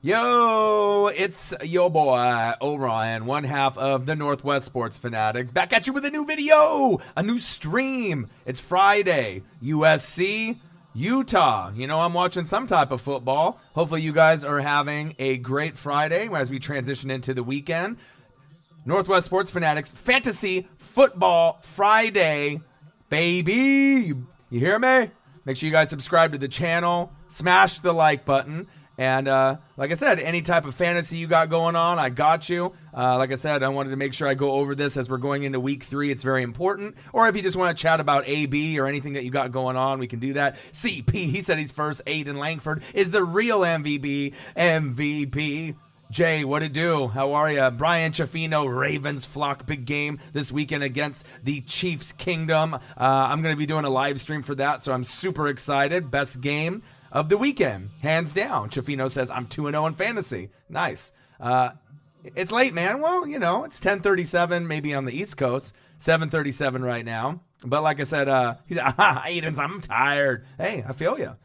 Yo, it's your boy, Orion, one half of the Northwest Sports Fanatics, back at you with a new video, a new stream. It's Friday, USC, Utah. You know, I'm watching some type of football. Hopefully you guys are having a great Friday as we transition into the weekend. Northwest Sports Fanatics, Fantasy Football Friday, baby. You hear me? Make sure you guys subscribe to the channel, smash the like button. And like I said, any type of fantasy you got going on, I got you. Like I said, I wanted to make sure I go over this as we're going into week 3. It's very important. Or if you just want to chat about AB or anything that you got going on, we can do that. CP, he said he's first. Aiden Langford is the real MVP. Jay, what it do? How are you? Brian Chaffino, Ravens flock, big game this weekend against the Chiefs Kingdom. I'm going to be doing a live stream for that, so I'm super excited. Best game of the weekend, hands down. Chaffino says, I'm 2-0 in fantasy. Nice. It's late, man. Well, you know, it's 10:37 maybe on the East Coast, 7:37 right now. But like I said, he's Aiden's, I'm tired. Hey, I feel you.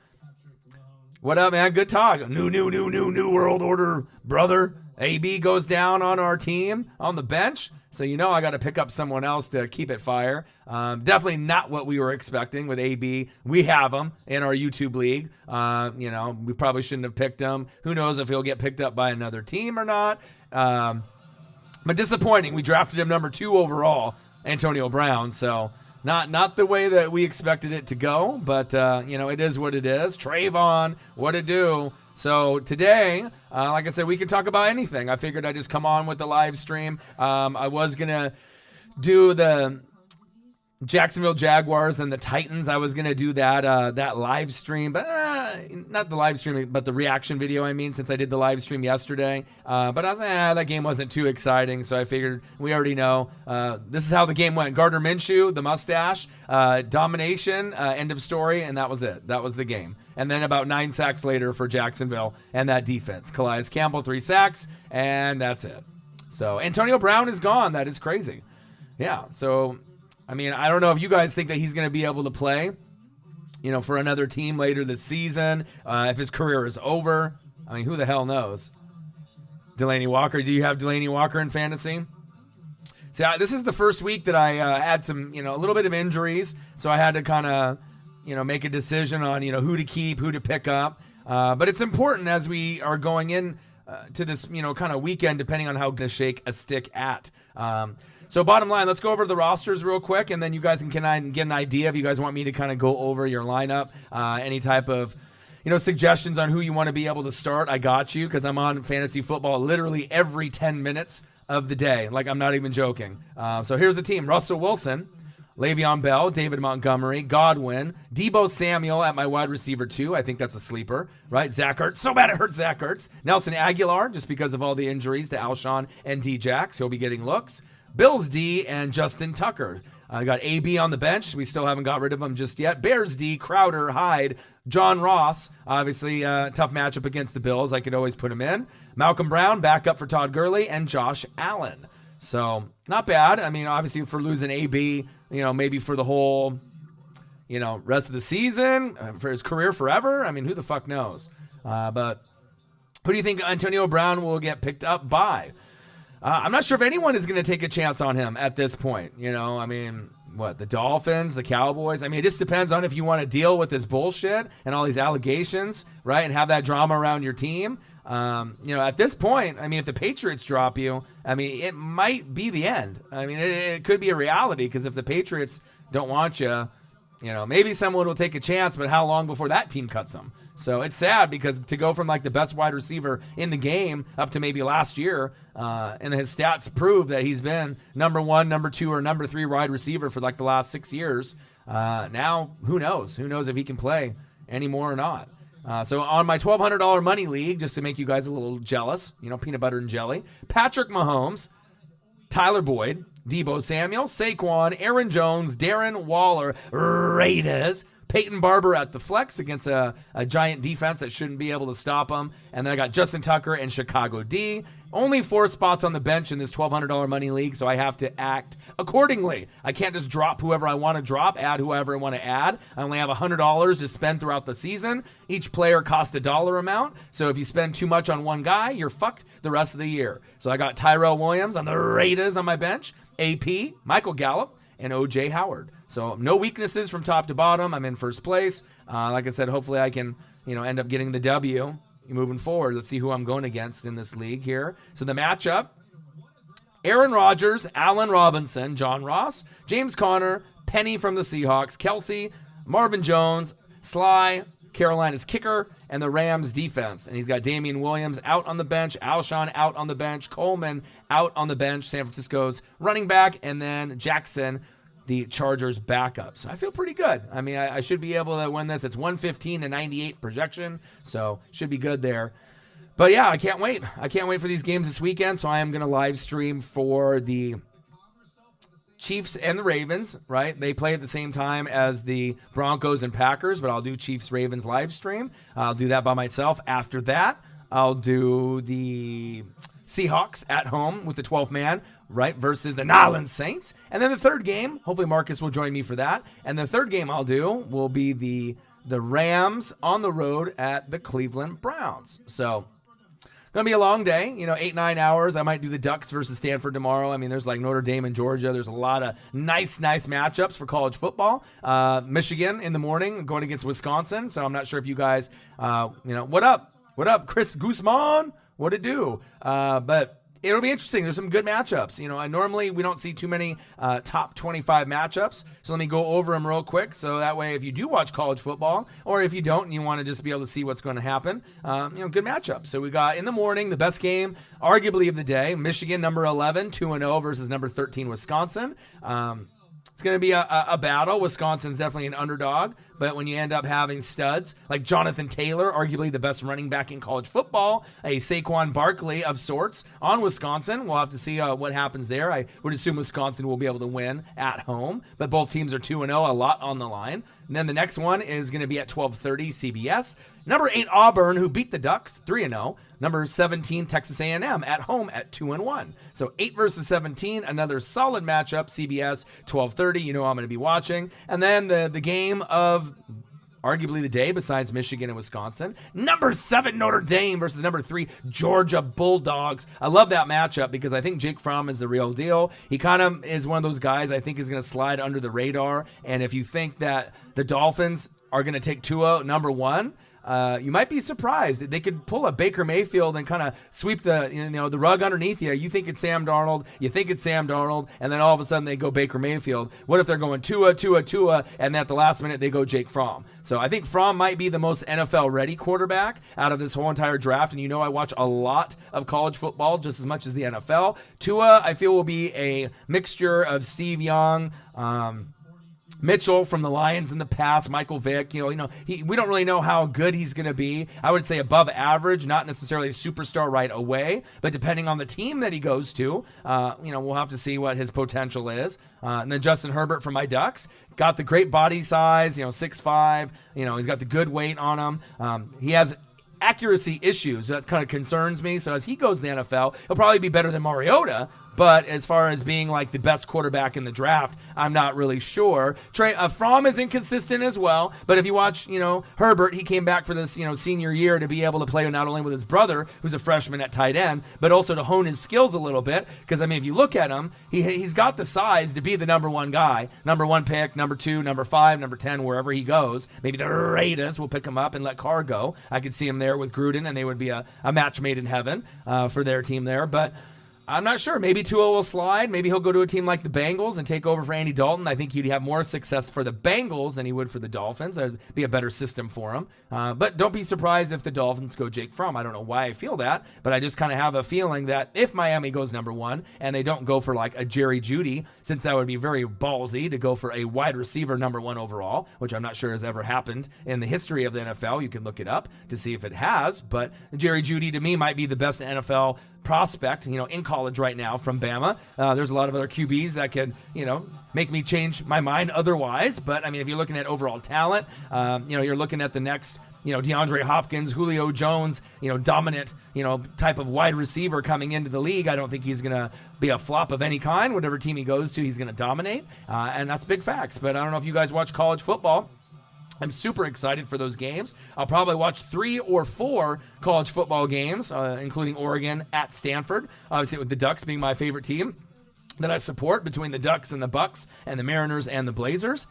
What up, man? Good talk. New world order, brother. AB goes down on our team on the bench. So, you know, I got to pick up someone else to keep it fire. Definitely not what we were expecting with AB. We have him in our YouTube league. You know, we probably shouldn't have picked him. Who knows if he'll get picked up by another team or not. But disappointing. We drafted him number 2 overall, Antonio Brown. So not the way that we expected it to go. But, you know, it is what it is. Trayvon, what it do? So today, like I said, we can talk about anything. I figured I'd just come on with the live stream. I was going to do the Jacksonville Jaguars and the Titans. I was going to do that live stream, but not the live stream, but the reaction video, I mean, since I did the live stream yesterday. But I was like, that game wasn't too exciting, so I figured we already know. This is how the game went. Gardner Minshew, the mustache, domination, end of story, and that was it. That was the game. And then about 9 sacks later for Jacksonville and that defense. Calais Campbell, 3 sacks, and that's it. So Antonio Brown is gone. That is crazy. Yeah, so I mean, I don't know if you guys think that he's going to be able to play, you know, for another team later this season, if his career is over. I mean, who the hell knows? Delaney Walker. Do you have Delaney Walker in fantasy? See, this is the first week that I had some, you know, a little bit of injuries, so I had to kind of, you know, make a decision on, you know, who to keep, who to pick up. But it's important as we are going in to this, you know, kind of weekend, depending on how to shake a stick at. So bottom line, let's go over the rosters real quick, and then you guys can get an idea if you guys want me to kind of go over your lineup, any type of, you know, suggestions on who you want to be able to start. I got you, because I'm on fantasy football literally every 10 minutes of the day. Like, I'm not even joking. So here's the team. Russell Wilson, Le'Veon Bell, David Montgomery, Godwin, Deebo Samuel at my wide receiver 2. I think that's a sleeper, right? Zach Ertz. So bad it hurts Zach Ertz. Nelson Aguilar, just because of all the injuries to Alshon and D-Jax. He'll be getting looks. Bills D and Justin Tucker. I got AB on the bench. We still haven't got rid of him just yet. Bears D, Crowder, Hyde, John Ross. Obviously, tough matchup against the Bills. I could always put him in. Malcolm Brown, backup for Todd Gurley, and Josh Allen. So, not bad. I mean, obviously, for losing AB, you know, maybe for the whole, you know, rest of the season, for his career forever. I mean, who the fuck knows? But who do you think Antonio Brown will get picked up by? I'm not sure if anyone is going to take a chance on him at this point. You know, I mean, what, the Dolphins, the Cowboys? I mean, it just depends on if you want to deal with this bullshit and all these allegations, right, and have that drama around your team. You know, at this point, I mean, if the Patriots drop you, I mean, it might be the end. I mean, it could be a reality, because if the Patriots don't want you, you know, maybe someone will take a chance, but how long before that team cuts them? So it's sad, because to go from like the best wide receiver in the game up to maybe last year, and his stats prove that he's been number 1, number 2, or number 3 wide receiver for like the last 6 years. Now, who knows? Who knows if he can play anymore or not? So on my $1,200 money league, just to make you guys a little jealous, you know, peanut butter and jelly, Patrick Mahomes, Tyler Boyd, Deebo Samuel, Saquon, Aaron Jones, Darren Waller, Raiders, Peyton Barber at the flex against a giant defense that shouldn't be able to stop him. And then I got Justin Tucker and Chicago D. only 4 spots on the bench in this $1,200 money league, so I have to act accordingly. I can't just drop whoever I want to drop, add whoever I want to add. I only have $100 to spend throughout the season. Each player costs a dollar amount, so if you spend too much on one guy, you're fucked the rest of the year. So I got Tyrell Williams on the Raiders on my bench, AP, Michael Gallup, and O.J. Howard. So no weaknesses from top to bottom. I'm in first place. Like I said, hopefully I can end up getting the W moving forward. Let's see who I'm going against in this league here. So the matchup, Aaron Rodgers, Allen Robinson, John Ross, James Conner, Penny from the Seahawks, Kelsey, Marvin Jones, Sly, Carolina's kicker, and the Rams defense. And he's got Damian Williams out on the bench, Alshon out on the bench, Coleman out on the bench, San Francisco's running back, and then Jackson, the Chargers backup. So I feel pretty good. I mean, I should be able to win this. It's 115 to 98 projection, so should be good there. But yeah, I can't wait. I can't wait for these games this weekend, so I am going to live stream for the Chiefs and the Ravens, right? They play at the same time as the Broncos and Packers, but I'll do Chiefs-Ravens live stream. I'll do that by myself. After that, I'll do the Seahawks at home with the 12th man, right, versus the New Orleans Saints. And then the third game, hopefully Marcus will join me for that. And the third game I'll do will be the Rams on the road at the Cleveland Browns. So going to be a long day, 8-9 hours. I might do the Ducks versus Stanford tomorrow. I mean, there's like Notre Dame and Georgia. There's a lot of nice matchups for college football. Michigan in the morning going against Wisconsin. So I'm not sure if you guys, what up? What up, Chris Guzman? What it do? But it'll be interesting. There's some good matchups. Normally we don't see too many top 25 matchups. So let me go over them real quick. So that way, if you do watch college football, or if you don't and you want to just be able to see what's going to happen, good matchups. So we got in the morning, the best game, arguably of the day, Michigan, number 11, 2-0 versus number 13, Wisconsin. It's going to be a battle. Wisconsin's definitely an underdog, but when you end up having studs like Jonathan Taylor, arguably the best running back in college football, a Saquon Barkley of sorts on Wisconsin, we'll have to see what happens there. I would assume Wisconsin will be able to win at home, but both teams are 2-0, a lot on the line. And then the next one is going to be at 12:30 CBS. Number 8 Auburn, who beat the Ducks 3-0. Number 17 Texas A&M at home at 2-1. So 8 versus 17, another solid matchup. CBS 12:30. I'm going to be watching. And then the game of arguably the day besides Michigan and Wisconsin. Number 7 Notre Dame versus number 3 Georgia Bulldogs. I love that matchup because I think Jake Fromm is the real deal. He kind of is one of those guys I think is going to slide under the radar. And if you think that the Dolphins are going to take Tua number 1, you might be surprised. They could pull a Baker Mayfield and kind of sweep the rug underneath you. You think it's Sam Darnold, and then all of a sudden they go Baker Mayfield. What if they're going Tua, and at the last minute they go Jake Fromm? So I think Fromm might be the most NFL-ready quarterback out of this whole entire draft, and I watch a lot of college football just as much as the NFL. Tua, I feel, will be a mixture of Steve Young, Mitchell from the Lions in the past, Michael Vick, we don't really know how good he's going to be. I would say above average, not necessarily a superstar right away, but depending on the team that he goes to, we'll have to see what his potential is. And then Justin Herbert from my Ducks, got the great body size, 6'5", he's got the good weight on him. He has accuracy issues. That kind of concerns me. So as he goes to the NFL, he'll probably be better than Mariota. But as far as being like the best quarterback in the draft, I'm not really sure. Fromm is inconsistent as well. But if you watch, Herbert, he came back for this, senior year to be able to play not only with his brother, who's a freshman at tight end, but also to hone his skills a little bit. Because, if you look at him, he's got the size to be the number 1 guy. Number 1 pick, number 2, number 5, number 10, wherever he goes. Maybe the Raiders will pick him up and let Carr go. I could see him there with Gruden, and they would be a match made in heaven for their team there. But I'm not sure. Maybe Tua will slide. Maybe he'll go to a team like the Bengals and take over for Andy Dalton. I think he'd have more success for the Bengals than he would for the Dolphins. That'd be a better system for him. But don't be surprised if the Dolphins go Jake Fromm. I don't know why I feel that, but I just kind of have a feeling that if Miami goes number 1 and they don't go for like a Jerry Jeudy, since that would be very ballsy to go for a wide receiver number 1 overall, which I'm not sure has ever happened in the history of the NFL. You can look it up to see if it has, but Jerry Jeudy to me might be the best NFL prospect, in college right now from Bama. There's a lot of other QBs that can, make me change my mind otherwise. But if you're looking at overall talent, you're looking at the next DeAndre Hopkins, Julio Jones, dominant, type of wide receiver coming into the league. I don't think he's going to be a flop of any kind. Whatever team he goes to, he's going to dominate. And that's big facts. But I don't know if you guys watch college football. I'm super excited for those games. I'll probably watch 3 or 4 college football games, including Oregon at Stanford. Obviously, with the Ducks being my favorite team that I support, between the Ducks and the Bucks and the Mariners and the Blazers.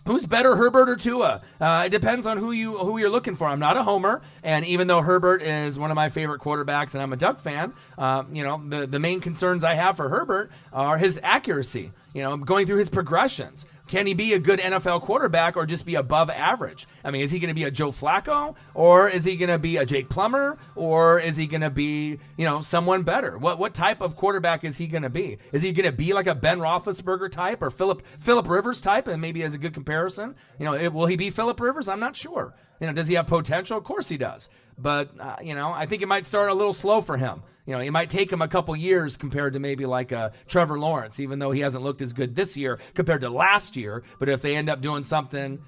Who's better, Herbert or Tua? It depends on who you're looking for. I'm not a homer, and even though Herbert is one of my favorite quarterbacks and I'm a Duck fan, the main concerns I have for Herbert are his accuracy. Going through his progressions. Can he be a good NFL quarterback or just be above average? I mean, is he going to be a Joe Flacco, or is he going to be a Jake Plummer, or is he going to be, someone better? What type of quarterback is he going to be? Is he going to be like a Ben Roethlisberger type or Philip Rivers type, and maybe as a good comparison? Will he be Philip Rivers? I'm not sure. Does he have potential? Of course he does. But, I think it might start a little slow for him. It might take him a couple years compared to maybe like Trevor Lawrence, even though he hasn't looked as good this year compared to last year. But if they end up doing something,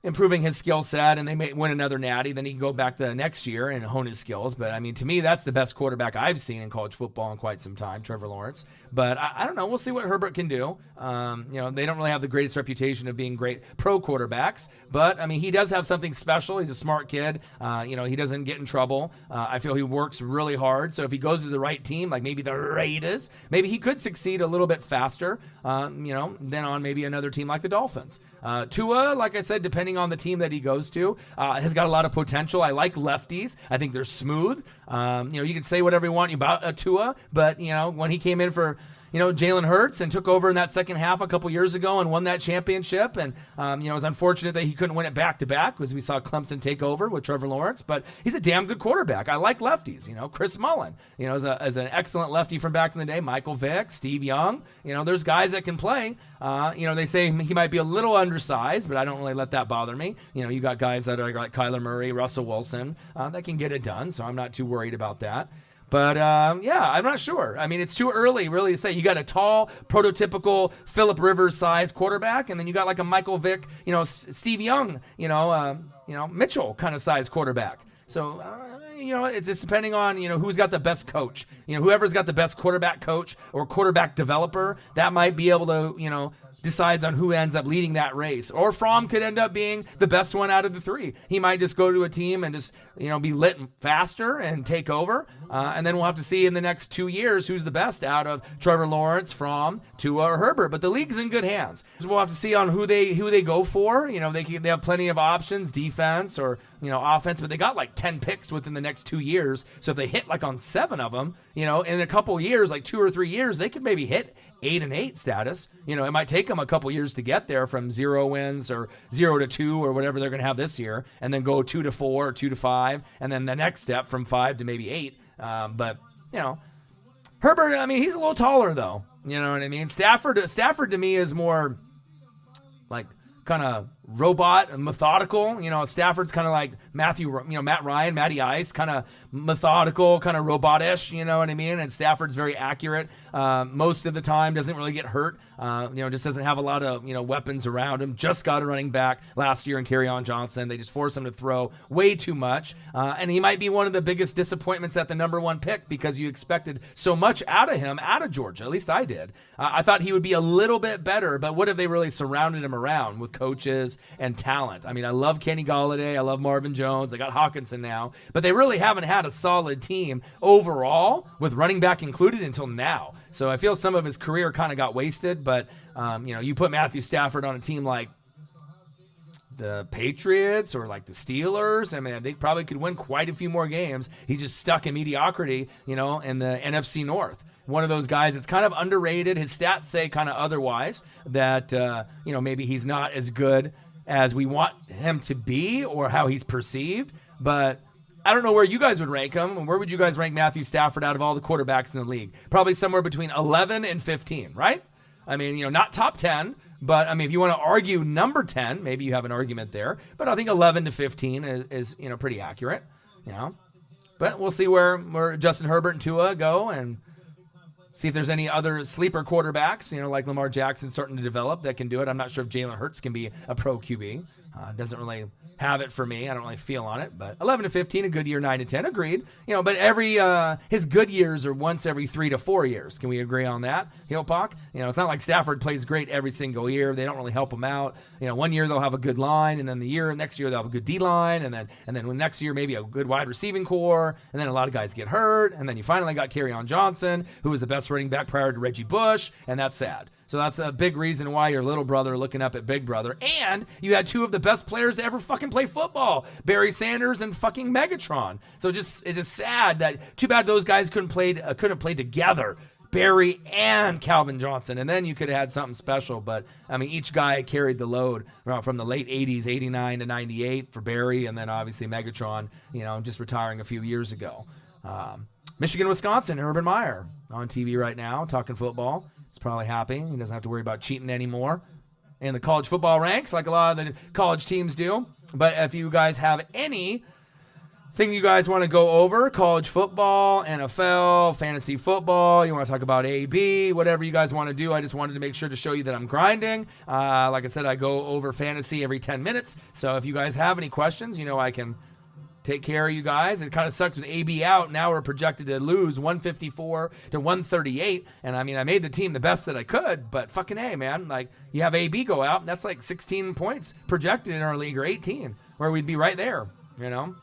improving his skill set and they may win another natty, then he can go back the next year and hone his skills. But, to me, that's the best quarterback I've seen in college football in quite some time, Trevor Lawrence. But I don't know. We'll see what Herbert can do. They don't really have the greatest reputation of being great pro quarterbacks. But, he does have something special. He's a smart kid. He doesn't get in trouble. I feel he works really hard. So if he goes to the right team, like maybe the Raiders, maybe he could succeed a little bit faster, than on maybe another team like the Dolphins. Tua, like I said, depending on the team that he goes to, has got a lot of potential. I like lefties. I think they're smooth. You can say whatever you want about Tua, but, when he came in for, Jalen Hurts and took over in that second half a couple years ago and won that championship. And, it was unfortunate that he couldn't win it back-to-back because we saw Clemson take over with Trevor Lawrence. But he's a damn good quarterback. I like lefties. Chris Mullen, as an excellent lefty from back in the day. Michael Vick, Steve Young. There's guys that can play. They say he might be a little undersized, but I don't really let that bother me. You got guys that are like Kyler Murray, Russell Wilson, that can get it done. So I'm not too worried about that. But, I'm not sure. It's too early, really, to say. You got a tall, prototypical Phillip Rivers-sized quarterback, and then you got like a Michael Vick, Steve Young, Mitchell kind of sized quarterback. So, it's just depending on, who's got the best coach. Whoever's got the best quarterback coach or quarterback developer, that might be able to, decides on who ends up leading that race. Or Fromm could end up being the best one out of the 3. He might just go to a team and just, be lit faster and take over. And then we'll have to see in the next 2 years who's the best out of Trevor Lawrence, Fromm, Tua, or Herbert. But the league's in good hands. So we'll have to see on who they go for. They have plenty of options, defense or, offense, but they got like 10 picks within the next 2 years. So if they hit like on 7 of them, in a couple years, like 2 or 3 years, they could maybe hit 8-8 status. It might take them a couple years to get there from 0 wins or 0-2 or whatever they're going to have this year, and then go 2-4 or 2-5, and then the next step from 5 to maybe 8. But Herbert, he's a little taller though. You know what I mean? Stafford to me is more like kind of robot and methodical. Stafford's kind of like Matt Ryan, Matty Ice, kind of methodical, kind of robot-ish, you know what I mean? And Stafford's very accurate most of the time, doesn't really get hurt, just doesn't have a lot of, weapons around him. Just got a running back last year in Kerryon Johnson. They just force him to throw way too much. And he might be one of the biggest disappointments at the number 1 pick because you expected so much out of him, out of Georgia. At least I did. I thought he would be a little bit better, but what have they really surrounded him around with coaches and talent? I love Kenny Golladay. I love Marvin Jones. I got Hawkinson now, but they really haven't had a solid team overall with running back included until now. So I feel some of his career kind of got wasted, but you put Matthew Stafford on a team like the Patriots or like the Steelers, they probably could win quite a few more games. He's just stuck in mediocrity, in the NFC North. One of those guys that's kind of underrated. His stats say kind of otherwise, that, maybe he's not as good as we want him to be or how he's perceived. But I don't know where you guys would rank him. Where would you guys rank Matthew Stafford out of all the quarterbacks in the league? Probably somewhere between 11 and 15, right? Not top 10, but if you want to argue number 10, maybe you have an argument there. But I think 11 to 15 is pretty accurate, But we'll see where Justin Herbert and Tua go and see if there's any other sleeper quarterbacks, like Lamar Jackson starting to develop that can do it. I'm not sure if Jalen Hurts can be a pro QB. Doesn't really have it for me. I don't really feel on it, but 11 to 15, a good year. 9 to 10, agreed. But every his good years are once every 3 to 4 years. Can we agree on that, Hillpock? It's not like Stafford plays great every single year. They don't really help him out. One year they'll have a good line, and then next year they'll have a good D line, and then next year maybe a good wide receiving core, and then a lot of guys get hurt, and then you finally got Kerryon Johnson, who was the best running back prior to Reggie Bush, and that's sad. So that's a big reason why your little brother looking up at big brother. And you had 2 of the best players to ever fucking play football, Barry Sanders and fucking Megatron. So it's just sad that too bad those guys couldn't play together, Barry and Calvin Johnson. And then you could have had something special. But I mean, each guy carried the load from the late 80s, 89 to 98 for Barry, and then obviously Megatron, just retiring a few years ago. Michigan, Wisconsin, Urban Meyer on TV right now talking football. He's probably happy. He doesn't have to worry about cheating anymore in the college football ranks like a lot of the college teams do. But if you guys have anything you guys want to go over, college football, NFL, fantasy football, you want to talk about AB, whatever you guys want to do, I just wanted to make sure to show you that I'm grinding. Like I said, I go over fantasy every 10 minutes. So if you guys have any questions, I can take care of you guys. It kind of sucked with AB out. Now we're projected to lose 154 to 138. And I mean, I made the team the best that I could, but fucking A, man. Like, you have AB go out, and that's like 16 points projected in our league, or 18, where we'd be right there, And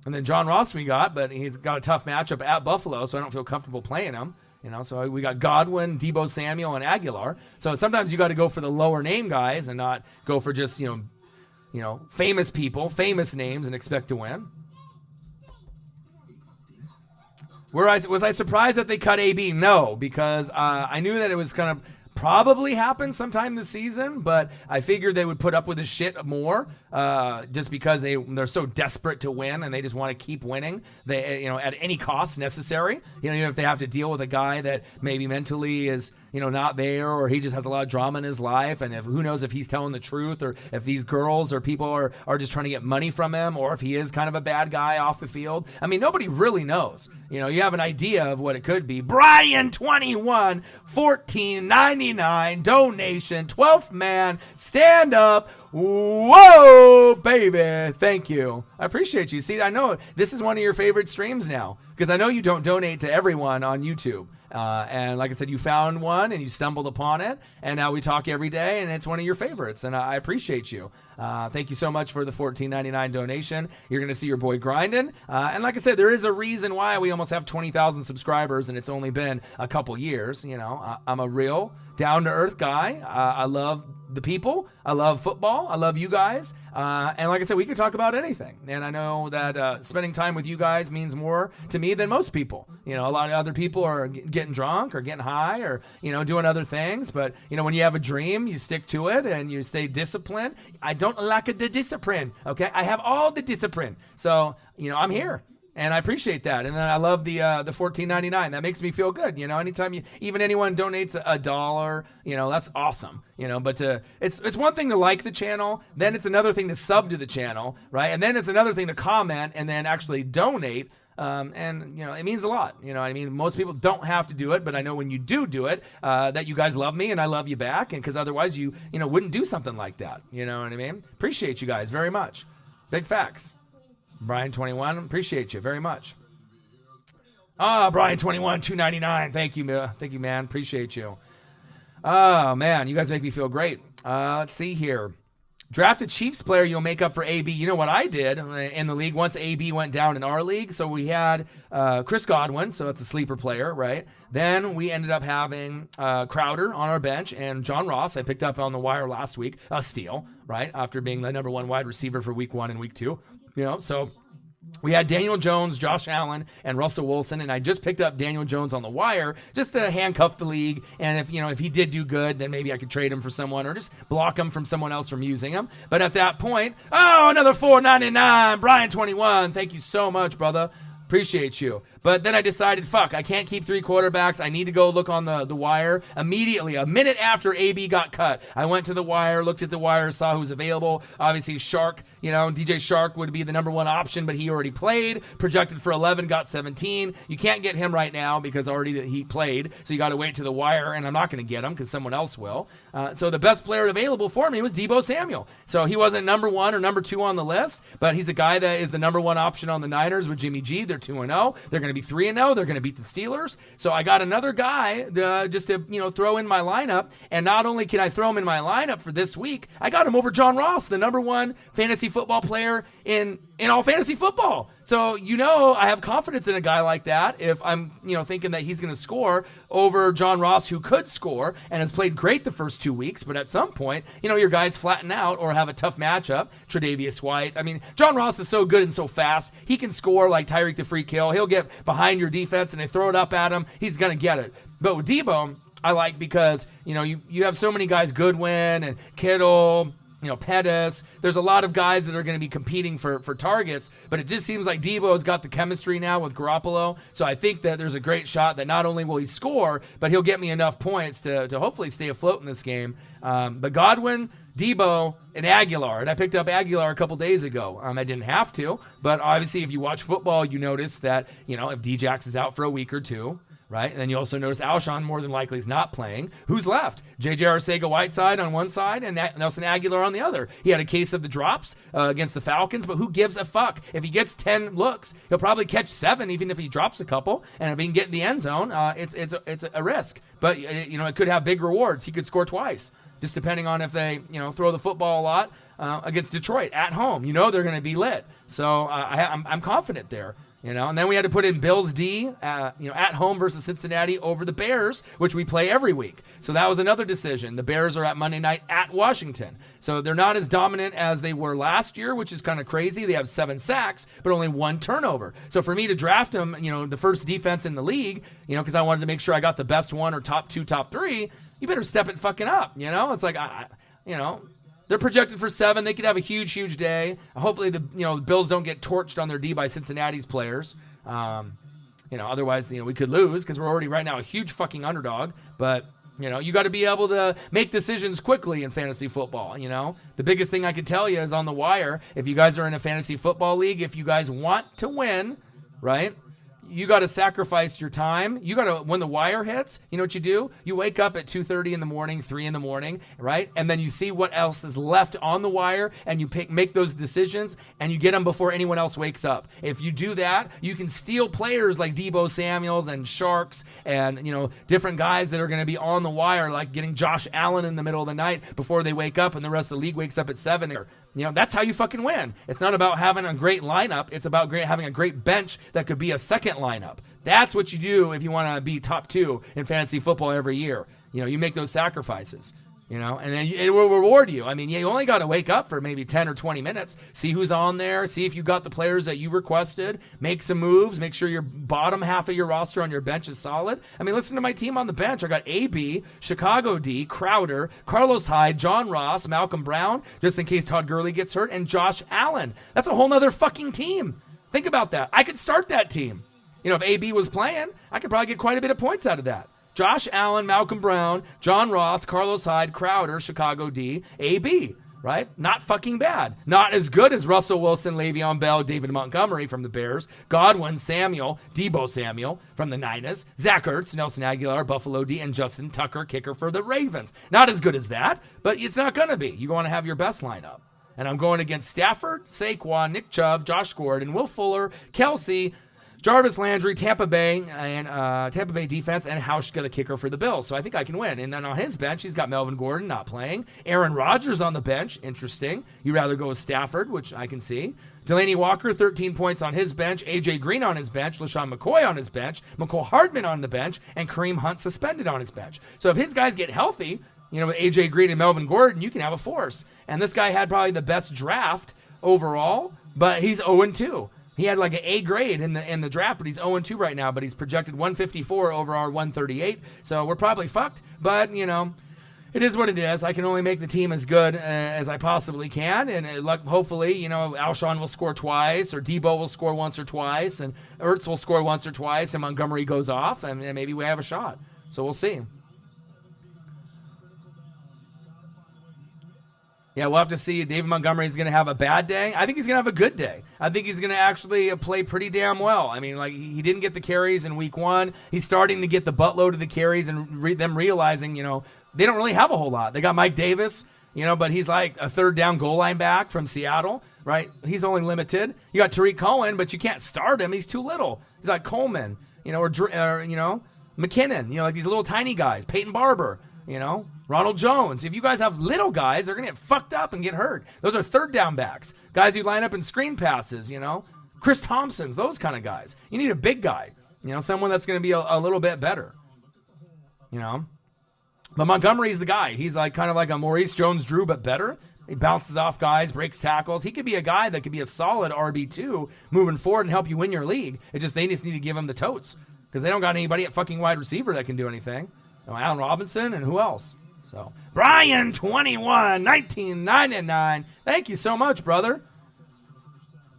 then John Ross we got, but he's got a tough matchup at Buffalo, so I don't feel comfortable playing him. So we got Godwin, Deebo Samuel, and Aguilar. So sometimes you got to go for the lower name guys and not go for just, famous people, famous names, and expect to win. Was I surprised that they cut AB? No, because I knew that it was going to probably happen sometime this season, but I figured they would put up with this shit more, just because they're so desperate to win and they just want to keep winning. They, at any cost necessary. Even if they have to deal with a guy that maybe mentally is, not there, or he just has a lot of drama in his life, and who knows if he's telling the truth, or if these girls or people are just trying to get money from him, or if he is kind of a bad guy off the field. I mean, nobody really knows. You have an idea of what it could be. Brian 21, $14.99 donation, 12th man, stand up. Whoa, baby. Thank you. I appreciate you. See, I know this is one of your favorite streams now, because I know you don't donate to everyone on YouTube. And like I said, you found one and you stumbled upon it, and now we talk every day, and it's one of your favorites, and I appreciate you. Thank you so much for the $14.99 donation. You're going to see your boy grinding. And like I said, there is a reason why we almost have 20,000 subscribers, and it's only been a couple years. I'm a real down-to-earth guy. I love the people. I love football. I love you guys. And like I said, we can talk about anything. And I know that spending time with you guys means more to me than most people. A lot of other people are getting drunk or getting high or, doing other things. But, when you have a dream, you stick to it and you stay disciplined. I don't lack the discipline, okay? I have all the discipline. So, I'm here. And I appreciate that. And then I love the $14.99. That makes me feel good. Anytime even anyone donates $1, that's awesome. But it's one thing to like the channel, then it's another thing to sub to the channel, right? And then it's another thing to comment and then actually donate. And it means a lot. Most people don't have to do it, but I know when you do it, that you guys love me and I love you back. And because otherwise you wouldn't do something like that. You know what I mean? Appreciate you guys very much. Big facts. Brian 21, appreciate you very much. Brian 21, $2.99. Thank you, man. Appreciate you. Oh man, you guys make me feel great. Let's see here. Draft a Chiefs player you'll make up for AB. You know what I did in the league once AB went down in our league? So we had Chris Godwin, so that's a sleeper player, right? Then we ended up having Crowder on our bench, and John Ross I picked up on the wire last week, a steal, right? After being the number 1 wide receiver for week 1 and week 2. So we had Daniel Jones, Josh Allen, and Russell Wilson, and I just picked up Daniel Jones on the wire just to handcuff the league. And if he did do good, then maybe I could trade him for someone or just block him from someone else from using him. But at that point, another $4.99, Brian 21. Thank you so much, brother. Appreciate you. But then I decided, fuck, I can't keep 3 quarterbacks. I need to go look on the wire. Immediately, a minute after AB got cut, I went to the wire, looked at the wire, saw who's available. Obviously, Shark, DJ Shark would be the number 1 option, but he already played. Projected for 11, got 17. You can't get him right now because already he played, so you got to wait to the wire, and I'm not going to get him because someone else will. So the best player available for me was Deebo Samuel. So he wasn't number 1 or number 2 on the list, but he's a guy that is the number 1 option on the Niners with Jimmy G. They're 2-0. They're going to be 3-0. They're going to beat the Steelers. So I got another guy just to throw in my lineup. And not only can I throw him in my lineup for this week, I got him over John Ross, the number 1 fantasy football player in all fantasy football. So I have confidence in a guy like that if I'm thinking that he's going to score over John Ross, who could score and has played great the first 2 weeks, but at some point your guys flatten out or have a tough matchup. Tre'Davious White, John Ross is so good and so fast, he can score like Tyreek the Freak Hill. He'll get behind your defense and they throw it up at him, he's going to get it. But with Deebo, I like because you have so many guys, Goodwin and Kittle, Pettis. There's a lot of guys that are going to be competing for targets, but it just seems like Deebo's got the chemistry now with Garoppolo. So I think that there's a great shot that not only will he score, but he'll get me enough points to hopefully stay afloat in this game. But Godwin, Deebo, and Aguilar. And I picked up Aguilar a couple days ago. I didn't have to, but obviously if you watch football, you notice that, if D-Jax is out for a week or two, right? And then you also notice Alshon more than likely is not playing. Who's left? J.J. Arcega-Whiteside on one side and Nelson Aguilar on the other. He had a case of the drops against the Falcons, but who gives a fuck? If he gets 10 looks, he'll probably catch 7, even if he drops a couple. And if he can get in the end zone, it's a risk. But, it could have big rewards. He could score twice, just depending on if they, throw the football a lot against Detroit at home. They're going to be lit. So I'm confident there. And then we had to put in Bills D, at home versus Cincinnati over the Bears, which we play every week. So that was another decision. The Bears are at Monday night at Washington. So they're not as dominant as they were last year, which is kind of crazy. They have 7 sacks, but only 1 turnover. So for me to draft them, the first defense in the league, because I wanted to make sure I got the best one or top 2, top 3, you better step it fucking up. It's like, they're projected for 7. They could have a huge, huge day. Hopefully, the Bills don't get torched on their D by Cincinnati's players. Otherwise, we could lose because we're already right now a huge fucking underdog. But you got to be able to make decisions quickly in fantasy football. The biggest thing I could tell you is on the wire. If you guys are in a fantasy football league, if you guys want to win, right? You got to sacrifice your time. You got to, when the wire hits, you know what you do? You wake up at 2:30 in the morning, 3 in the morning, right? And then you see what else is left on the wire, and you make those decisions, and you get them before anyone else wakes up. If you do that, you can steal players like Deebo Samuels and Sharks and, different guys that are going to be on the wire, like getting Josh Allen in the middle of the night before they wake up and the rest of the league wakes up at 7. That's how you fucking win. It's not about having a great lineup. It's about having a great bench that could be a second lineup. That's what you do if you want to be top 2 in fantasy football every year. You make those sacrifices. And then it will reward you. You only got to wake up for maybe 10 or 20 minutes, see who's on there, see if you got the players that you requested, make some moves, make sure your bottom half of your roster on your bench is solid. Listen to my team on the bench. I got AB, Chicago D, Crowder, Carlos Hyde, John Ross, Malcolm Brown, just in case Todd Gurley gets hurt, and Josh Allen. That's a whole nother fucking team. Think about that. I could start that team. If AB was playing, I could probably get quite a bit of points out of that. Josh Allen, Malcolm Brown, John Ross, Carlos Hyde, Crowder, Chicago D, AB, right? Not fucking bad. Not as good as Russell Wilson, Le'Veon Bell, David Montgomery from the Bears, Godwin, Samuel, Deebo Samuel from the Niners, Zach Ertz, Nelson Aguilar, Buffalo D, and Justin Tucker, kicker for the Ravens. Not as good as that, but it's not going to be. You want to have your best lineup. And I'm going against Stafford, Saquon, Nick Chubb, Josh Gordon, Will Fuller, Kelsey, Jarvis Landry, Tampa Bay defense, and Hauschka, the kicker for the Bills. So I think I can win. And then on his bench, he's got Melvin Gordon not playing. Aaron Rodgers on the bench. Interesting. You'd rather go with Stafford, which I can see. Delaney Walker, 13 points on his bench. A.J. Green on his bench. LaShawn McCoy on his bench. McCole Hardman on the bench. And Kareem Hunt suspended on his bench. So if his guys get healthy, with A.J. Green and Melvin Gordon, you can have a force. And this guy had probably the best draft overall, but he's 0-2. He had like an A grade in the draft, but he's 0-2 right now. But he's projected 154 over our 138, so we're probably fucked. But it is what it is. I can only make the team as good as I possibly can, and hopefully, Alshon will score twice, or Debo will score once or twice, and Ertz will score once or twice, and Montgomery goes off, and maybe we have a shot. So we'll see. Yeah, we'll have to see. David Montgomery is going to have a bad day. I think he's going to have a good day. I think he's going to actually play pretty damn well. I mean, like, he didn't get the carries in week 1. He's starting to get the buttload of the carries, and them realizing, they don't really have a whole lot. They got Mike Davis, but he's like a third down goal line back from Seattle, right? He's only limited. You got Tariq Cohen, but you can't start him. He's too little. He's like Coleman, or McKinnon, like these little tiny guys. Peyton Barber, Ronald Jones. If you guys have little guys, they're going to get fucked up and get hurt. Those are third down backs. Guys who line up in screen passes, Chris Thompson's, those kind of guys. You need a big guy, someone that's going to be a little bit better, But Montgomery's the guy. He's like kind of like a Maurice Jones-Drew, but better. He bounces off guys, breaks tackles. He could be a guy that could be a solid RB2 moving forward and help you win your league. They just need to give him the totes because they don't got anybody at fucking wide receiver that can do anything. Allen Robinson and who else? So Brian 21 1999. Thank you so much, brother.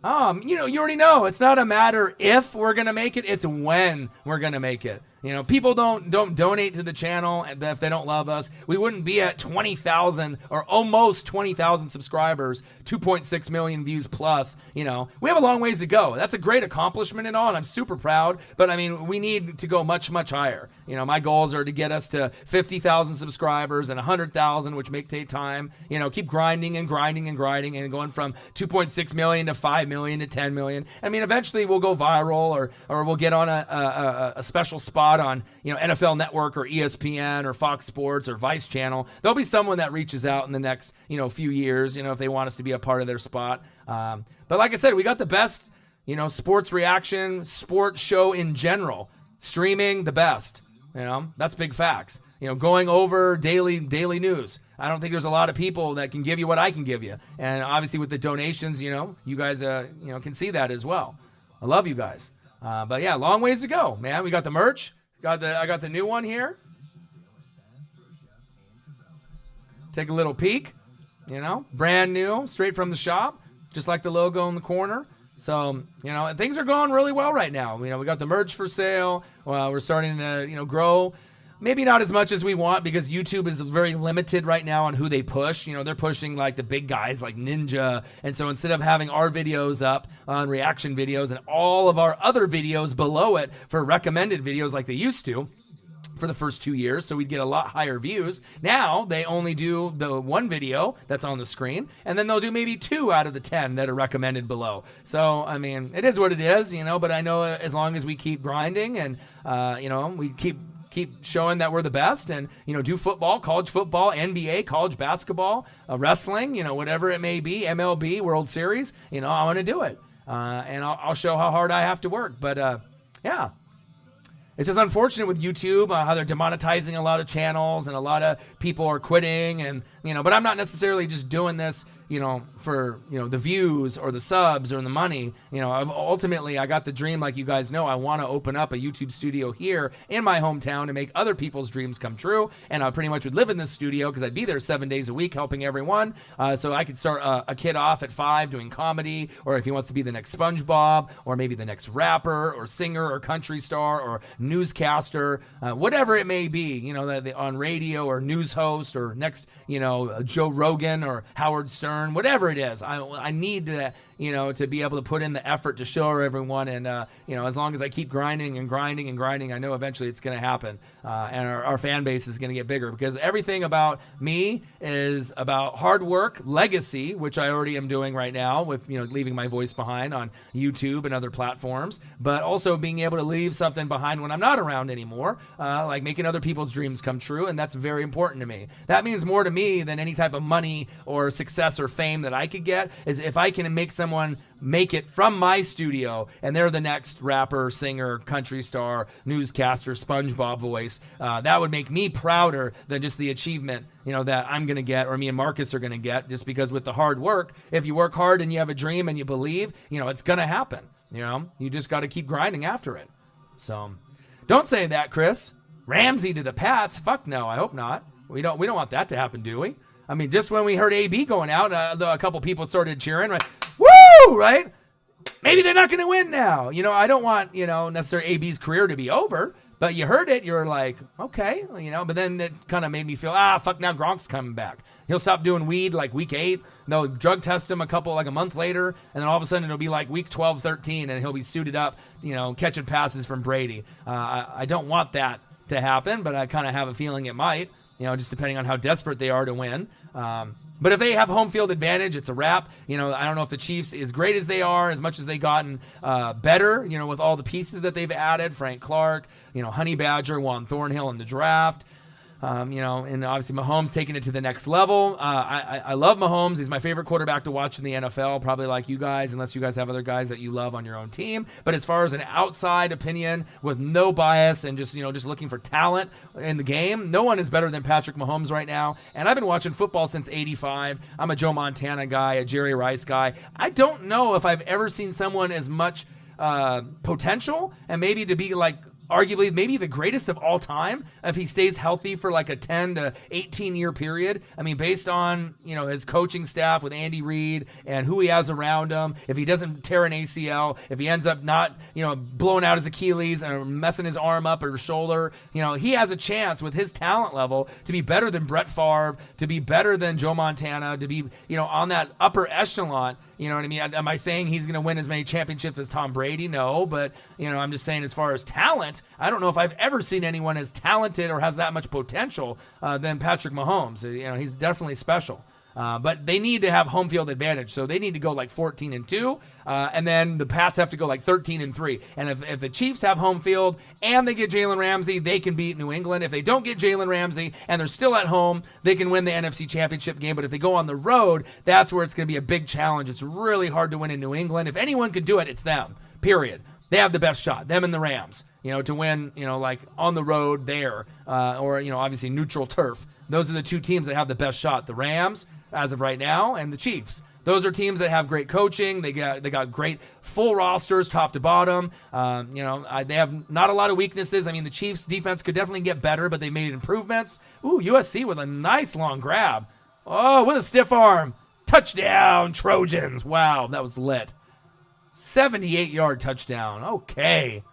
You already know it's not a matter if we're gonna make it; it's when we're gonna make it. People don't donate to the channel if they don't love us. We wouldn't be at 20,000 or almost 20,000 subscribers, 2.6 million views plus. We have a long ways to go. That's a great accomplishment and all, and I'm super proud. But I mean, we need to go much, much higher. My goals are to get us to 50,000 subscribers and 100,000, which may take time. Keep grinding and grinding and grinding and going from 2.6 million to 5 million to 10 million. I mean, eventually we'll go viral or we'll get on a special spot on NFL Network or ESPN or Fox Sports or Vice Channel. There'll be someone that reaches out in the next few years, if they want us to be a part of their spot. But like I said, we got the best sports reaction, sports show in general. Streaming the best. That's big facts. Going over daily news. I don't think there's a lot of people that can give you what I can give you. And obviously with the donations, you guys can see that as well. I love you guys. But yeah, long ways to go, man. We got the merch. I got the new one here. Take a little peek, brand new, straight from the shop, just like the logo in the corner. So, things are going really well right now. We got the merch for sale. We're starting to, grow. Maybe not as much as we want because YouTube is very limited right now on who they push. They're pushing like the big guys like Ninja. And so instead of having our videos up on reaction videos and all of our other videos below it for recommended videos like they used to for the first 2 years, so we'd get a lot higher views. Now they only do the one video that's on the screen, and then they'll do maybe 2 out of the 10 that are recommended below. So, I mean, it is what it is, but I know as long as we keep grinding and, we keep showing that we're the best and, do football, college football, NBA, college basketball, wrestling, whatever it may be, MLB, World Series, I want to do it. And I'll show how hard I have to work. But, yeah. It's just unfortunate with YouTube, how they're demonetizing a lot of channels and a lot of people are quitting and, but I'm not necessarily just doing this, for, the views or the subs or the money. Ultimately, I got the dream, like you guys know, I want to open up a YouTube studio here in my hometown to make other people's dreams come true. And I pretty much would live in this studio because I'd be there 7 days a week helping everyone. So I could start a kid off at 5 doing comedy, or if he wants to be the next SpongeBob, or maybe the next rapper or singer or country star or newscaster, whatever it may be, on radio or news host or next, Joe Rogan or Howard Stern. Whatever it is, I need to, to be able to put in the effort to show everyone. And, as long as I keep grinding and grinding and grinding, I know eventually it's going to happen. And our fan base is going to get bigger because everything about me is about hard work, legacy, which I already am doing right now with, leaving my voice behind on YouTube and other platforms, but also being able to leave something behind when I'm not around anymore, like making other people's dreams come true. And that's very important to me. That means more to me than any type of money or success or fame that I could get is if I can make someone make it from my studio and they're the next rapper, singer, country star, newscaster, SpongeBob voice, that would make me prouder than just the achievement, that I'm going to get or me and Marcus are going to get, just because with the hard work, if you work hard and you have a dream and you believe, it's going to happen. You just got to keep grinding after it. So don't say that, Chris. Ramsey to the Pats? Fuck no, I hope not. We don't want that to happen, do we? I mean, just when we heard AB going out, a couple people started cheering, right? Woo! Right? Maybe they're not going to win now. I don't want, necessarily AB's career to be over, but you heard it. You're like, okay, but then it kind of made me feel, fuck, now Gronk's coming back. He'll stop doing weed like week 8. They'll drug test him a month later, and then all of a sudden it'll be like week 12, 13, and he'll be suited up, catching passes from Brady. I don't want that to happen, but I kind of have a feeling it might, just depending on how desperate they are to win. But if they have home field advantage, it's a wrap. I don't know if the Chiefs, as great as they are, as much as they've gotten better, with all the pieces that they've added, Frank Clark, Honey Badger, Juan Thornhill in the draft. And obviously Mahomes taking it to the next level. I love Mahomes. He's my favorite quarterback to watch in the NFL, probably like you guys, unless you guys have other guys that you love on your own team. But as far as an outside opinion with no bias and just looking for talent in the game, no one is better than Patrick Mahomes right now. And I've been watching football since '85. I'm a Joe Montana guy, a Jerry Rice guy. I don't know if I've ever seen someone as much potential and maybe to be like arguably maybe the greatest of all time if he stays healthy for like a 10 to 18 year period. I mean, based on, his coaching staff with Andy Reid and who he has around him, if he doesn't tear an ACL, if he ends up not, blowing out his Achilles or messing his arm up or his shoulder, he has a chance with his talent level to be better than Brett Favre, to be better than Joe Montana, to be, on that upper echelon. You know what I mean? Am I saying he's going to win as many championships as Tom Brady? No, but, I'm just saying as far as talent, I don't know if I've ever seen anyone as talented or has that much potential than Patrick Mahomes. He's definitely special. But they need to have home field advantage, so they need to go like 14-2, and then the Pats have to go like 13-3. And if the Chiefs have home field and they get Jalen Ramsey, they can beat New England. If they don't get Jalen Ramsey and they're still at home, they can win the NFC Championship game. But if they go on the road, that's where it's going to be a big challenge. It's really hard to win in New England. If anyone could do it, it's them, period. They have the best shot, them and the Rams, to win, like on the road there, or, obviously neutral turf. Those are the two teams that have the best shot, the Rams as of right now and the Chiefs. Those are teams that have great coaching. They got great full rosters top to bottom. They have not a lot of weaknesses. I mean, the Chiefs defense could definitely get better, but they made improvements. Ooh, USC with a nice long grab. Oh, with a stiff arm. Touchdown, Trojans. Wow, that was lit. 78-yard touchdown. Okay.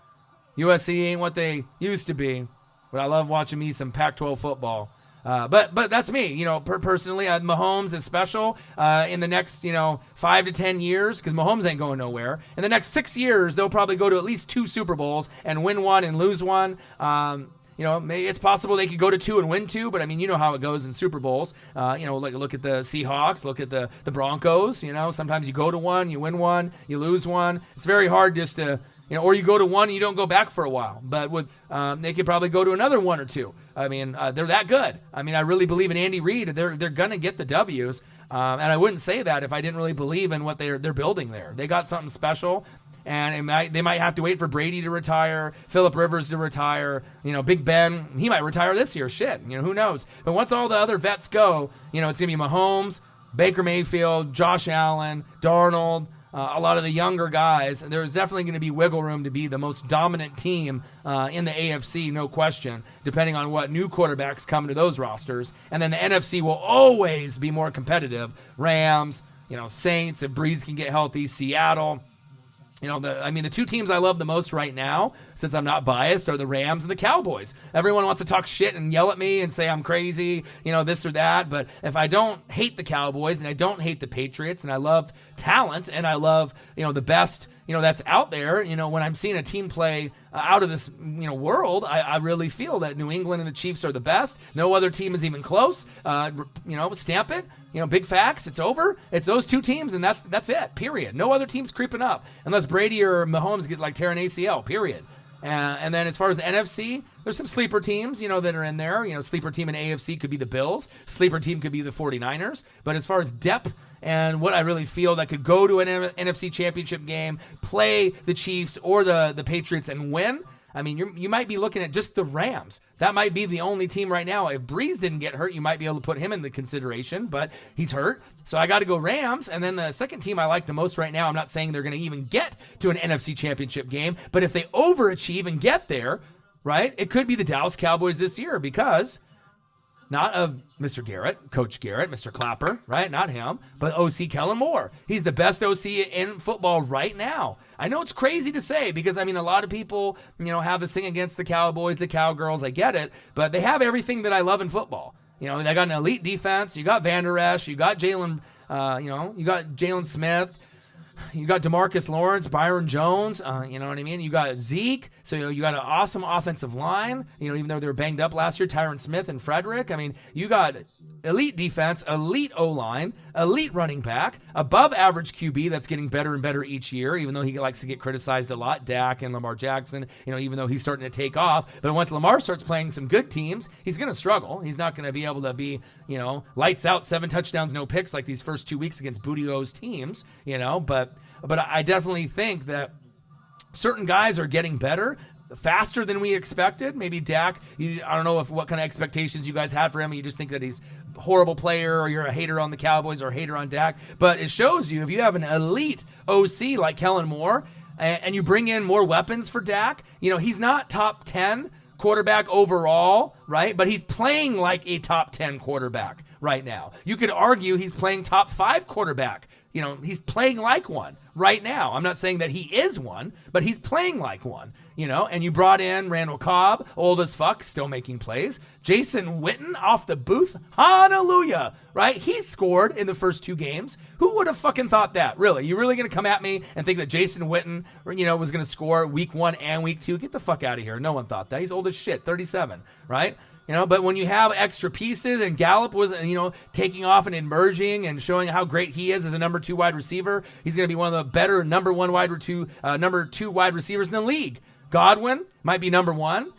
USC ain't what they used to be, but I love watching me some Pac-12 football. But that's me, personally. Mahomes is special in the next, 5 to 10 years because Mahomes ain't going nowhere. In the next 6 years, they'll probably go to at least 2 Super Bowls and win one and lose one. Maybe it's possible they could go to 2 and win 2, but I mean, how it goes in Super Bowls. Look at the Seahawks, look at the Broncos. Sometimes you go to one, you win one, you lose one. It's very hard just to, or you go to one and you don't go back for a while. But with they could probably go to another 1 or 2. I mean, they're that good. I mean, I really believe in Andy Reid. They're gonna get the W's, and I wouldn't say that if I didn't really believe in what they're building there. They got something special. And they might have to wait for Brady to retire, Phillip Rivers to retire. Big Ben, he might retire this year. Shit, who knows? But once all the other vets go, it's going to be Mahomes, Baker Mayfield, Josh Allen, Darnold, a lot of the younger guys. There's definitely going to be wiggle room to be the most dominant team in the AFC, no question, depending on what new quarterbacks come to those rosters. And then the NFC will always be more competitive. Rams, Saints, if Breeze can get healthy, Seattle. The 2 teams I love the most right now, since I'm not biased, are the Rams and the Cowboys. Everyone wants to talk shit and yell at me and say I'm crazy, this or that. But if I don't hate the Cowboys and I don't hate the Patriots and I love talent and I love, the best, that's out there, when I'm seeing a team play out of this, world, I really feel that New England and the Chiefs are the best. No other team is even close. Stamp it. Big facts. It's over. It's those 2 teams, and that's it. Period. No other teams creeping up unless Brady or Mahomes get tear an ACL. Period. And then as far as the NFC, there's some sleeper teams, that are in there. Sleeper team in AFC could be the Bills. Sleeper team could be the 49ers. But as far as depth and what I really feel that could go to an NFC championship game, play the Chiefs or the Patriots and win, I mean, you might be looking at just the Rams. That might be the only team right now. If Breeze didn't get hurt, you might be able to put him in the consideration, but he's hurt. So I got to go Rams. And then the second team I like the most right now, I'm not saying they're going to even get to an NFC championship game, but if they overachieve and get there, right, it could be the Dallas Cowboys this year because not of Mr. Garrett, Coach Garrett, Mr. Clapper, right? Not him, but OC Kellen Moore. He's the best OC in football right now. I know it's crazy to say because, I mean, a lot of people, have this thing against the Cowboys, the Cowgirls. I get it, but they have everything that I love in football. They got an elite defense. You got Van Der Esch. You got Jalen, you got Jalen Smith. You got DeMarcus Lawrence, Byron Jones, you know what I mean? You got Zeke, so you got an awesome offensive line, even though they were banged up last year, Tyron Smith and Frederick. I mean, you got elite defense, elite O-line, elite running back, above average QB that's getting better and better each year, even though he likes to get criticized a lot, Dak and Lamar Jackson, even though he's starting to take off. But once Lamar starts playing some good teams, he's going to struggle. He's not going to be able to be, lights out, 7 touchdowns, no picks like these first 2 weeks against Booty-O's teams, But I definitely think that certain guys are getting better faster than we expected. Maybe Dak, I don't know what kind of expectations you guys had for him. You just think that he's a horrible player, or you're a hater on the Cowboys or a hater on Dak. But it shows you, if you have an elite OC like Kellen Moore and you bring in more weapons for Dak, he's not top 10 quarterback overall, right? But he's playing like a top 10 quarterback right now. You could argue he's playing top 5 quarterback. He's playing like one right now. I'm not saying that he is one, but he's playing like one, and you brought in Randall Cobb, old as fuck, still making plays. Jason Witten off the booth. Hallelujah, right? He scored in the first 2 games. Who would have fucking thought that? Really? You really going to come at me and think that Jason Witten, was going to score week 1 and week 2? Get the fuck out of here. No one thought that. He's old as shit, 37, right? But when you have extra pieces and Gallup was, taking off and emerging and showing how great he is as a number 2 wide receiver, he's going to be one of the better number 2 wide receivers in the league. Godwin might be number 1.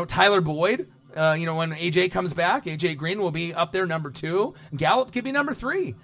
Tyler Boyd, when AJ comes back, AJ Green will be up there number 2. Gallup could be number 3.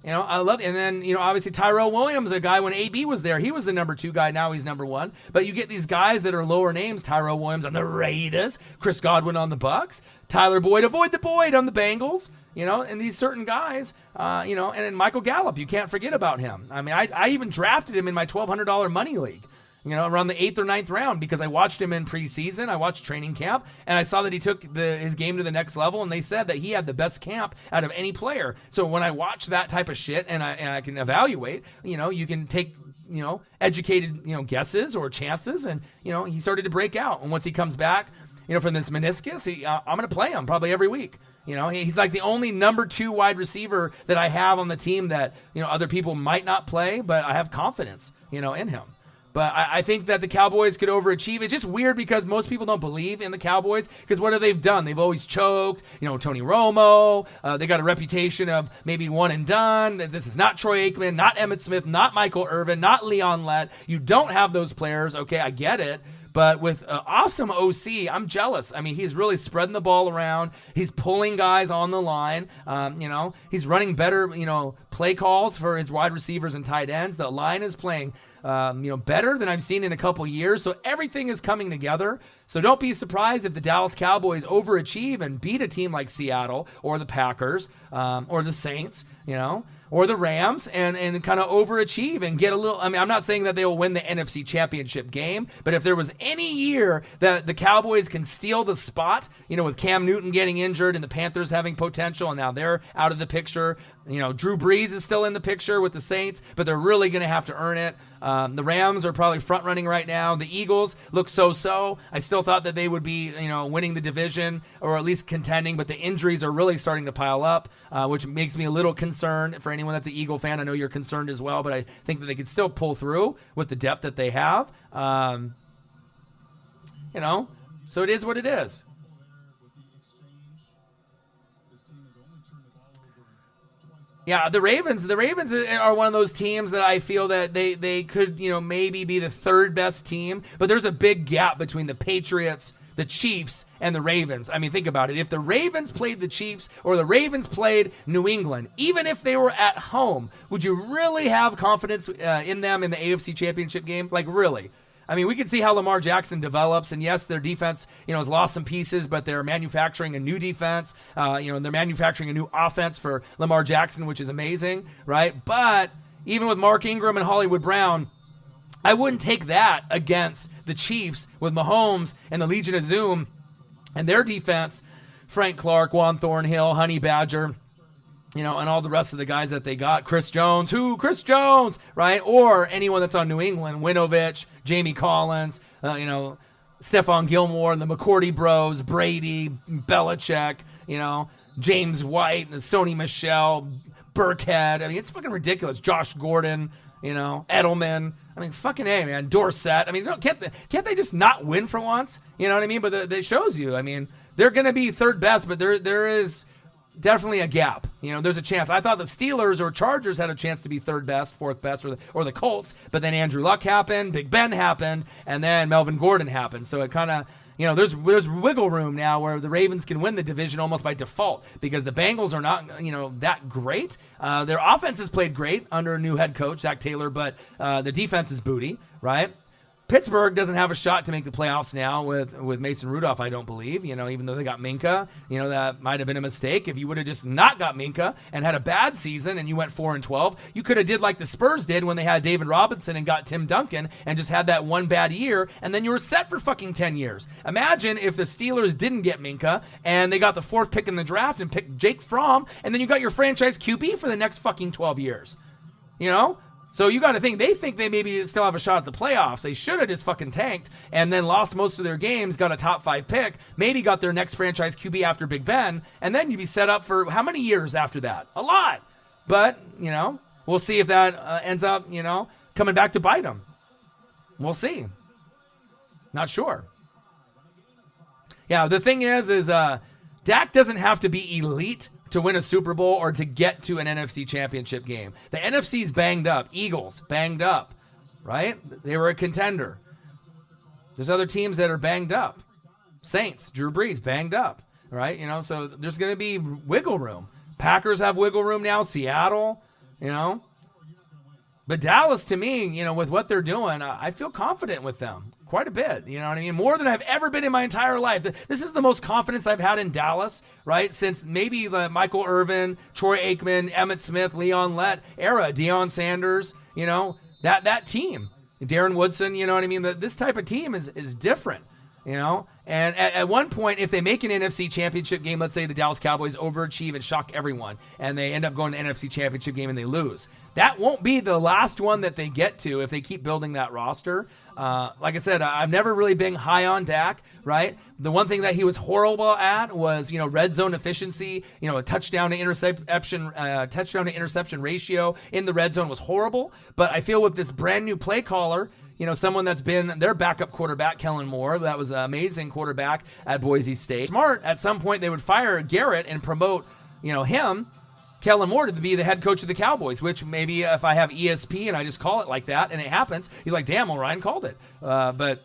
I love it. And then, obviously Tyrell Williams, a guy when AB was there, he was the number 2 guy. Now he's number 1. But you get these guys that are lower names, Tyrell Williams on the Raiders, Chris Godwin on the Bucks, Tyler Boyd, avoid the Boyd on the Bengals, and these certain guys, and then Michael Gallup, you can't forget about him. I mean, I even drafted him in my $1,200 money league. Around the 8th or 9th round, because I watched him in preseason, I watched training camp, and I saw that he took his game to the next level, and they said that he had the best camp out of any player. So when I watch that type of shit and I can evaluate, you can take, educated, guesses or chances, and, he started to break out. And once he comes back, from this meniscus, I'm going to play him probably every week. He's like the only number 2 wide receiver that I have on the team that, other people might not play, but I have confidence, in him. But I think that the Cowboys could overachieve. It's just weird because most people don't believe in the Cowboys because what have they done? They've always choked. Tony Romo. They got a reputation of maybe one and done. This is not Troy Aikman, not Emmitt Smith, not Michael Irvin, not Leon Lett. You don't have those players. Okay, I get it. But with awesome OC, I'm jealous. I mean, he's really spreading the ball around. He's pulling guys on the line. He's running better, play calls for his wide receivers and tight ends. The line is playing better than I've seen in a couple years. So everything is coming together. So don't be surprised if the Dallas Cowboys overachieve and beat a team like Seattle or the Packers or the Saints, or the Rams and kind of overachieve and get a little. I mean, I'm not saying that they will win the NFC Championship game, but if there was any year that the Cowboys can steal the spot, with Cam Newton getting injured and the Panthers having potential and now they're out of the picture. Drew Brees is still in the picture with the Saints, but they're really going to have to earn it. The Rams are probably front running right now. The Eagles look so-so. I still thought that they would be, winning the division or at least contending, but the injuries are really starting to pile up, which makes me a little concerned for anyone that's an Eagle fan. I know you're concerned as well, but I think that they could still pull through with the depth that they have. So it is what it is. Yeah, the Ravens are one of those teams that I feel that they could, maybe be the 3rd best team, but there's a big gap between the Patriots, the Chiefs, and the Ravens. I mean, think about it. If the Ravens played the Chiefs or the Ravens played New England, even if they were at home, would you really have confidence in them in the AFC Championship game? Like, really? I mean, we can see how Lamar Jackson develops, and yes, their defense, has lost some pieces, but they're manufacturing a new defense. They're manufacturing a new offense for Lamar Jackson, which is amazing, right? But even with Mark Ingram and Hollywood Brown, I wouldn't take that against the Chiefs with Mahomes and the Legion of Zoom and their defense Frank Clark, Juan Thornhill, Honey Badger, and all the rest of the guys that they got. Chris Jones, right? Or anyone that's on New England, Winovich, Jamie Collins, Stephon Gilmore, and the McCourty bros, Brady, Belichick, James White, Sony Michel, Burkhead. I mean, it's fucking ridiculous. Josh Gordon, Edelman. I mean, fucking A, man. Dorsett. I mean, can't they just not win for once? You know what I mean? But that shows you. I mean, they're going to be third best, but there is definitely a gap. There's a chance. I thought the Steelers or Chargers had a chance to be third best, fourth best, or the Colts, but then Andrew Luck happened, Big Ben happened, and then Melvin Gordon happened. So it kind of, there's wiggle room now where the Ravens can win the division almost by default because the Bengals are not, that great. Their offense has played great under a new head coach, Zach Taylor, but the defense is booty, right? Pittsburgh doesn't have a shot to make the playoffs now with Mason Rudolph, I don't believe, even though they got Minka. That might have been a mistake. If you would have just not got Minka and had a bad season and you went 4-12, you could have did like the Spurs did when they had David Robinson and got Tim Duncan and just had that one bad year, and then you were set for fucking 10 years. Imagine if the Steelers didn't get Minka and they got the 4th pick in the draft and picked Jake Fromm, and then you got your franchise QB for the next fucking 12 years. So you got to think, they think they maybe still have a shot at the playoffs. They should have just fucking tanked and then lost most of their games, got a top 5 pick, maybe got their next franchise QB after Big Ben, and then you'd be set up for how many years after that? A lot. But, we'll see if that ends up, coming back to bite them. We'll see. Not sure. Yeah, the thing is Dak doesn't have to be elite to win a Super Bowl or to get to an NFC championship game. The NFC's banged up. Eagles, banged up, right? They were a contender. There's other teams that are banged up. Saints, Drew Brees, banged up, right? So there's going to be wiggle room. Packers have wiggle room now. Seattle, But Dallas, to me, with what they're doing, I feel confident with them quite a bit. You know what I mean? More than I've ever been in my entire life. This is the most confidence I've had in Dallas, right? Since maybe the Michael Irvin, Troy Aikman, Emmitt Smith, Leon Lett era, Deion Sanders, that team. Darren Woodson, you know what I mean? This type of team is different, And at one point, if they make an NFC championship game, let's say the Dallas Cowboys overachieve and shock everyone, and they end up going to the NFC championship game and they lose. That won't be the last one that they get to if they keep building that roster. Like I said, I've never really been high on Dak, right? The one thing that he was horrible at was, red zone efficiency, a touchdown to interception ratio in the red zone was horrible. But I feel with this brand new play caller, someone that's been their backup quarterback, Kellen Moore, that was an amazing quarterback at Boise State. Smart, at some point they would fire Garrett and promote, him, Kellen Moore, to be the head coach of the Cowboys, which maybe if I have ESP and I just call it like that and it happens, you're like, damn, well, Ryan called it. But,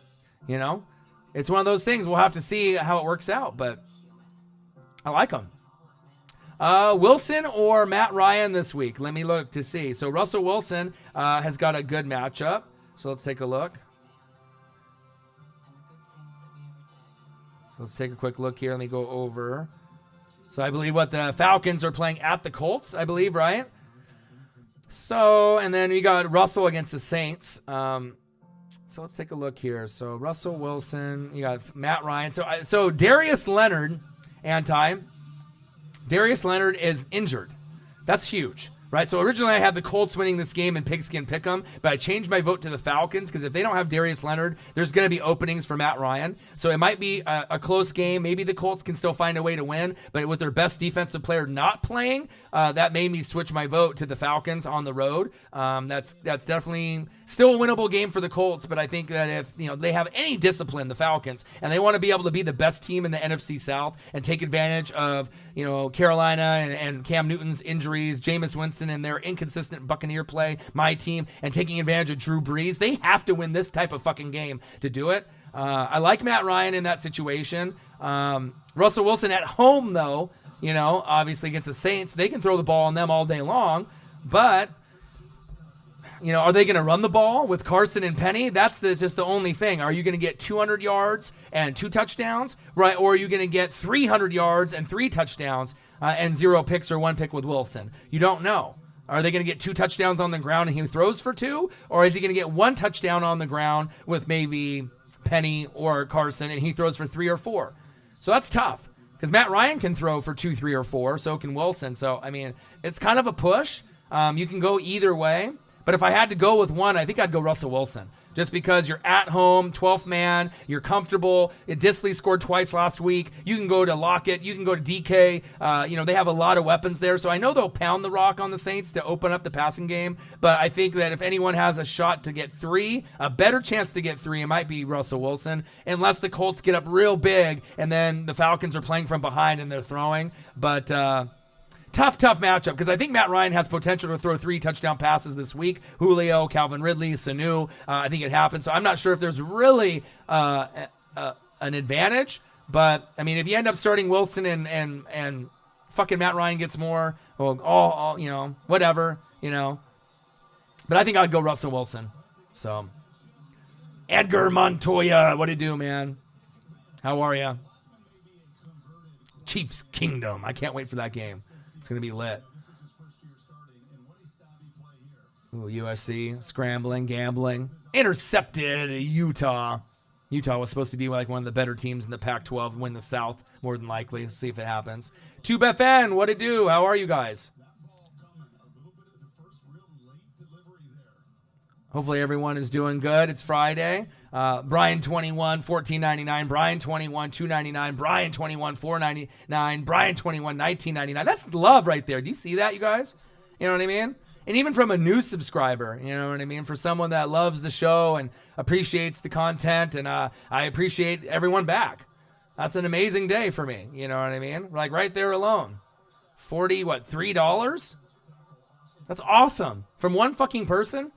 it's one of those things. We'll have to see how it works out, but I like him. Wilson or Matt Ryan this week? Let me look to see. So Russell Wilson has got a good matchup. So let's take a look. So let's take a quick look here. Let me go over. So I believe the Falcons are playing at the Colts, I believe, right? So, and then we got Russell against the Saints. So let's take a look here. So Russell Wilson, you got Matt Ryan. So Darius Leonard, Darius Leonard is injured. That's huge. Right, so originally I had the Colts winning this game in Pigskin Pick'em, but I changed my vote to the Falcons because if they don't have Darius Leonard, there's going to be openings for Matt Ryan. So it might be a close game. Maybe the Colts can still find a way to win, but with their best defensive player not playing, that made me switch my vote to the Falcons on the road. That's definitely still a winnable game for the Colts, but I think that if they have any discipline, the Falcons, and they want to be able to be the best team in the NFC South and take advantage of Carolina and Cam Newton's injuries, Jameis Winston and their inconsistent Buccaneer play, my team, and taking advantage of Drew Brees, they have to win this type of fucking game to do it. I like Matt Ryan in that situation. Russell Wilson at home, though, obviously against the Saints, they can throw the ball on them all day long, but are they going to run the ball with Carson and Penny? That's just the only thing. Are you going to get 200 yards and 2 touchdowns, right? Or are you going to get 300 yards and 3 touchdowns and 0 picks or 1 pick with Wilson? You don't know. Are they going to get 2 touchdowns on the ground and he throws for 2? Or is he going to get 1 touchdown on the ground with maybe Penny or Carson and he throws for 3 or 4? So that's tough. Because Matt Ryan can throw for 2, 3, or 4. So can Wilson. So, I mean, it's kind of a push. You can go either way. But if I had to go with one, I think I'd go Russell Wilson. Just because you're at home, 12th man, you're comfortable. Disley scored twice last week. You can go to Lockett. You can go to DK. They have a lot of weapons there. So I know they'll pound the rock on the Saints to open up the passing game. But I think that if anyone has a shot to get 3, a better chance to get 3, it might be Russell Wilson. Unless the Colts get up real big and then the Falcons are playing from behind and they're throwing. But tough matchup because I think Matt Ryan has potential to throw 3 touchdown passes this week. Julio, Calvin Ridley, Sanu. I think it happens. So I'm not sure if there's really an advantage. But, I mean, if you end up starting Wilson and fucking Matt Ryan gets more, well, whatever, But I think I'd go Russell Wilson. So, Edgar Montoya, what do you do, man? How are you? Chiefs Kingdom. I can't wait for that game. It's going to be lit. Ooh, USC, scrambling, gambling. Intercepted Utah. Utah was supposed to be like one of the better teams in the Pac-12, win the South, more than likely. Let's see if it happens. TubeFN, what it do? How are you guys? Hopefully everyone is doing good. It's Friday. Brian 21, $14.99. Brian 21, $2.99. Brian 21, $4.99. Brian 21, $19.99. That's love right there. Do you see that, you guys? You know what I mean? And even from a new subscriber, you know what I mean? For someone that loves the show and appreciates the content, and I appreciate everyone back. That's an amazing day for me. You know what I mean? Like right there alone. $3? That's awesome. From one fucking person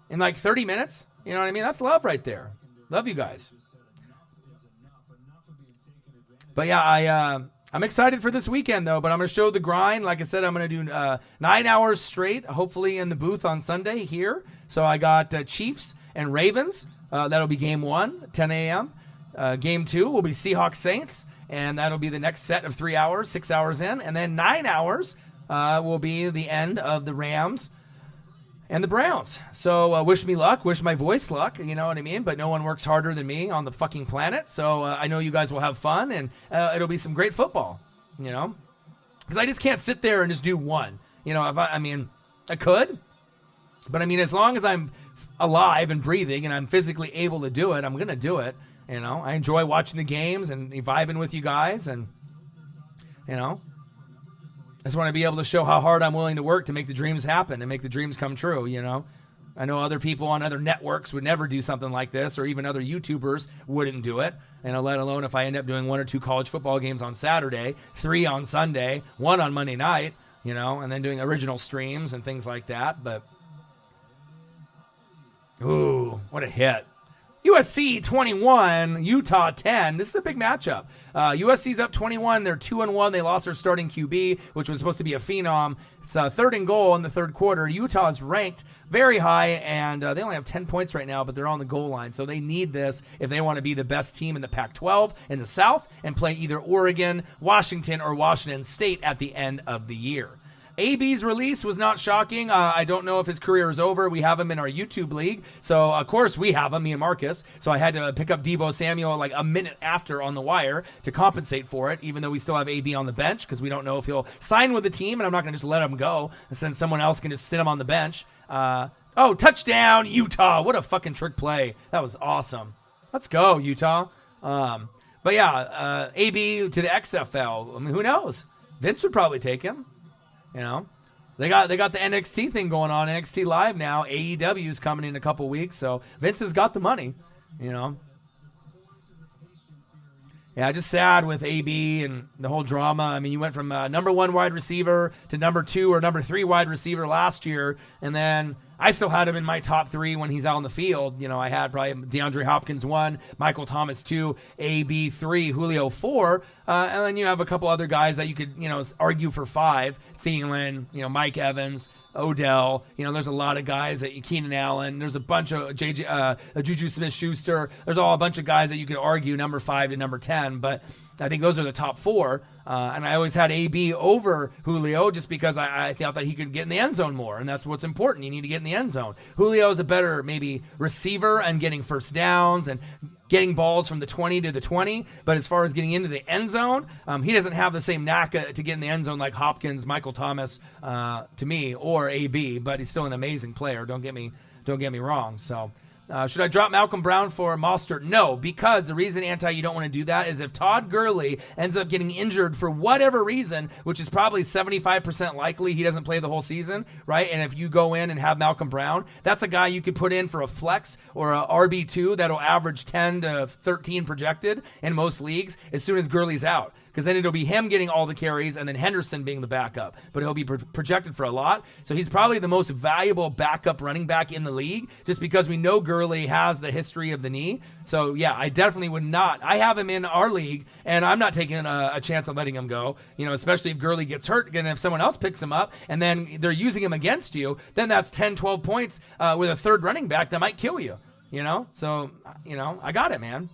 in like 30 minutes. You know what I mean? That's love right there. Love you guys. But yeah, I'm excited for this weekend though, but I'm going to show the grind. Like I said, I'm going to do 9 hours straight, hopefully in the booth on Sunday here. So I got Chiefs and Ravens. That'll be game 1, 10 a.m. Game 2 will be Seahawks Saints, and that'll be the next set of 3 hours, 6 hours in. And then 9 hours will be the end of the Rams and the Browns. So wish me luck, wish my voice luck, you know what I mean? But no one works harder than me on the fucking planet. So I know you guys will have fun, and it'll be some great football, Because I just can't sit there and just do one. If I could. But as long as I'm alive and breathing and I'm physically able to do it, I'm going to do it. I enjoy watching the games and vibing with you guys, and, I just want to be able to show how hard I'm willing to work to make the dreams happen and make the dreams come true, I know other people on other networks would never do something like this, or even other YouTubers wouldn't do it, let alone if I end up doing 1 or 2 college football games on Saturday, 3 on Sunday, 1 on Monday night, and then doing original streams and things like that. But, ooh, what a hit. USC 21, Utah 10. This is a big matchup. USC's up 21. They're 2-1. They lost their starting QB, which was supposed to be a phenom. It's 3rd and goal in the third quarter. Utah is ranked very high, and they only have 10 points right now, but they're on the goal line. So they need this if they want to be the best team in the Pac-12 in the South and play either Oregon, Washington, or Washington State at the end of the year. AB's release was not shocking. I don't know if his career is over. We have him in our YouTube league. So, of course, we have him, me and Marcus. So I had to pick up Deebo Samuel like a minute after on the wire to compensate for it, even though we still have AB on the bench because we don't know if he'll sign with the team, and I'm not going to just let him go and then someone else can just sit him on the bench. Touchdown, Utah. What a fucking trick play. That was awesome. Let's go, Utah. But yeah, AB to the XFL. Who knows? Vince would probably take him. They got the NXT thing going on, NXT Live now. AEW is coming in a couple weeks, so Vince has got the money, Yeah, just sad with AB and the whole drama. You went from number 1 wide receiver to number 2 or number 3 wide receiver last year, and then I still had him in my top 3 when he's out on the field. I had probably DeAndre Hopkins 1, Michael Thomas 2, AB 3, Julio 4, and then you have a couple other guys that you could, argue for 5. Thielen, Mike Evans, Odell. There's a lot of guys that Keenan Allen. There's a bunch of Juju Smith-Schuster. There's a bunch of guys that you could argue number 5 to number 10, but I think those are the top 4. And I always had AB over Julio just because I thought that he could get in the end zone more, and that's what's important. You need to get in the end zone. Julio is a better maybe receiver and getting first downs and getting balls from the 20 to the 20, but as far as getting into the end zone, he doesn't have the same knack to get in the end zone like Hopkins, Michael Thomas, to me, or AB, but he's still an amazing player. Don't get me wrong. So should I drop Malcolm Brown for Mostert? No, because the reason, you don't want to do that is if Todd Gurley ends up getting injured for whatever reason, which is probably 75% likely he doesn't play the whole season, right? And if you go in and have Malcolm Brown, that's a guy you could put in for a flex or a RB2 that'll average 10 to 13 projected in most leagues as soon as Gurley's out. Because then it'll be him getting all the carries and then Henderson being the backup. But he'll be projected for a lot. So he's probably the most valuable backup running back in the league just because we know Gurley has the history of the knee. So, yeah, I definitely would not. I have him in our league, and I'm not taking a chance on letting him go, especially if Gurley gets hurt. And if someone else picks him up and then they're using him against you, then that's 10, 12 points with a third running back that might kill you, So, I got it, man.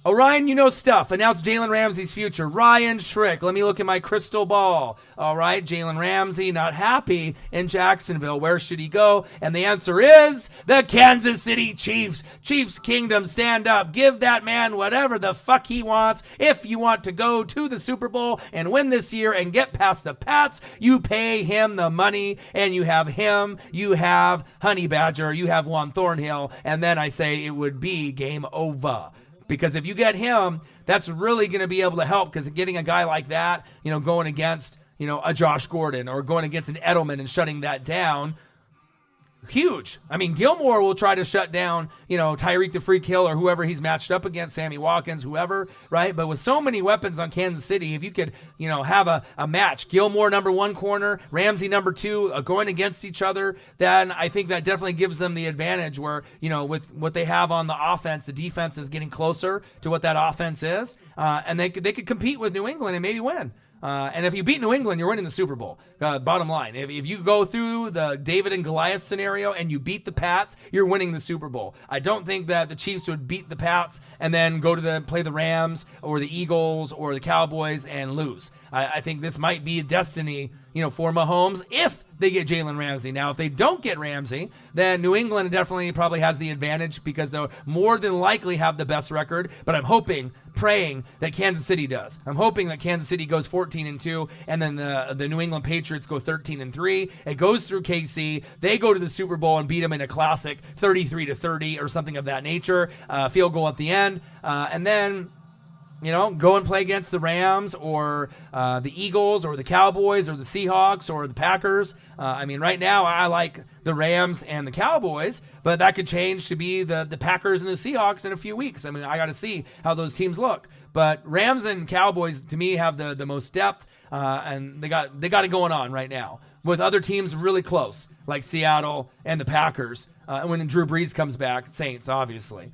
Orion, you know stuff. Announced Jalen Ramsey's future. Ryan Schrick, let me look at my crystal ball. All right, Jalen Ramsey not happy in Jacksonville. Where should he go? And the answer is the Kansas City Chiefs. Chiefs Kingdom, stand up. Give that man whatever the fuck he wants. If you want to go to the Super Bowl and win this year and get past the Pats, you pay him the money, and you have him, you have Honey Badger, you have Juan Thornhill, and then I say it would be game over. Because if you get him, that's really going to be able to help, because getting a guy like that, going against, a Josh Gordon or going against an Edelman and shutting that down, huge. I mean, Gilmore will try to shut down, Tyreek the Freak Hill or whoever he's matched up against, Sammy Watkins, whoever, right? But with so many weapons on Kansas City, if you could, have a match, Gilmore number 1 corner, Ramsey number 2, going against each other, then I think that definitely gives them the advantage where, with what they have on the offense, the defense is getting closer to what that offense is, and they could compete with New England and maybe win. And if you beat New England, you're winning the Super Bowl. Bottom line, if you go through the David and Goliath scenario and you beat the Pats, you're winning the Super Bowl. I don't think that the Chiefs would beat the Pats and then go to play the Rams or the Eagles or the Cowboys and lose. I think this might be destiny, for Mahomes if they get Jalen Ramsey. Now, if they don't get Ramsey, then New England definitely probably has the advantage because they'll more than likely have the best record. But I'm hoping, praying that Kansas City does. I'm hoping that Kansas City goes 14-2, and then the New England Patriots go 13-3. It goes through KC. They go to the Super Bowl and beat them in a classic 33-30 or something of that nature. Field goal at the end, and then go and play against the Rams or the Eagles or the Cowboys or the Seahawks or the Packers. Right now I like the Rams and the Cowboys, but that could change to be the Packers and the Seahawks in a few weeks. I got to see how those teams look. But Rams and Cowboys, to me, have the most depth, and they got it going on right now, with other teams really close, like Seattle and the Packers. When Drew Brees comes back, Saints, obviously.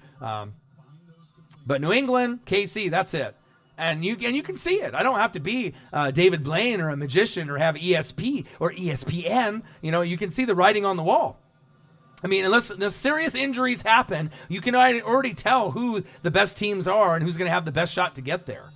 But New England, KC, that's it. And you can see it. I don't have to be David Blaine or a magician or have ESP or ESPN. You can see the writing on the wall. Unless the serious injuries happen, you can already tell who the best teams are and who's going to have the best shot to get there.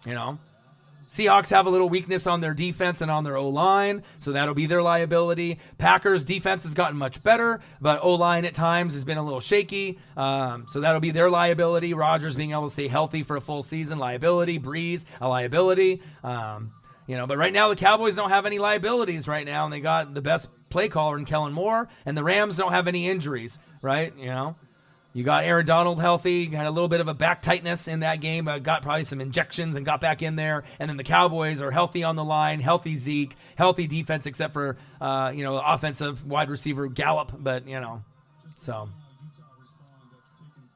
Seahawks have a little weakness on their defense and on their O-line, so that'll be their liability. Packers' defense has gotten much better, but O-line at times has been a little shaky, so that'll be their liability. Rodgers being able to stay healthy for a full season, liability. Breeze, a liability. But right now the Cowboys don't have any liabilities right now, and they got the best play caller in Kellen Moore, and the Rams don't have any injuries, right? You got Aaron Donald healthy, had a little bit of a back tightness in that game, got probably some injections and got back in there. And then the Cowboys are healthy on the line, healthy Zeke, healthy defense except for, offensive wide receiver Gallup. But, so.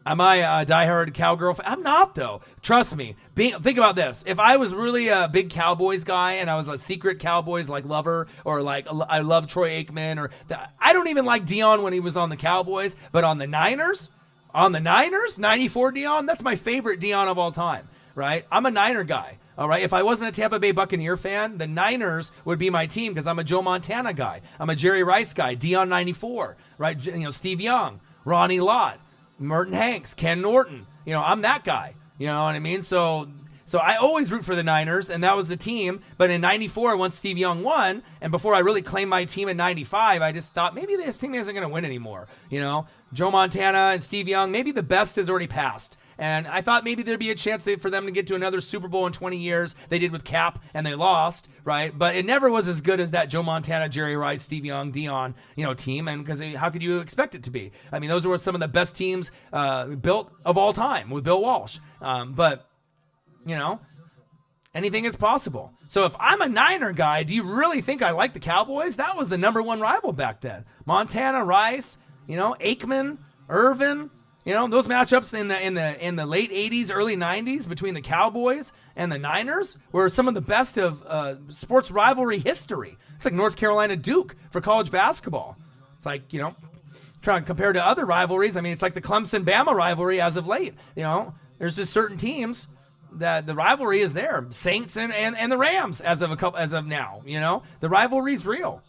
Am I a diehard Cowgirl fan? I'm not, though. Trust me. Think about this. If I was really a big Cowboys guy and I was a secret Cowboys lover, or I love Troy Aikman, I don't even like Dion when he was on the Cowboys, but on the Niners, 94 Dion, that's my favorite Dion of all time, right? I'm a Niner guy, all right? If I wasn't a Tampa Bay Buccaneer fan, the Niners would be my team because I'm a Joe Montana guy. I'm a Jerry Rice guy, Dion 94, right? Steve Young, Ronnie Lott, Merton Hanks, Ken Norton. I'm that guy. You know what I mean? So So I always root for the Niners, and that was the team. But in 94, once Steve Young won, and before I really claimed my team in 95, I just thought maybe this team isn't going to win anymore. Joe Montana and Steve Young, maybe the best has already passed. And I thought maybe there'd be a chance for them to get to another Super Bowl in 20 years. They did with Cap, and they lost, right? But it never was as good as that Joe Montana, Jerry Rice, Steve Young, Dion, team. And because how could you expect it to be? I mean, those were some of the best teams built of all time with Bill Walsh. But anything is possible. So if I'm a Niner guy, do you really think I like the Cowboys? That was the number one rival back then. Montana, Rice, Aikman, Irvin. Those matchups in the late 80s, early 90s between the Cowboys and the Niners were some of the best of sports rivalry history. It's like North Carolina Duke for college basketball. It's like, trying to compare to other rivalries. I mean, it's like the Clemson-Bama rivalry as of late. There's just certain teams that the rivalry is there. Saints and the Rams as of now. The rivalry's real.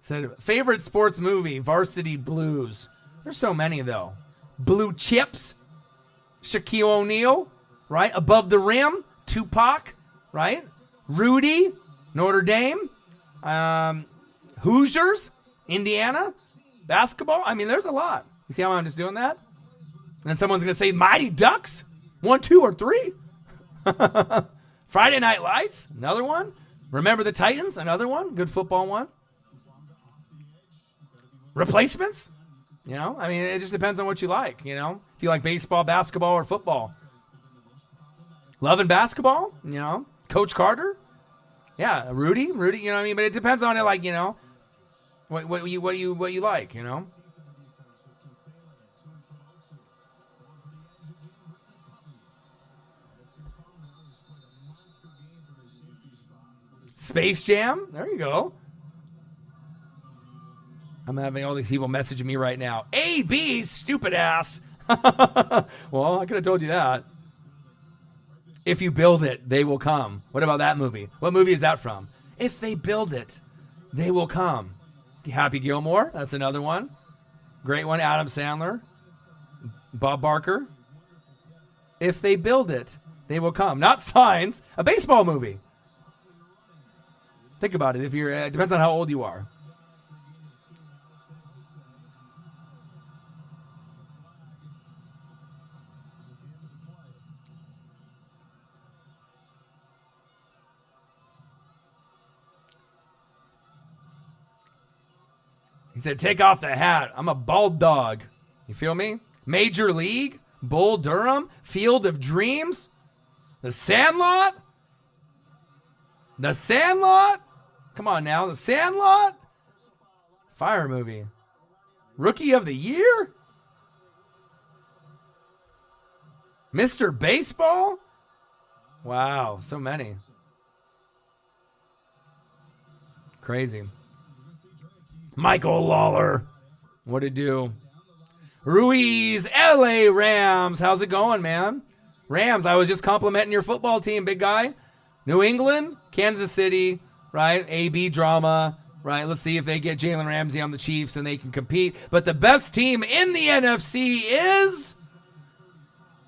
Said, favorite sports movie, Varsity Blues. There's so many, though. Blue Chips, Shaquille O'Neal, right? Above the Rim, Tupac, right? Rudy, Notre Dame, Hoosiers, Indiana, basketball. I mean, there's a lot. You see how I'm just doing that? And then someone's going to say Mighty Ducks, 1, 2, or 3. Friday Night Lights, another one. Remember the Titans, another one. Good football one. Replacements? I mean, it just depends on what you like, If you like baseball, basketball, or football. Love and basketball, Coach Carter. Yeah, Rudy, what I mean? But it depends on it, like, what you like, Space Jam, there you go. I'm having all these people messaging me right now. AB, stupid ass. Well, I could have told you that. If you build it, they will come. What about that movie? What movie is that from? If they build it, they will come. Happy Gilmore, that's another one. Great one, Adam Sandler. Bob Barker. If they build it, they will come. Not Signs, a baseball movie. Think about it. It depends on how old you are. He said, take off the hat. I'm a bald dog. You feel me? Major League, Bull Durham, Field of Dreams, The Sandlot. The Sandlot? Come on now, The Sandlot? Fire movie. Rookie of the Year? Mr. Baseball? Wow, so many. Crazy. Michael Lawler. What'd it do? Ruiz, LA Rams. How's it going, man? Rams, I was just complimenting your football team, big guy. New England, Kansas City, right? AB drama, right? Let's see if they get Jalen Ramsey on the Chiefs and they can compete. But the best team in the NFC is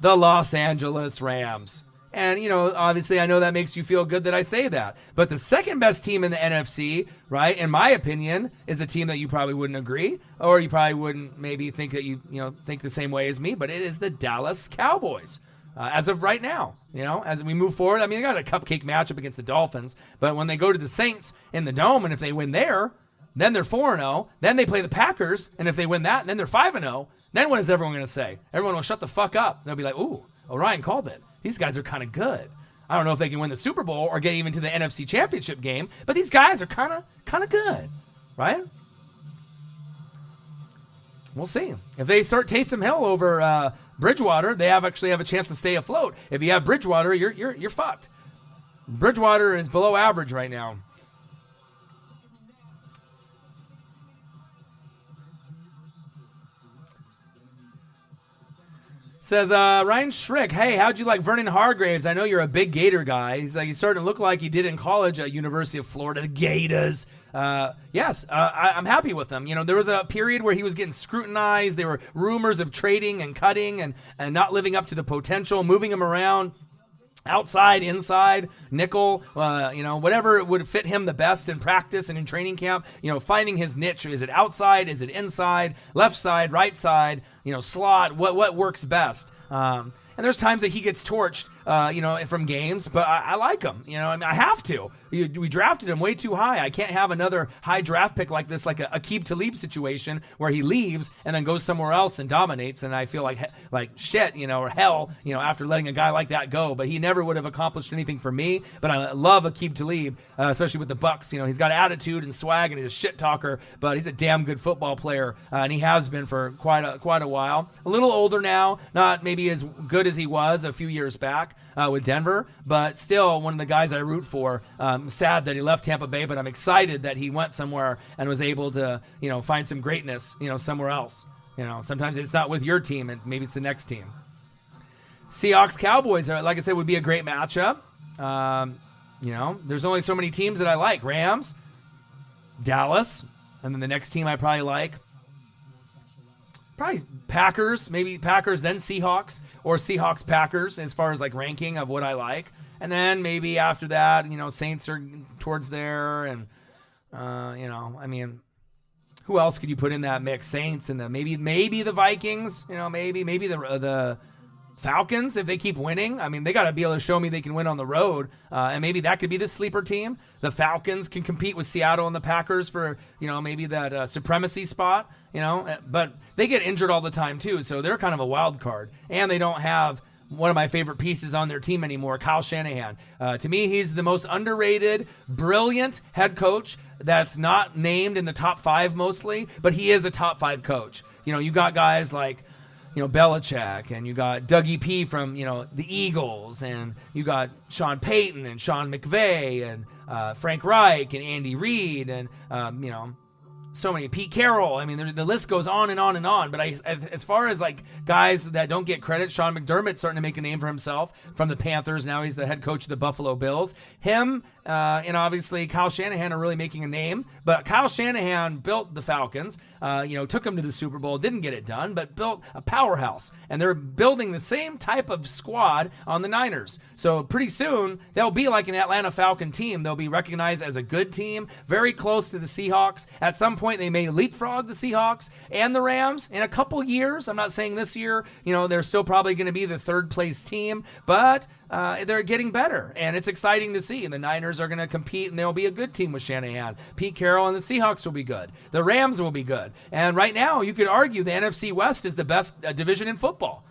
the Los Angeles Rams. And, obviously I know that makes you feel good that I say that. But the second best team in the NFC, right, in my opinion, is a team that you probably wouldn't agree, or you probably wouldn't maybe think that you think the same way as me, but it is the Dallas Cowboys. As of right now, as we move forward, I mean, they got a cupcake matchup against the Dolphins, but when they go to the Saints in the Dome, and if they win there, then they're 4-0, then they play the Packers, and if they win that, then they're 5-0, then what is everyone going to say? Everyone will shut the fuck up. They'll be like, ooh, Orion called it. These guys are kind of good. I don't know if they can win the Super Bowl or get even to the NFC Championship game, but these guys are kind of good, right? We'll see. If they start Taysom Hill over Bridgewater, they actually have a chance to stay afloat. If you have Bridgewater, you're fucked. Bridgewater is below average right now. Says Ryan Schrick, hey, how'd you like Vernon Hargraves? I know you're a big Gator guy. He's starting to look like he did in college at University of Florida, the Gators. I'm happy with him. There was a period where he was getting scrutinized. There were rumors of trading and cutting and not living up to the potential, moving him around. Outside, inside, nickel, whatever would fit him the best in practice and in training camp, finding his niche. Is it outside? Is it inside? Left side, right side, slot? What works best? And there's times that he gets torched, from games, but I like him. I have to. We drafted him way too high. I can't have another high draft pick like this, like a Aqib Talib situation where he leaves and then goes somewhere else and dominates. And I feel like shit, or hell, after letting a guy like that go. But he never would have accomplished anything for me. But I love Aqib Talib, especially with the Bucks. He's got attitude and swag, and he's a shit talker, but he's a damn good football player, and he has been for quite a while. A little older now, not maybe as good as he was a few years back with Denver, but still one of the guys I root for. Sad that he left Tampa Bay, but I'm excited that he went somewhere and was able to, find some greatness, somewhere else. Sometimes it's not with your team, and maybe it's the next team. Seahawks Cowboys, like I said, would be a great matchup. There's only so many teams that I like. Rams, Dallas, and then the next team I probably like. Probably Packers, maybe Packers, then Seahawks, or Seahawks Packers as far as like ranking of what I like. And then maybe after that, Saints are towards there, and who else could you put in that mix? Saints and maybe the Vikings, maybe the Falcons if they keep winning. They got to be able to show me they can win on the road, and maybe that could be the sleeper team. The Falcons can compete with Seattle and the Packers for maybe that supremacy spot. But they get injured all the time too, so they're kind of a wild card, and they don't have one of my favorite pieces on their team anymore, Kyle Shanahan. To me, he's the most underrated, brilliant head coach that's not named in the top 5 mostly, but he is a top 5 coach. You got guys like, Belichick, and you got Dougie P from, the Eagles, and you got Sean Payton and Sean McVay and Frank Reich and Andy Reid and, so many, Pete Carroll. The list goes on and on and on. But as far as like guys that don't get credit, Sean McDermott's starting to make a name for himself from the Panthers. Now he's the head coach of the Buffalo Bills. Him and obviously Kyle Shanahan are really making a name. But Kyle Shanahan built the Falcons. Took them to the Super Bowl, didn't get it done, but built a powerhouse. And they're building the same type of squad on the Niners. So pretty soon, they'll be like an Atlanta Falcon team. They'll be recognized as a good team, very close to the Seahawks. At some point, they may leapfrog the Seahawks and the Rams in a couple years. I'm not saying this year, they're still probably going to be the third place team, but they're getting better, and it's exciting to see. And the Niners are going to compete, and they'll be a good team with Shanahan. Pete Carroll and the Seahawks will be good. The Rams will be good. And right now, you could argue the NFC West is the best division in football.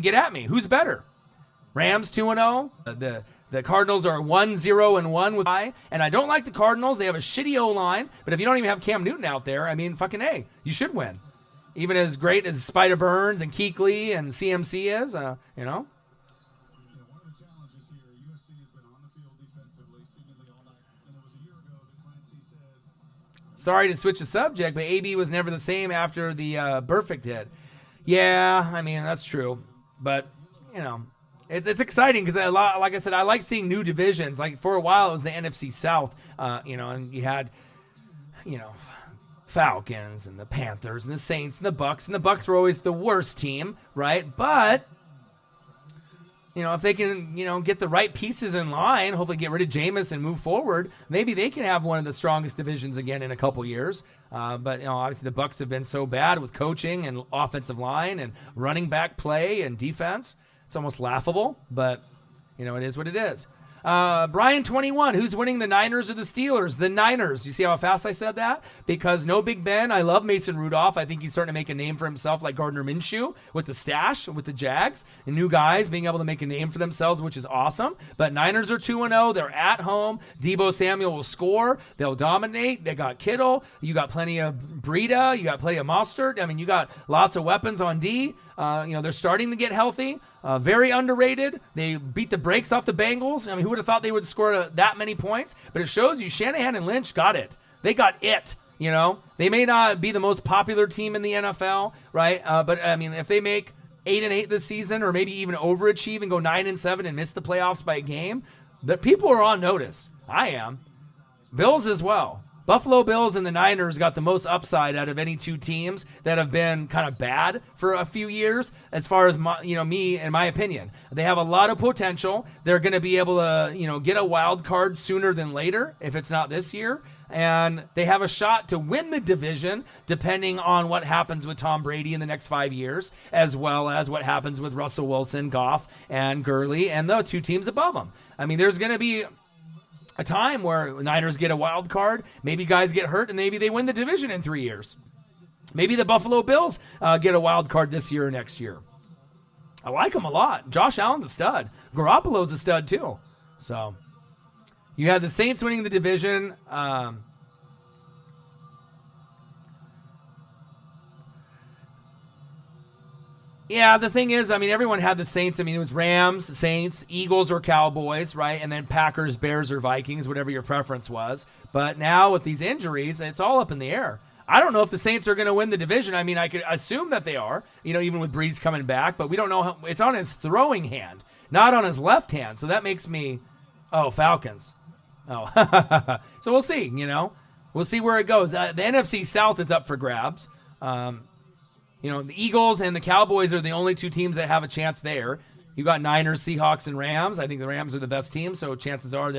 Get at me. Who's better? Rams 2-0. The Cardinals are 1-0-1 with I, and I don't like the Cardinals. They have a shitty O-line, but if you don't even have Cam Newton out there, fucking A, you should win. Even as great as Spider Burns and Kuechly and CMC is, Sorry to switch the subject, but AB was never the same after the Burfict hit. Yeah, that's true. But, it's exciting because, like I said, I like seeing new divisions. Like, for a while, it was the NFC South, and you had, Falcons and the Panthers and the Saints and the Bucks. And the Bucks were always the worst team, right? But, if they can, get the right pieces in line, hopefully get rid of Jameis and move forward, maybe they can have one of the strongest divisions again in a couple years. But, obviously the Bucks have been so bad with coaching and offensive line and running back play and defense. It's almost laughable, but, it is what it is. Brian 21, who's winning, the Niners or the Steelers? The Niners. You see how fast I said that? Because no Big Ben. I love Mason Rudolph. I think he's starting to make a name for himself like Gardner Minshew with the stash, with the Jags. And new guys being able to make a name for themselves, which is awesome. But Niners are 2-0. They're at home. Debo Samuel will score. They'll dominate. They got Kittle. You got plenty of Breida. You got plenty of Mostert. You got lots of weapons on D. They're starting to get healthy. Very underrated. They beat the brakes off the Bengals. Who would have thought they would score that many points? But it shows you Shanahan and Lynch got it. They got it. They may not be the most popular team in the NFL, right? But if they make 8-8 this season, or maybe even overachieve and go 9-7 and miss the playoffs by a game, the people are on notice. I am. Bills as well. Buffalo Bills and the Niners got the most upside out of any two teams that have been kind of bad for a few years, as far as me and my opinion. They have a lot of potential. They're going to be able to get a wild card sooner than later if it's not this year. And they have a shot to win the division depending on what happens with Tom Brady in the next 5 years, as well as what happens with Russell Wilson, Goff, and Gurley, and the two teams above them. I mean, there's going to be a time where Niners get a wild card, maybe guys get hurt, and maybe they win the division in 3 years. Maybe the Buffalo Bills get a wild card this year or next year. I like them a lot. Josh Allen's a stud. Garoppolo's a stud too. So you have the Saints winning the division. Yeah, the thing is, I mean, everyone had the Saints. I mean, it was Rams, Saints, Eagles, or Cowboys, right? And then Packers, Bears, or Vikings, whatever your preference was. But now with these injuries, it's all up in the air. I don't know if the Saints are going to win the division. I mean, I could assume that they are, even with Breeze coming back. But we don't know how. It's on his throwing hand, not on his left hand. So that makes me, Falcons. Oh, so we'll see, We'll see where it goes. The NFC South is up for grabs. The Eagles and the Cowboys are the only two teams that have a chance there. You got Niners, Seahawks, and Rams. I think the Rams are the best team, so chances are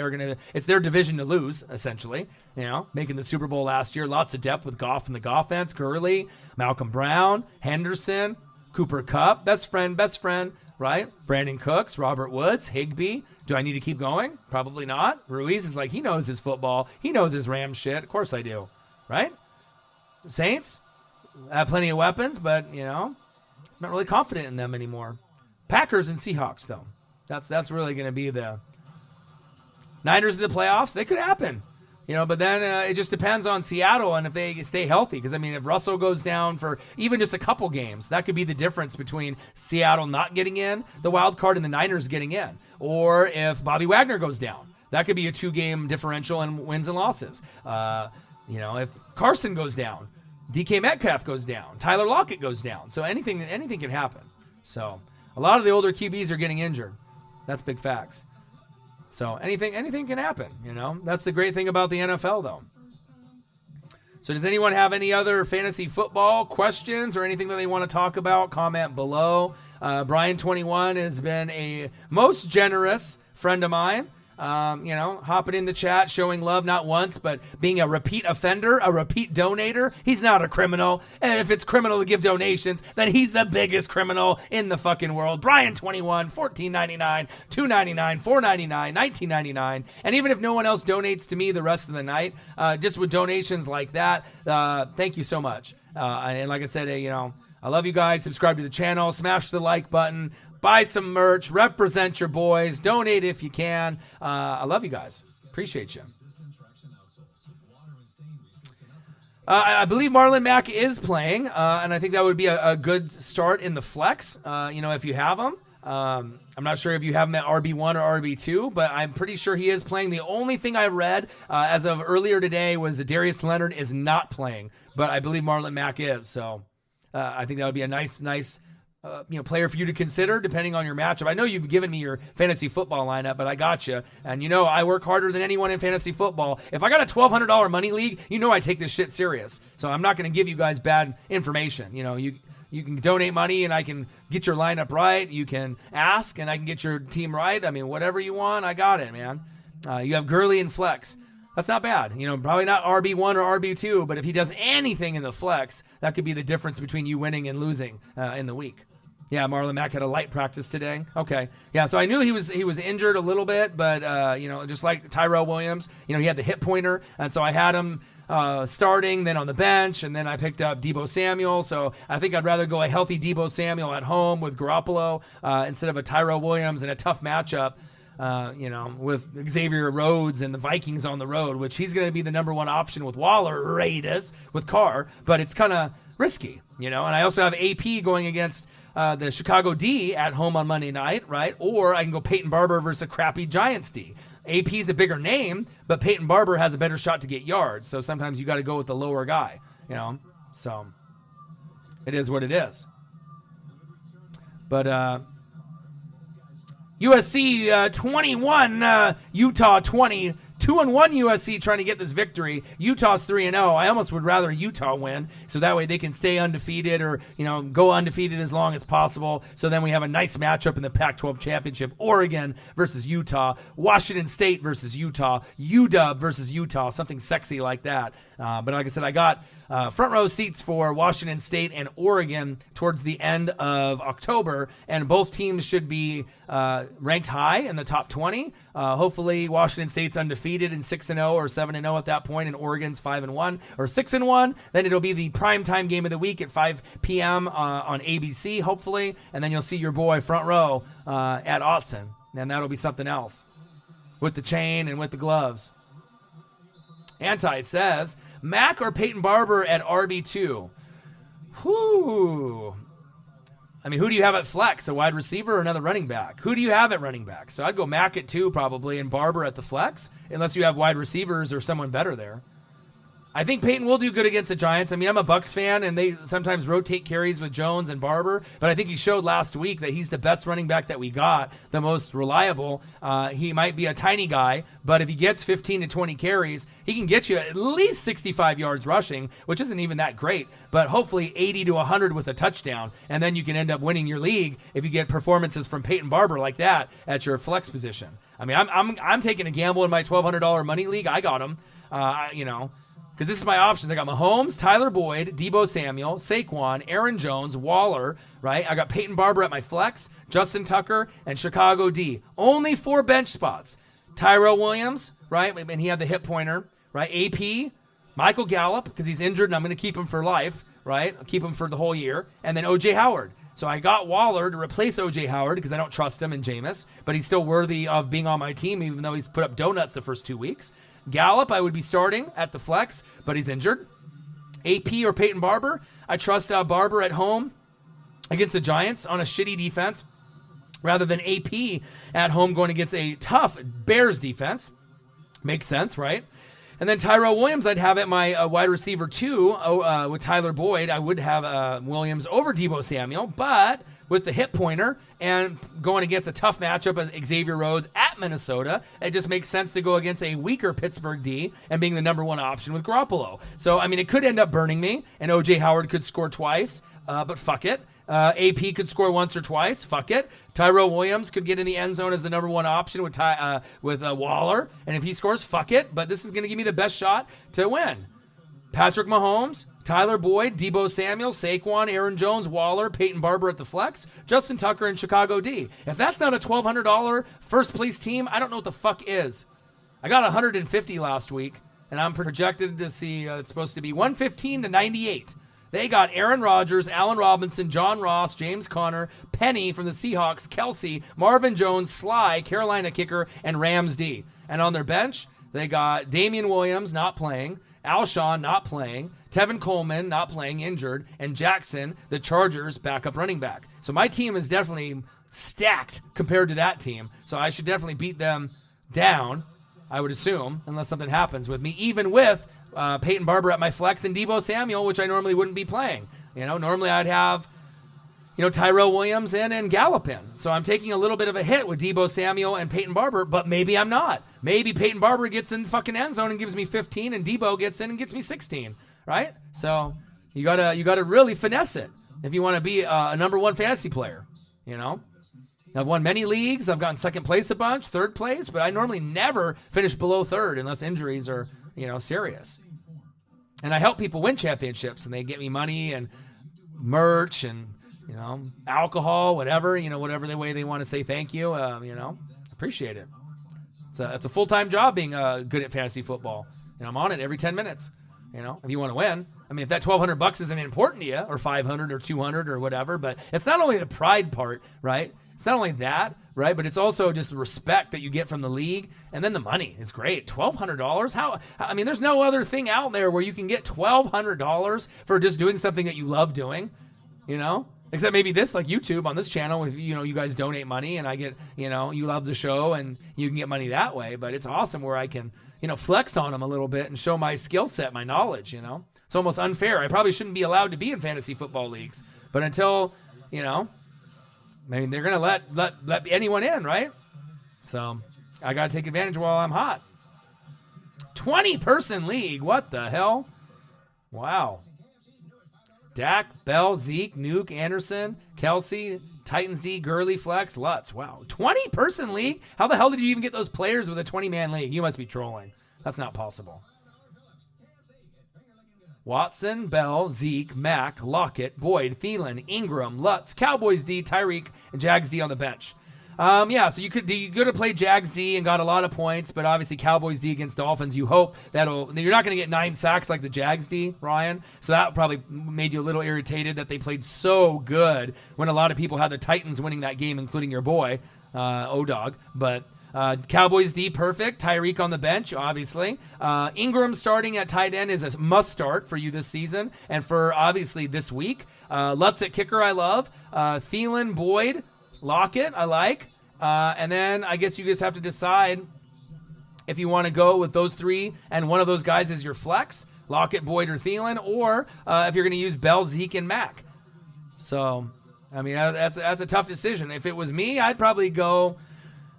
it's their division to lose, essentially. Making the Super Bowl last year. Lots of depth with Goff and the Goffense, Gurley, Malcolm Brown, Henderson, Cooper Kupp, best friend, right? Brandon Cooks, Robert Woods, Higbee. Do I need to keep going? Probably not. Ruiz is like, he knows his football. He knows his Ram shit. Of course I do, right? The Saints have plenty of weapons, but, I'm not really confident in them anymore. Packers and Seahawks, though. That's really going to be the Niners in the playoffs. They could happen, but then it just depends on Seattle and if they stay healthy. Because, I mean, if Russell goes down for even just a couple games, that could be the difference between Seattle not getting in the wild card and the Niners getting in. Or if Bobby Wagner goes down, that could be a 2-game differential in wins and losses. If Carson goes down, DK Metcalf goes down, Tyler Lockett goes down. So anything can happen. So a lot of the older QBs are getting injured. That's big facts. So anything can happen, That's the great thing about the NFL, though. So does anyone have any other fantasy football questions or anything that they want to talk about? Comment below. Brian21 has been a most generous friend of mine. Hopping in the chat, showing love not once, but being a repeat offender, a repeat donator. He's not a criminal. And if it's criminal to give donations, then he's the biggest criminal in the fucking world. Brian21, $14.99, $2.99, $4.99, $19.99. And even if no one else donates to me the rest of the night, just with donations like that, thank you so much. And like I said, I love you guys. Subscribe to the channel. Smash the like button. Buy some merch. Represent your boys. Donate if you can. I love you guys. Appreciate you. I believe Marlon Mack is playing, and I think that would be a good start in the flex, if you have him. I'm not sure if you have him at RB1 or RB2, but I'm pretty sure he is playing. The only thing I read as of earlier today was that Darius Leonard is not playing, but I believe Marlon Mack is. So I think that would be a nice player for you to consider depending on your matchup. I know you've given me your fantasy football lineup, but I got you. And I work harder than anyone in fantasy football. If I got a $1,200 money league, I take this shit serious. So I'm not going to give you guys bad information. You can donate money and I can get your lineup right. You can ask and I can get your team right. I mean, whatever you want, I got it, man. You have Gurley and flex. That's not bad. Probably not RB1 or RB2, but if he does anything in the flex, that could be the difference between you winning and losing in the week. Yeah, Marlon Mack had a light practice today. Okay. Yeah, so I knew he was injured a little bit, but, just like Tyrell Williams, he had the hip pointer, and so I had him starting, then on the bench, and then I picked up Deebo Samuel. So I think I'd rather go a healthy Deebo Samuel at home with Garoppolo instead of a Tyrell Williams in a tough matchup, with Xavier Rhodes and the Vikings on the road, which he's going to be the number one option with Waller, Raiders, with Carr, but it's kind of risky, And I also have AP going against the Chicago D at home on Monday night, right? Or I can go Peyton Barber versus a crappy Giants D. AP's a bigger name, but Peyton Barber has a better shot to get yards. So sometimes you got to go with the lower guy, So it is what it is. But USC 21, Utah 20. 2-1 USC trying to get this victory. Utah's 3-0. I almost would rather Utah win, so that way they can stay undefeated or, go undefeated as long as possible. So then we have a nice matchup in the Pac-12 championship. Oregon versus Utah. Washington State versus Utah. UW versus Utah. Something sexy like that. But like I said, I got front row seats for Washington State and Oregon towards the end of October, and both teams should be ranked high in the top 20. Hopefully, Washington State's undefeated in 6-0 or 7-0 at that point, and Oregon's 5-1 or 6-1. Then it'll be the primetime game of the week at 5 p.m. On ABC, hopefully, and then you'll see your boy front row at Autzen, and that'll be something else with the chain and with the gloves. Anti says, Mack or Peyton Barber at RB2? Whew. I mean, who do you have at flex? A wide receiver or another running back? Who do you have at running back? So I'd go Mack at 2 probably and Barber at the flex, unless you have wide receivers or someone better there. I think Peyton will do good against the Giants. I mean, I'm a Bucs fan, and they sometimes rotate carries with Jones and Barber, but I think he showed last week that he's the best running back that we got, the most reliable. He might be a tiny guy, but if he gets 15 to 20 carries, he can get you at least 65 yards rushing, which isn't even that great, but hopefully 80 to 100 with a touchdown, and then you can end up winning your league if you get performances from Peyton Barber like that at your flex position. I mean, I'm taking a gamble in my $1,200 money league. I got him, because this is my options. I got Mahomes, Tyler Boyd, Deebo Samuel, Saquon, Aaron Jones, Waller, right? I got Peyton Barber at my flex, Justin Tucker, and Chicago D. Only 4 bench spots. Tyrell Williams, right? And he had the hip pointer, right? AP, Michael Gallup, because he's injured and I'm going to keep him for life, right? I'll keep him for the whole year. And then O.J. Howard. So I got Waller to replace O.J. Howard because I don't trust him and Jameis, but he's still worthy of being on my team even though he's put up donuts the first 2 weeks. Gallup, I would be starting at the flex, but he's injured. AP or Peyton Barber, I trust Barber at home against the Giants on a shitty defense rather than AP at home going against a tough Bears defense. Makes sense, right? And then Tyrell Williams, I'd have at my wide receiver 2 with Tyler Boyd. I would have Williams over Deebo Samuel, but with the hip pointer and going against a tough matchup as Xavier Rhodes at Minnesota, it just makes sense to go against a weaker Pittsburgh D and being the number 1 option with Garoppolo. So, I mean, it could end up burning me, and O.J. Howard could score twice, but fuck it. AP could score once or twice. Fuck it. Tyrell Williams could get in the end zone as the number 1 option with Waller, and if he scores, fuck it. But this is going to give me the best shot to win. Patrick Mahomes, Tyler Boyd, Deebo Samuel, Saquon, Aaron Jones, Waller, Peyton Barber at the flex, Justin Tucker, and Chicago D. If that's not a $1,200 first place team, I don't know what the fuck is. I got 150 last week, and I'm projected to see it's supposed to be 115 to 98. They got Aaron Rodgers, Allen Robinson, John Ross, James Conner, Penny from the Seahawks, Kelsey, Marvin Jones, Sly, Carolina kicker, and Rams D. And on their bench, they got Damian Williams not playing, Alshon not playing, Tevin Coleman not playing, injured, and Jackson, the Chargers backup running back. So my team is definitely stacked compared to that team. So I should definitely beat them down, I would assume, unless something happens with me, even with Peyton Barber at my flex and Deebo Samuel, which I normally wouldn't be playing. Normally I'd have, Tyrell Williams and Gallup in. So I'm taking a little bit of a hit with Deebo Samuel and Peyton Barber, but maybe I'm not. Maybe Peyton Barber gets in the fucking end zone and gives me 15, and Deebo gets in and gets me 16, right? So you gotta really finesse it if you want to be a number 1 fantasy player. I've won many leagues. I've gotten second place a bunch, third place, but I normally never finish below third unless injuries are serious. And I help people win championships, and they get me money and merch and alcohol, whatever the way they want to say thank you. Appreciate it. It's a full-time job being good at fantasy football, and I'm on it every 10 minutes. If you want to win, I mean, if that $1,200 isn't important to you, or 500 or 200 or whatever, but it's not only the pride part, right? It's not only that, right? But it's also just the respect that you get from the league, and then the money is great. $1,200? How? I mean, there's no other thing out there where you can get $1,200 for just doing something that you love doing, Except maybe this, like YouTube on this channel, if you guys donate money and I get, you love the show and you can get money that way. But it's awesome where I can, flex on them a little bit and show my skill set, my knowledge. It's almost unfair. I probably shouldn't be allowed to be in fantasy football leagues, but until, I mean, they're gonna let anyone in, right? So I gotta take advantage while I'm hot. 20-person league. What the hell? Wow. Dak, Bell, Zeke, Nuke, Anderson, Kelsey, Titans D, Gurley, Flex, Lutz. Wow. 20-person league? How the hell did you even get those players with a 20-man league? You must be trolling. That's not possible. Watson, Bell, Zeke, Mack, Lockett, Boyd, Thielen, Ingram, Lutz, Cowboys D, Tyreek, and Jags D on the bench. So you could have played Jags D and got a lot of points, but obviously Cowboys D against Dolphins, you hope you're not going to get 9 sacks like the Jags D, Ryan. So that probably made you a little irritated that they played so good when a lot of people had the Titans winning that game, including your boy, O-Dog. But Cowboys D, perfect. Tyreek on the bench, obviously. Ingram starting at tight end is a must start for you this season and for obviously this week. Lutz at kicker, I love. Thielen, Boyd, Lockett, I like. And then I guess you just have to decide if you want to go with those 3 and one of those guys is your flex, Lockett, Boyd, or Thielen, or if you're going to use Bell, Zeke, and Mack. So, I mean, that's a tough decision. If it was me, I'd probably go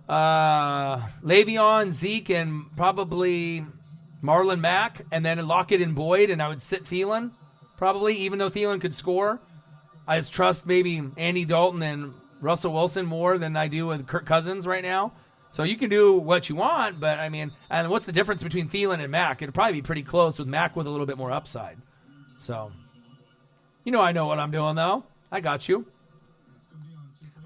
Le'Veon, Zeke, and probably Marlon Mack, and then Lockett and Boyd, and I would sit Thielen, probably, even though Thielen could score. I just trust maybe Andy Dalton and Russell Wilson more than I do with Kirk Cousins right now. So you can do what you want, but I mean, and what's the difference between Thielen and Mack? It'd probably be pretty close with Mack with a little bit more upside. So, I know what I'm doing, though. I got you.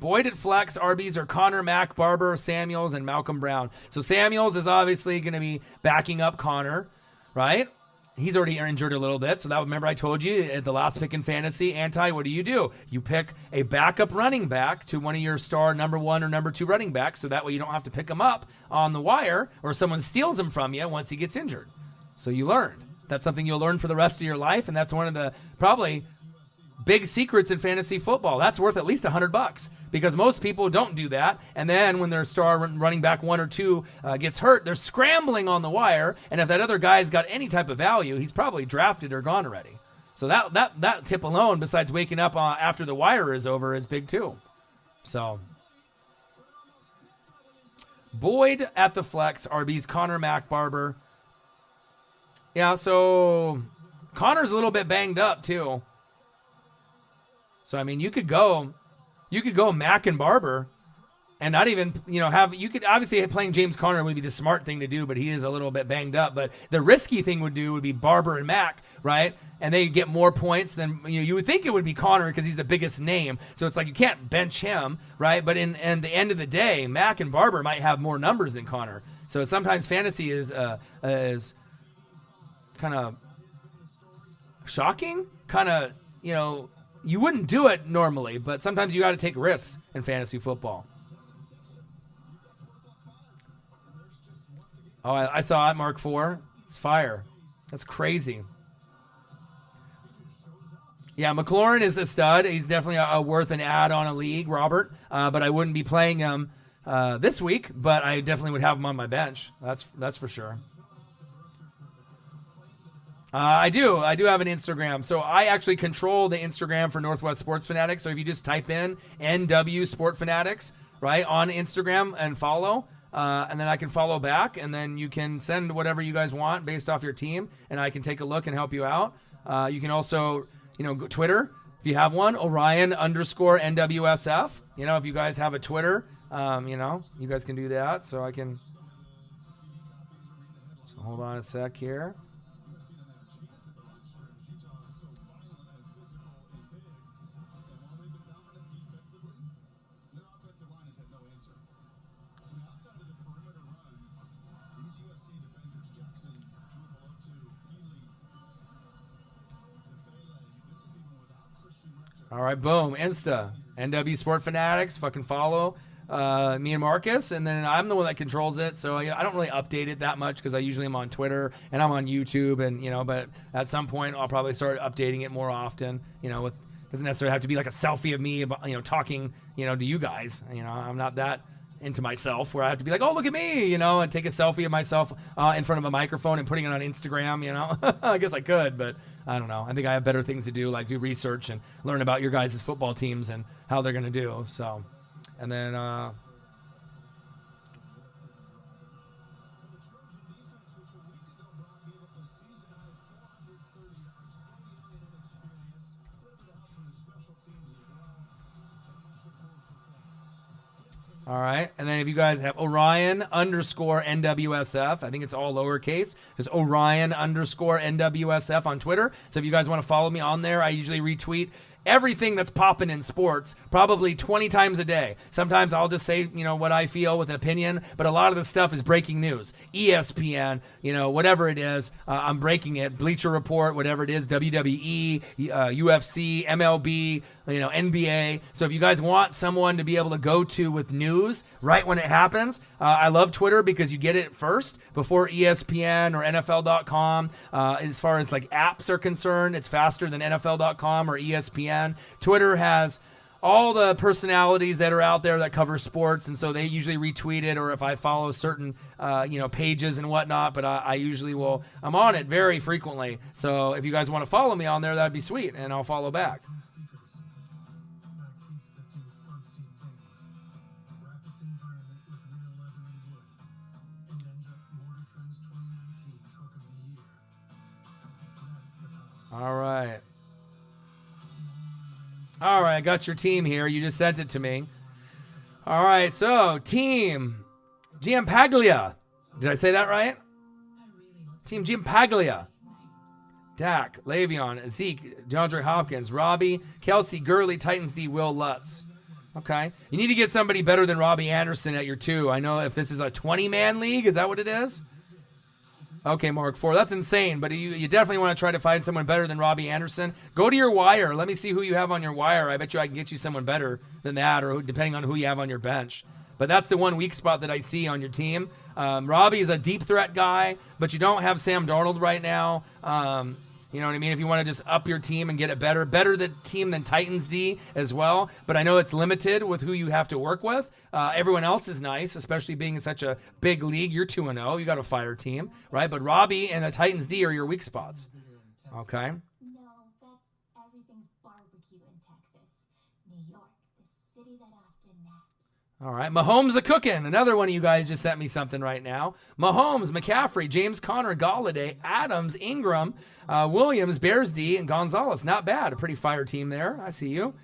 Boyd at flex, RBs are Connor, Mack, Barber, Samuels, and Malcolm Brown. So Samuels is obviously going to be backing up Connor, right? He's already injured a little bit. So remember I told you at the last pick in fantasy, what do? You pick a backup running back to one of your star number 1 or number 2 running backs. So that way you don't have to pick him up on the wire or someone steals him from you once he gets injured. So you learned. That's something you'll learn for the rest of your life. And that's one of the probably big secrets in fantasy football. That's worth at least $100 because most people don't do that. And then when their star running back 1 or 2 gets hurt, they're scrambling on the wire. And if that other guy's got any type of value, he's probably drafted or gone already. So that tip alone, besides waking up after the wire is over, is big too. So Boyd at the flex, RB's Connor, Mack, Barber. Yeah, so Connor's a little bit banged up too. So, I mean, you could go Mack and Barber and not even, you could obviously playing James Conner would be the smart thing to do, but he is a little bit banged up. But the risky thing would be Barber and Mack, right? And they get more points than, you would think it would be Conner because he's the biggest name. So it's like you can't bench him, right? But in the end of the day, Mack and Barber might have more numbers than Conner. So sometimes fantasy is kind of shocking, kind of, you wouldn't do it normally, but sometimes you got to take risks in fantasy football. Oh, I saw it, Mark 4. It's fire. That's crazy. Yeah, McLaurin is a stud. He's definitely worth an add on a league, Robert. But I wouldn't be playing him this week, but I definitely would have him on my bench. That's for sure. I do have an Instagram. So I actually control the Instagram for Northwest Sports Fanatics. So if you just type in NWSportsFanatics, right, on Instagram and follow, and then I can follow back, and then you can send whatever you guys want based off your team, and I can take a look and help you out. You can also, go Twitter, if you have one, Orion_NWSF. If you guys have a Twitter, you guys can do that. So hold on a sec here. All right, boom, Insta, NW Sport Fanatics, fucking follow me and Marcus, and then I'm the one that controls it, so I don't really update it that much because I usually am on Twitter and I'm on YouTube, and but at some point I'll probably start updating it more often. Doesn't necessarily have to be like a selfie of me about talking to you guys. I'm not that into myself where I have to be like, oh, look at me, and take a selfie of myself in front of a microphone and putting it on Instagram. I guess I could, but I don't know. I think I have better things to do, like do research and learn about your guys' football teams and how they're going to do. So, and then, All right. And then if you guys have Orion underscore NWSF, I think it's all lowercase. It's Orion underscore NWSF on Twitter. So if you guys want to follow me on there, I usually retweet everything that's popping in sports, probably 20 times a day. Sometimes I'll just say, what I feel with an opinion, but a lot of the stuff is breaking news. ESPN, whatever it is, I'm breaking it. Bleacher Report, whatever it is, WWE, UFC, MLB, NBA. So if you guys want someone to be able to go to with news right when it happens, I love Twitter because you get it first before ESPN or NFL.com. As far as like apps are concerned, it's faster than NFL.com or ESPN. Twitter has all the personalities that are out there that cover sports, and so they usually retweet it, or if I follow certain pages and whatnot, but I usually I'm on it very frequently. So if you guys want to follow me on there, that'd be sweet, and I'll follow back. All right. All right, I got your team here. You just sent it to me. All right, so team Giampaglia. Did I say that right? Team Giampaglia. Dak, Le'Veon, Zeke, DeAndre Hopkins, Robbie, Kelsey, Gurley, Titans D, Will Lutz. Okay. You need to get somebody better than Robbie Anderson at your 2. I know if this is a 20-man league, is that what it is? Okay, Mark 4. That's insane, but you definitely want to try to find someone better than Robbie Anderson. Go to your wire. Let me see who you have on your wire. I bet you I can get you someone better than that, or depending on who you have on your bench. But that's the one weak spot that I see on your team. Robbie is a deep threat guy, but you don't have Sam Darnold right now. You know what I mean? If you want to just up your team and get it better the team than Titans D as well. But I know it's limited with who you have to work with. Everyone else is nice, especially being in such a big league. You're 2-0. You got a fire team, right? But Robbie and the Titans D are your weak spots. Okay. No, that's everything's barbecue in Texas. New York, the city that often naps. All right. Mahomes a cooking. Another one of you guys just sent me something right now. Mahomes, McCaffrey, James Conner, Galladay, Adams, Ingram, Williams, Bears D, and Gonzalez. Not bad. A pretty fire team there. I see you.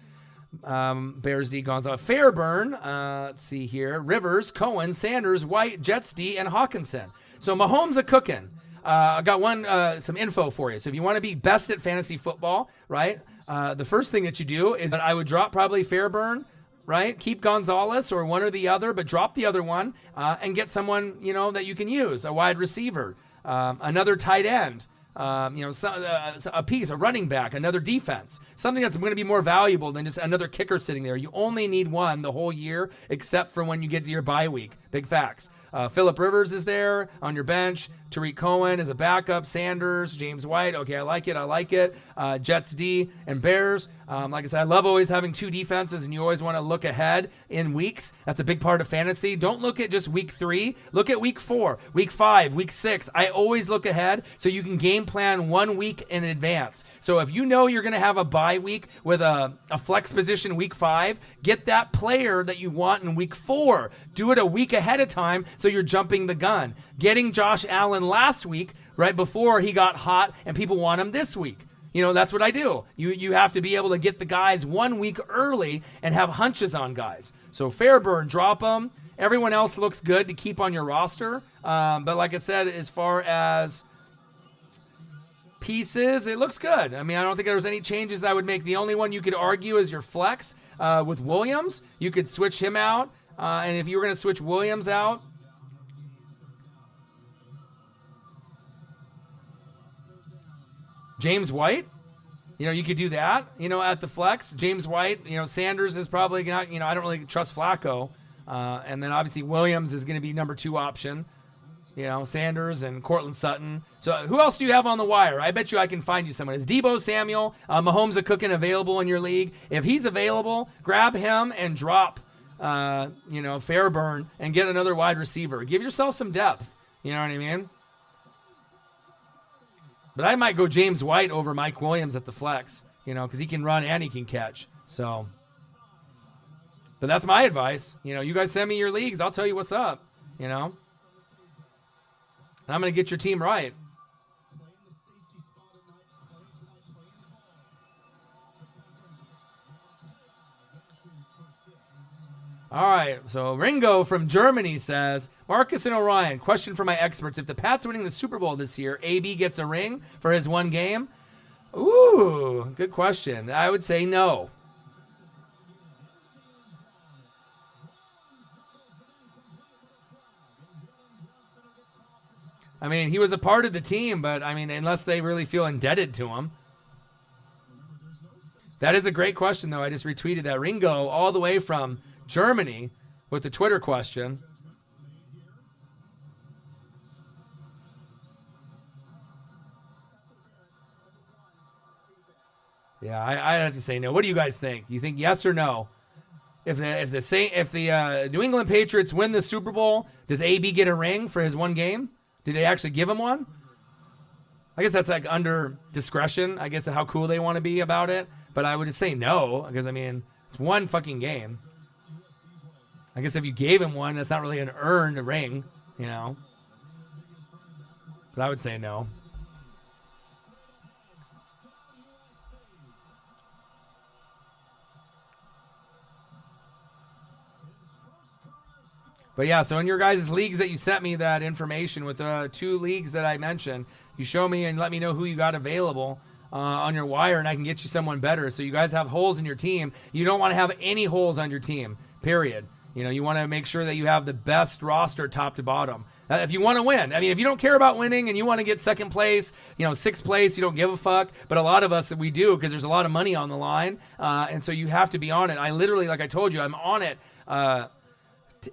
Bears D, Gonzalez, Fairburn. Let's see here. Rivers, Cohen, Sanders, White, Jets D, and Hawkinson. So Mahomes a cooking. I got some info for you. So if you want to be best at fantasy football, right? The first thing that you do is I would drop probably Fairburn, right? Keep Gonzalez or one or the other, but drop the other one and get someone, that you can use, a wide receiver, another tight end. A piece, a running back, another defense, something that's going to be more valuable than just another kicker sitting there. You only need one the whole year, except for when you get to your bye week. Big facts. Phillip Rivers is there on your bench. Tariq Cohen is a backup. Sanders, James White. Okay, I like it. Jets D and Bears. Like I said, I love always having 2 defenses, and you always want to look ahead in weeks. That's a big part of fantasy. Don't look at just week 3. Look at week 4, week 5, week 6. I always look ahead so you can game plan 1 week in advance. So if you know you're going to have a bye week with a flex position week 5, get that player that you want in week 4. Do it a week ahead of time so you're jumping the gun. Getting Josh Allen last week, right before he got hot, and people want him this week. That's what I do. You have to be able to get the guys 1 week early and have hunches on guys. So Fairburn, drop them. Everyone else looks good to keep on your roster. But like I said, as far as pieces, it looks good. I mean, I don't think there's any changes I would make. The only one you could argue is your flex with Williams. You could switch him out. And if you were going to switch Williams out, James White, you could do that, at the flex. James White, Sanders is probably not, I don't really trust Flacco. And then obviously Williams is going to be number 2 option, Sanders and Cortland Sutton. So who else do you have on the wire? I bet you I can find you someone. Is Debo Samuel, Mahomes a cooking available in your league? If he's available, grab him and drop, Fairburn and get another wide receiver. Give yourself some depth. You know what I mean? But I might go James White over Mike Williams at the flex, because he can run and he can catch. So, but that's my advice. You guys send me your leagues. I'll tell you what's up, And I'm going to get your team right. All right, so Ringo from Germany says, Marcus and Orion, question for my experts. If the Pats winning the Super Bowl this year, AB gets a ring for his one game? Ooh, good question. I would say no. I mean, he was a part of the team, but I mean, unless they really feel indebted to him. That is a great question, though. I just retweeted that. Ringo, all the way from Germany, with the Twitter question. Yeah, I have to say no. What do you guys think? You think yes or no? If the New England Patriots win the Super Bowl, does AB get a ring for his one game? Do they actually give him one? I guess that's like under discretion, I guess, of how cool they want to be about it. But I would just say no, because, I mean, it's one fucking game. I guess if you gave him one, that's not really an earned ring, you know. But I would say no. But yeah, so in your guys' leagues that you sent me that information with the 2 leagues that I mentioned, you show me and let me know who you got available on your wire, and I can get you someone better. So you guys have holes in your team. You don't want to have any holes on your team, period. You know, you want to make sure that you have the best roster top to bottom. If you want to win. I mean, if you don't care about winning and you want to get second place, you know, 6th place, you don't give a fuck. But a lot of us, we do, because there's a lot of money on the line. And so you have to be on it. I literally, like I told you, I'm on it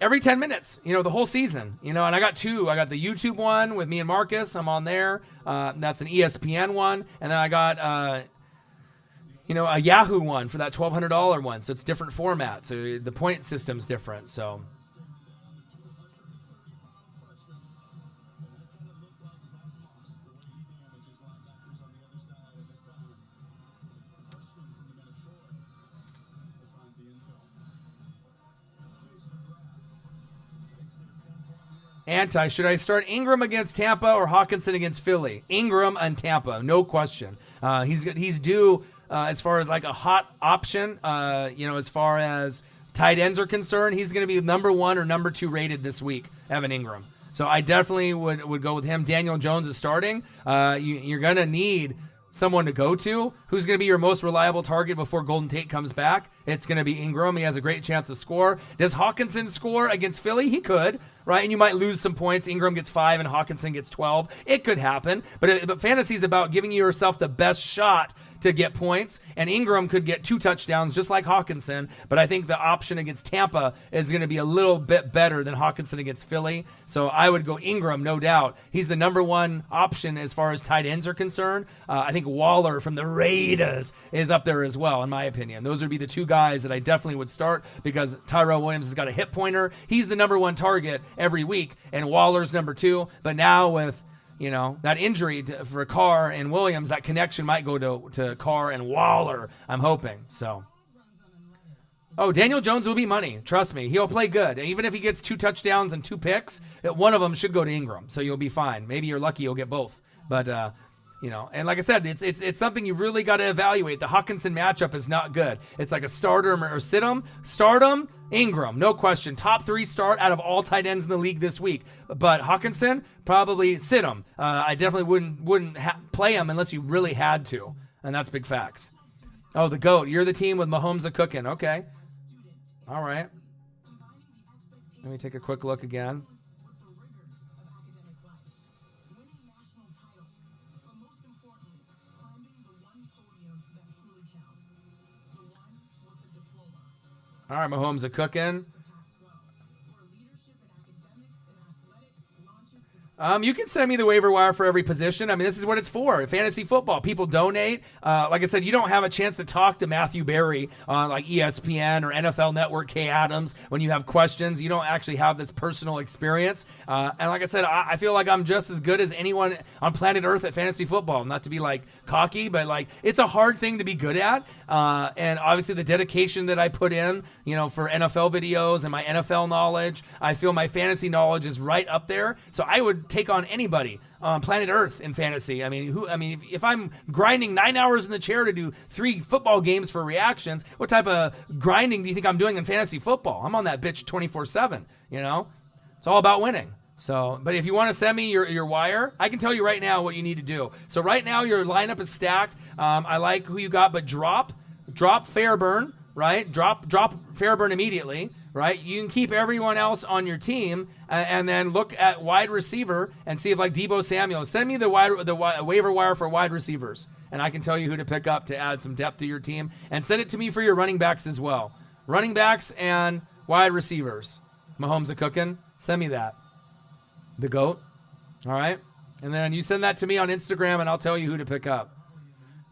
every 10 minutes, you know, the whole season, you know, and I got 2. I got the YouTube one with me and Marcus. I'm on there. That's an ESPN one. And then I got, a Yahoo one for that $1,200 one. So it's different format. So the point system's different. So. Should I start Ingram against Tampa or Hawkinson against Philly? Ingram and Tampa, no question. He's due as far as like a hot option. As far as tight ends are concerned, he's going to be number 1 or number 2 rated this week, Evan Ingram. So I definitely would go with him. Daniel Jones is starting. You're going to need someone to go to. Who's going to be your most reliable target before Golden Tate comes back? It's going to be Ingram. He has a great chance to score. Does Hawkinson score against Philly? He could, right? And you might lose some points. Ingram gets 5 and Hawkinson gets 12. It could happen. But fantasy is about giving yourself the best shot to get points, and Ingram could get 2 touchdowns just like Hawkinson, but I think the option against Tampa is going to be a little bit better than Hawkinson against Philly, so I would go Ingram, no doubt. He's the number 1 option as far as tight ends are concerned. I think Waller from the Raiders is up there as well, in my opinion. Those would be the 2 guys that I definitely would start, because Tyrell Williams has got a hip pointer. He's the number 1 target every week, and Waller's number 2, but now with that injury for Carr and Williams, that connection might go to Carr and Waller, I'm hoping. So, Daniel Jones will be money. Trust me. He'll play good. Even if he gets 2 touchdowns and 2 picks, one of them should go to Ingram. So you'll be fine. Maybe you're lucky you'll get both. But, and like I said, it's something you really got to evaluate. The Hawkinson matchup is not good. It's like a starter or sit 'em, start 'em, Ingram, no question. Top 3 start out of all tight ends in the league this week. But Hawkinson, probably sit him. I definitely wouldn't play him unless you really had to. And that's big facts. Oh, the GOAT. You're the team with Mahomes a cooking. Okay. All right. Let me take a quick look again. All right, Mahomes a cooking. You can send me the waiver wire for every position. I mean, this is what it's for. Fantasy football. People donate. Like I said, you don't have a chance to talk to Matthew Berry on like ESPN or NFL Network, Kay Adams, when you have questions. You don't actually have this personal experience. And like I said, I feel like I'm just as good as anyone on planet Earth at fantasy football. Not to be like cocky, but like it's a hard thing to be good at. And obviously the dedication that I put in, for NFL videos and my NFL knowledge, I feel my fantasy knowledge is right up there. So I would take on anybody on planet Earth in fantasy. If I'm grinding 9 hours in the chair to do 3 football games for reactions, what type of grinding do you think I'm doing in fantasy football? I'm on that bitch 24/7, It's all about winning. So, but if you want to send me your wire, I can tell you right now what you need to do. So right now your lineup is stacked. I like who you got, but drop Fairburn, right? Drop Fairburn immediately, right? You can keep everyone else on your team, and then look at wide receiver and see if like Deebo Samuel. Send me the waiver wire for wide receivers, and I can tell you who to pick up to add some depth to your team. And send it to me for your running backs as well. Running backs and wide receivers. Mahomes a cooking. Send me that. The GOAT. All right. And then you send that to me on Instagram, and I'll tell you who to pick up.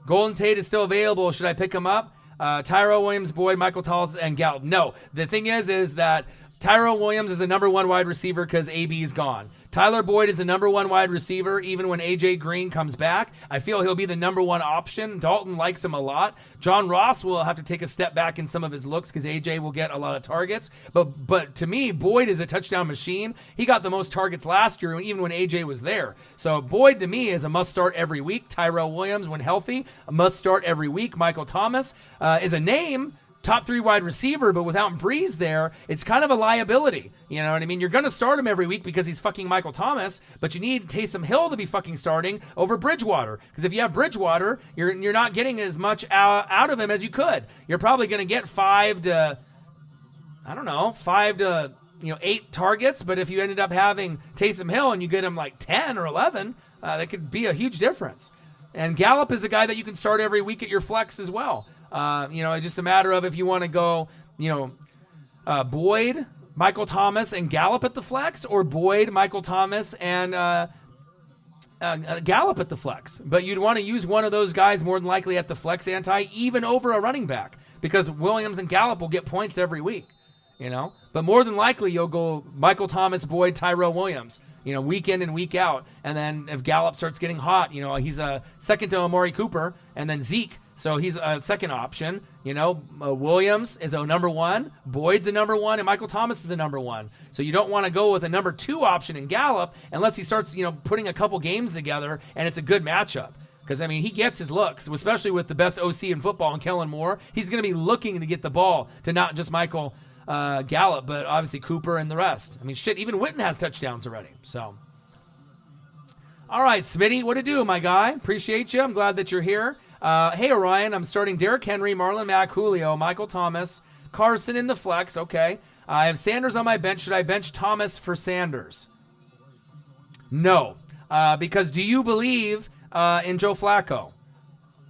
Golden Tate is still available. Should I pick him up? Tyrell Williams, Boyd, Michael Thomas, and Gallup. No. The thing is that Tyrell Williams is a number 1 wide receiver because AB is gone. Tyler Boyd is a number 1 wide receiver even when AJ Green comes back. I feel he'll be the number 1 option. Dalton likes him a lot. John Ross will have to take a step back in some of his looks because AJ will get a lot of targets. But to me, Boyd is a touchdown machine. He got the most targets last year even when AJ was there. So Boyd to me is a must start every week. Tyrell Williams, when healthy, a must start every week. Michael Thomas is a name. Top 3 wide receiver, but without Breeze there, it's kind of a liability. You know what I mean? You're going to start him every week because he's fucking Michael Thomas, but you need Taysom Hill to be fucking starting over Bridgewater. Because if you have Bridgewater, you're not getting as much out of him as you could. You're probably going to get 5 to 8 targets, but if you ended up having Taysom Hill and you get him like 10 or 11, that could be a huge difference. And Gallup is a guy that you can start every week at your flex as well. It's just a matter of if you want to go, Boyd, Michael Thomas, and Gallup at the flex, or Boyd, Michael Thomas, and Gallup at the flex. But you'd want to use one of those guys more than likely at the flex even over a running back, because Williams and Gallup will get points every week, But more than likely you'll go Michael Thomas, Boyd, Tyrell Williams, week in and week out. And then if Gallup starts getting hot, he's a second to Amari Cooper, and then Zeke. So he's a second option. Williams is a number 1, Boyd's a number 1, and Michael Thomas is a number 1. So you don't want to go with a number 2 option in Gallup unless he starts, putting a couple games together and it's a good matchup. Because, he gets his looks, especially with the best OC in football, and Kellen Moore. He's going to be looking to get the ball to not just Michael Gallup, but obviously Cooper and the rest. Even Witten has touchdowns already. So, all right, Smitty, what to do, my guy? Appreciate you. I'm glad that you're here. Hey, Orion, I'm starting Derrick Henry, Marlon Mack, Julio, Michael Thomas, Carson in the flex. Okay. I have Sanders on my bench. Should I bench Thomas for Sanders? No. Because do you believe in Joe Flacco?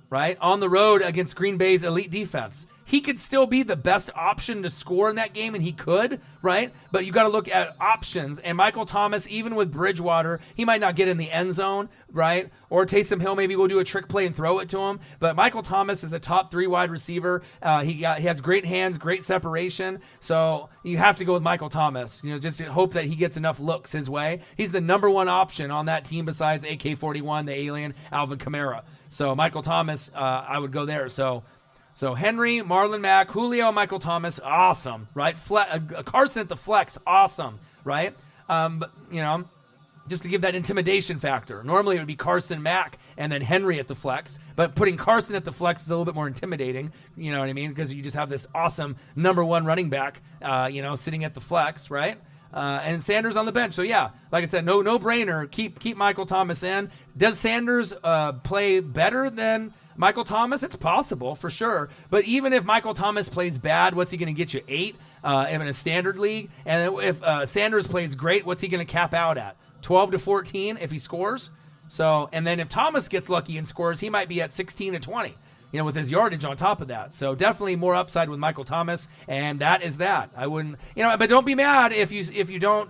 Right? On the road against Green Bay's elite defense. He could still be the best option to score in that game, and he could, right? But you got to look at options. And Michael Thomas, even with Bridgewater, he might not get in the end zone, right? Or Taysom Hill maybe will do a trick play and throw it to him. But Michael Thomas is a top 3 wide receiver. He has great hands, great separation. So you have to go with Michael Thomas. Just hope that he gets enough looks his way. He's the number 1 option on that team besides AK-41, the alien, Alvin Kamara. So Michael Thomas, I would go there. So Henry, Marlon Mack, Julio, Michael Thomas, awesome, right? Carson at the flex, awesome, right? But just to give that intimidation factor. Normally it would be Carson, Mack, and then Henry at the flex. But putting Carson at the flex is a little bit more intimidating, you know what I mean? Because you just have this awesome number 1 running back, sitting at the flex, right? And Sanders on the bench. So yeah, like I said, no brainer. Keep Michael Thomas in. Does Sanders play better than Michael Thomas? It's possible for sure. But even if Michael Thomas plays bad, what's he going to get you? 8 in a standard league? And if Sanders plays great, what's he going to cap out at? 12 to 14 if he scores? So, and then if Thomas gets lucky and scores, he might be at 16 to 20, with his yardage on top of that. So definitely more upside with Michael Thomas, and that is that. I wouldn't, but don't be mad if you don't,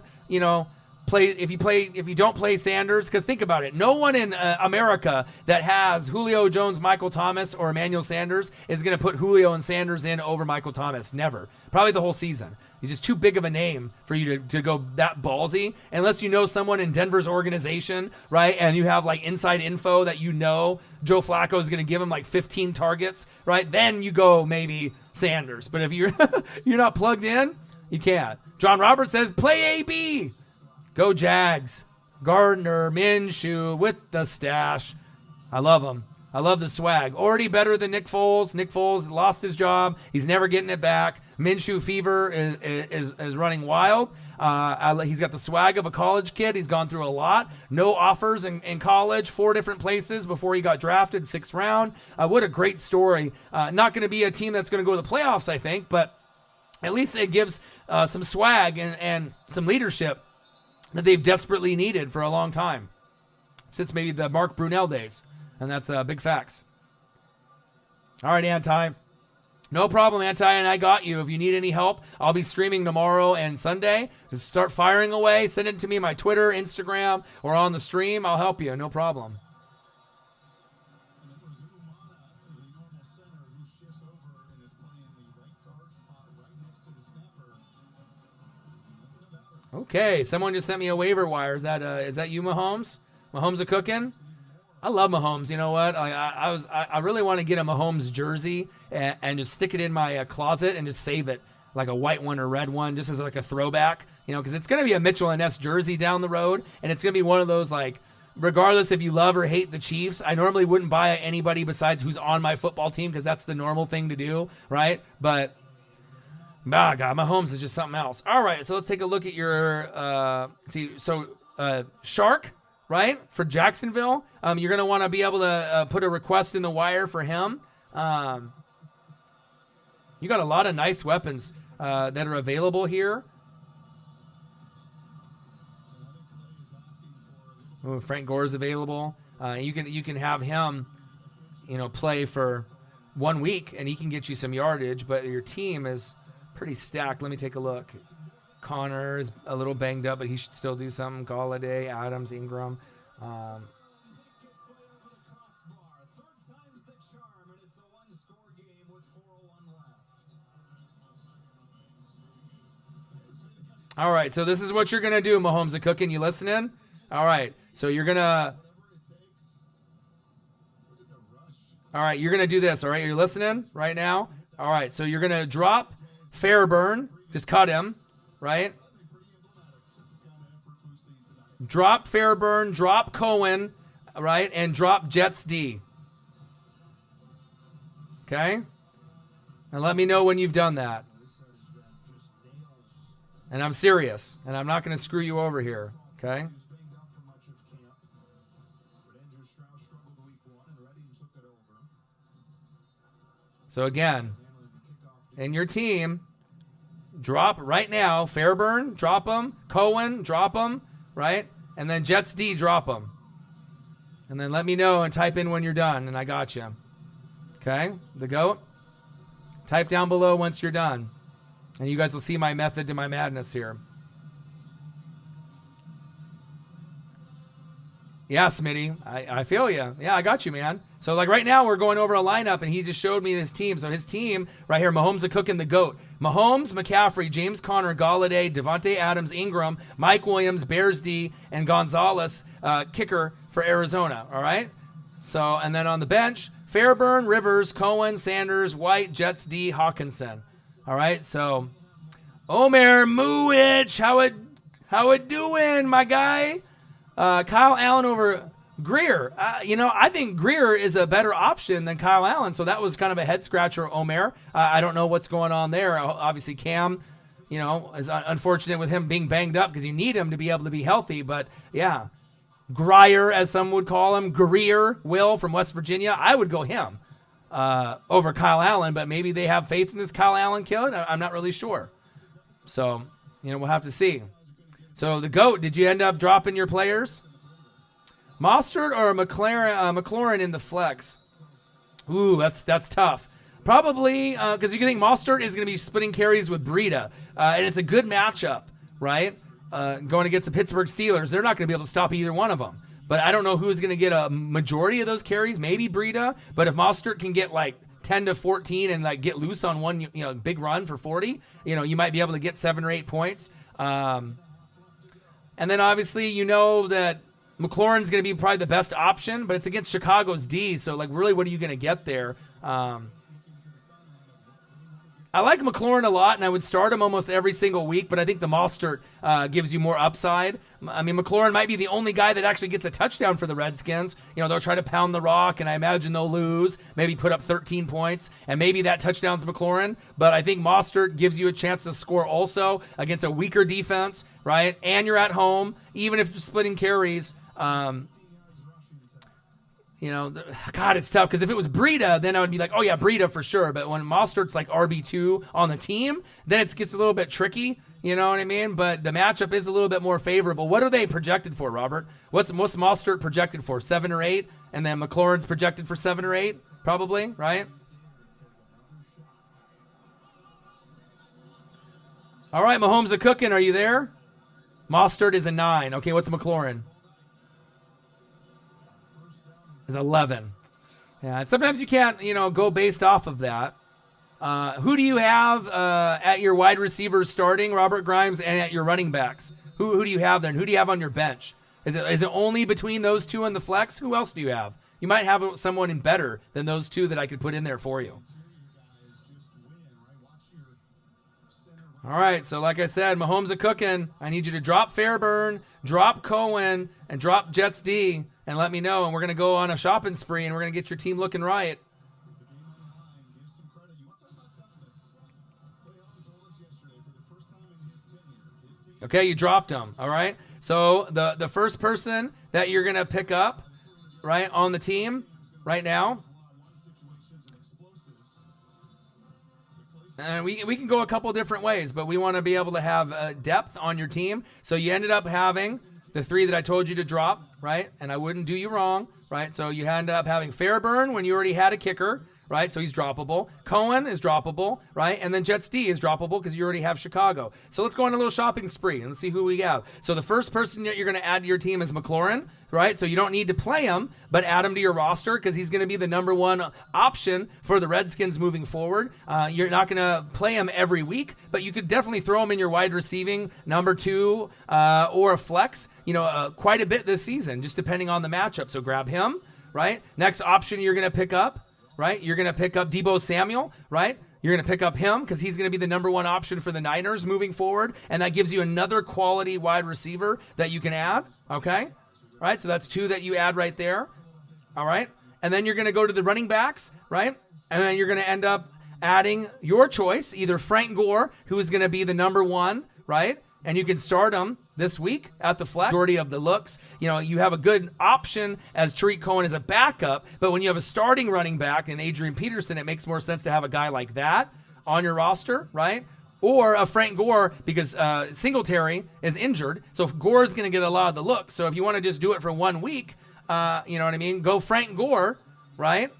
if you don't play Sanders, because think about it, no one in America that has Julio Jones, Michael Thomas, or Emmanuel Sanders is going to put Julio and Sanders in over Michael Thomas. Never. Probably the whole season. He's just too big of a name for you to go that ballsy, unless you know someone in Denver's organization, right? And you have like inside info that you know Joe Flacco is going to give him like 15 targets, right? Then you go maybe Sanders. But if you're you're not plugged in, you can't. John Roberts says play AB. Go Jags. Gardner Minshew with the stash. I love him. I love the swag. Already better than Nick Foles. Nick Foles lost his job. He's never getting it back. Minshew fever is running wild. He's got the swag of a college kid. He's gone through a lot. No offers in college, 4 different places before he got drafted, 6th round. What a great story. Not going to be a team that's going to go to the playoffs, I think, but at least it gives some swag and some leadership that they've desperately needed for a long time, since maybe the Mark Brunell days. And that's big facts. All right, Anti. No problem, Anti, and I got you. If you need any help, I'll be streaming tomorrow and Sunday. Just start firing away. Send it to me on my Twitter, Instagram, or on the stream. I'll help you. No problem. Okay, someone just sent me a waiver wire. Is that you, Mahomes? Mahomes a cooking? I love Mahomes. You know what? I really want to get a Mahomes jersey and just stick it in my closet and just save it, like a white one or red one, just as like a throwback. You know, because it's going to be a Mitchell and Ness jersey down the road, and it's going to be one of those, like, regardless if you love or hate the Chiefs, I normally wouldn't buy anybody besides who's on my football team, because that's the normal thing to do, right? But God, Mahomes is just something else. All right, so let's take a look at your Shark, right, for Jacksonville. You're going to want to be able to put a request in the wire for him. You got a lot of nice weapons that are available here. Ooh, Frank Gore's available. You can have him, play for 1 week, and he can get you some yardage, but your team is pretty stacked. Let me take a look. Connor is a little banged up, but he should still do something. Galladay, Adams, Ingram. All right, so this is what you're going to do, Mahomes a cooking. You listening? All right, so you're going to do this, all right? You're listening right now? All right, so you're going to drop Fairburn, just cut him, right? Drop Fairburn, drop Cohen, right? And drop Jets D. Okay? And let me know when you've done that. And I'm serious, and I'm not going to screw you over here, okay? So again, in your team, drop right now, Fairburn, drop him, Cohen, drop him, right? And then Jets D, drop him. And then let me know and type in when you're done, and I got you. Okay? The GOAT? Type down below once you're done. And you guys will see my method to my madness here. Yeah, Smitty, I feel you. Yeah, I got you, man. So, like, right now we're going over a lineup, and he just showed me his team. So his team right here, Mahomes a cooking the GOAT. Mahomes, McCaffrey, James Conner, Galladay, Devontae Adams, Ingram, Mike Williams, Bears D, and Gonzalez, kicker for Arizona, all right? So, and then on the bench, Fairburn, Rivers, Cohen, Sanders, White, Jets D, Hawkinson. All right, so Omer Muich, how it doing, my guy? Kyle Allen over Greer. I think Greer is a better option than Kyle Allen, so that was kind of a head scratcher, Omer. I don't know what's going on there. Obviously, Cam, is unfortunate with him being banged up because you need him to be able to be healthy. But, yeah, Grier, as some would call him, Greer, Will from West Virginia, I would go him over Kyle Allen, but maybe they have faith in this Kyle Allen kid. I'm not really sure. So, we'll have to see. So the GOAT, did you end up dropping your players? Mostert or McLaurin in the flex? Ooh, that's tough. Probably because you can think Mostert is going to be splitting carries with Breida, and it's a good matchup, right? going against the Pittsburgh Steelers. They're not going to be able to stop either one of them. But I don't know who's going to get a majority of those carries. Maybe Breida. But if Mostert can get like 10 to 14 and like get loose on one, big run for 40, you might be able to get 7 or 8 points. And then obviously that McLaurin's going to be probably the best option, but it's against Chicago's D. So like really, what are you going to get there? I like McLaurin a lot, and I would start him almost every single week, but I think the Mostert gives you more upside. I mean, McLaurin might be the only guy that actually gets a touchdown for the Redskins. They'll try to pound the rock, and I imagine they'll lose, maybe put up 13 points, and maybe that touchdown's McLaurin. But I think Mostert gives you a chance to score also against a weaker defense, right? And you're at home, even if you're splitting carries. God, it's tough because if it was Breida, then I would be like, oh yeah, Breida for sure. But when Mostert's like RB2 on the team, then it gets a little bit tricky. You know what I mean? But the matchup is a little bit more favorable. What are they projected for, Robert? What's Mostert projected for? 7 or 8? And then McLaurin's projected for 7 or 8? Probably, right? All right, Mahomes a cooking. Are you there? Mostert is a 9. Okay, what's McLaurin? Is 11. Yeah, and sometimes you can't, go based off of that. Who do you have at your wide receivers starting, Robert Grimes, and at your running backs? Who do you have there, and who do you have on your bench? Is it only between those two and the flex? Who else do you have? You might have someone in better than those two that I could put in there for you. All right, so like I said, Mahomes a cooking. I need you to drop Fairburn, drop Cohen, and drop Jets D, and let me know. And we're going to go on a shopping spree, and we're going to get your team looking right. Okay, you dropped him. All right. So the first person that you're going to pick up, right, on the team right now. And we can go a couple different ways, but we want to be able to have depth on your team. So you ended up having the 3 that I told you to drop, right? And I wouldn't do you wrong, right? So you end up having Fairburn when you already had a kicker, right? So he's droppable. Cohen is droppable, right? And then Jets D is droppable because you already have Chicago. So let's go on a little shopping spree and let's see who we have. So the first person that you're going to add to your team is McLaurin, right? So you don't need to play him, but add him to your roster because he's going to be the number 1 option for the Redskins moving forward. You're not going to play him every week, but you could definitely throw him in your wide receiving number 2 or a flex, quite a bit this season, just depending on the matchup. So grab him, right? Next option you're going to pick up, right? You're going to pick up Deebo Samuel, right? You're going to pick up him because he's going to be the number 1 option for the Niners moving forward, and that gives you another quality wide receiver that you can add, okay? All right, so that's 2 that you add right there, all right? And then you're going to go to the running backs, right? And then you're going to end up adding your choice, either Frank Gore, who is going to be the number 1, right? And you can start him this week at the flex. Majority of the looks, you have a good option as Tariq Cohen as a backup, but when you have a starting running back in Adrian Peterson, it makes more sense to have a guy like that on your roster, right? Or a Frank Gore because Singletary is injured, so Gore is going to get a lot of the looks. So if you want to just do it for 1 week, you know what I mean? Go Frank Gore, right?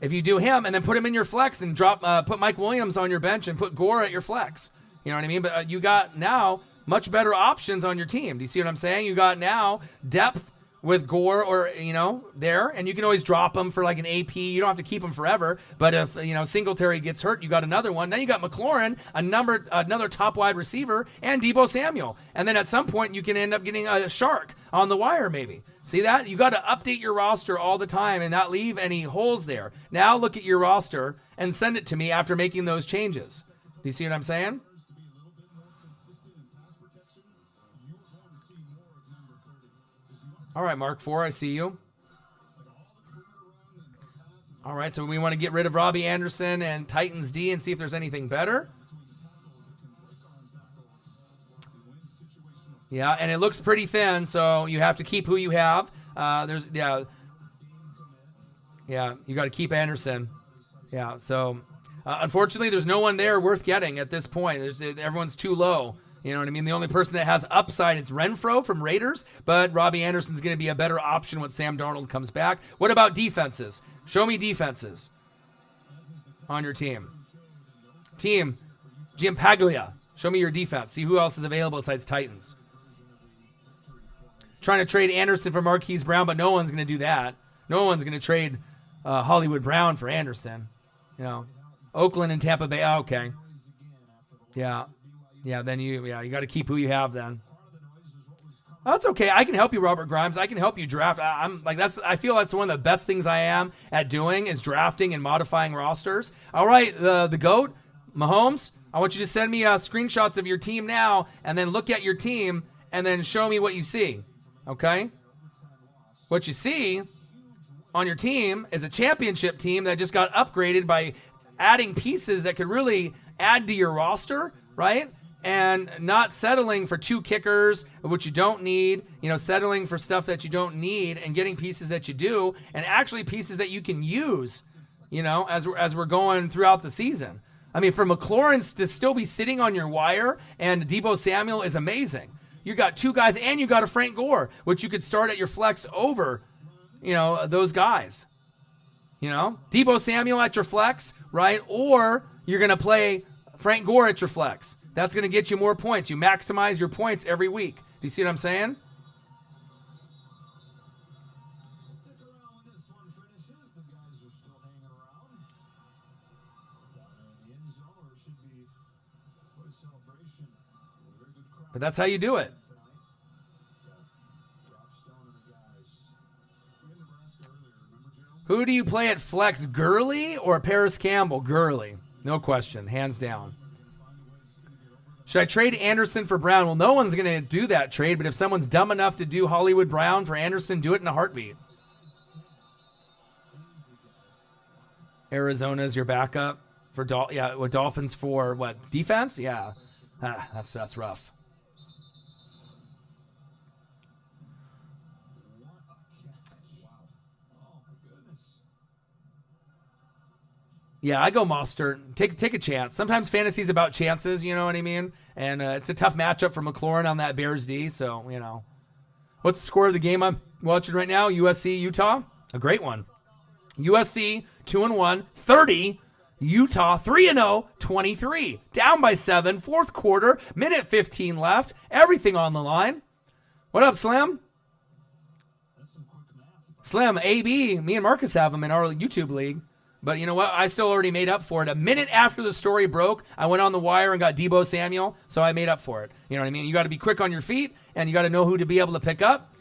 If you do him and then put him in your flex and put Mike Williams on your bench and put Gore at your flex. You know what I mean? But you got now much better options on your team. Do you see what I'm saying? You got now depth with Gore or, there, and you can always drop him for like an AP. You don't have to keep him forever. But if, Singletary gets hurt, you got another one. Then you got McLaurin, another top wide receiver, and Deebo Samuel. And then at some point, you can end up getting a shark on the wire maybe. See that? You got to update your roster all the time and not leave any holes there. Now look at your roster and send it to me after making those changes. Do you see what I'm saying? All right, Mark 4, I see you. All right, so we want to get rid of Robbie Anderson and Titans D and see if there's anything better. Yeah, and it looks pretty thin, so you have to keep who you have. You got to keep Anderson. Yeah, so unfortunately, there's no one there worth getting at this point. Everyone's too low. You know what I mean? The only person that has upside is Renfro from Raiders, but Robbie Anderson's going to be a better option when Sam Darnold comes back. What about defenses? Show me defenses on your team. Team, Giampaglia, show me your defense. See who else is available besides Titans. trying to trade Anderson for Marquise Brown, but no one's going to do that. No one's going to trade Hollywood Brown for Anderson. Oakland and Tampa Bay. Oh, okay. Yeah. Then you got to keep who you have then. Oh, that's okay. I can help you, Robert Grimes. I can help you draft. I feel that's one of the best things I am at doing is drafting and modifying rosters. All right, the GOAT, Mahomes, I want you to send me screenshots of your team now and then look at your team and then show me what you see. Okay? What you see on your team is a championship team that just got upgraded by adding pieces that could really add to your roster, right? And not settling for 2 kickers, which you don't need, settling for stuff that you don't need and getting pieces that you do and actually pieces that you can use, as we're going throughout the season. I mean, for McLaurin to still be sitting on your wire and Deebo Samuel is amazing. You got 2 guys and you got a Frank Gore, which you could start at your flex over, those guys. Deebo Samuel at your flex, right? Or you're going to play Frank Gore at your flex. That's going to get you more points. You maximize your points every week. Do you see what I'm saying? But that's how you do it. Who do you play at flex, Gurley or Paris Campbell? Gurley. No question. Hands down. Should I trade Anderson for Brown? Well, no one's going to do that trade, but if someone's dumb enough to do Hollywood Brown for Anderson, do it in a heartbeat. Arizona's your backup for Dolphins for what? Defense? Yeah. That's rough. Yeah, I go Mostert. Take a chance. Sometimes fantasy's about chances, you know what I mean? And it's a tough matchup for McLaurin on that Bears D, so, What's the score of the game I'm watching right now? USC, Utah? A great one. USC, 2-1, 30. Utah, 3-0, 23. Down by 7, fourth quarter, minute 15 left. Everything on the line. What up, Slim? Slim, AB, me and Marcus have him in our YouTube league. But you know what? I still already made up for it. A minute after the story broke, I went on the wire and got Deebo Samuel, so I made up for it. You know what I mean? You got to be quick on your feet, and you got to know who to be able to pick up.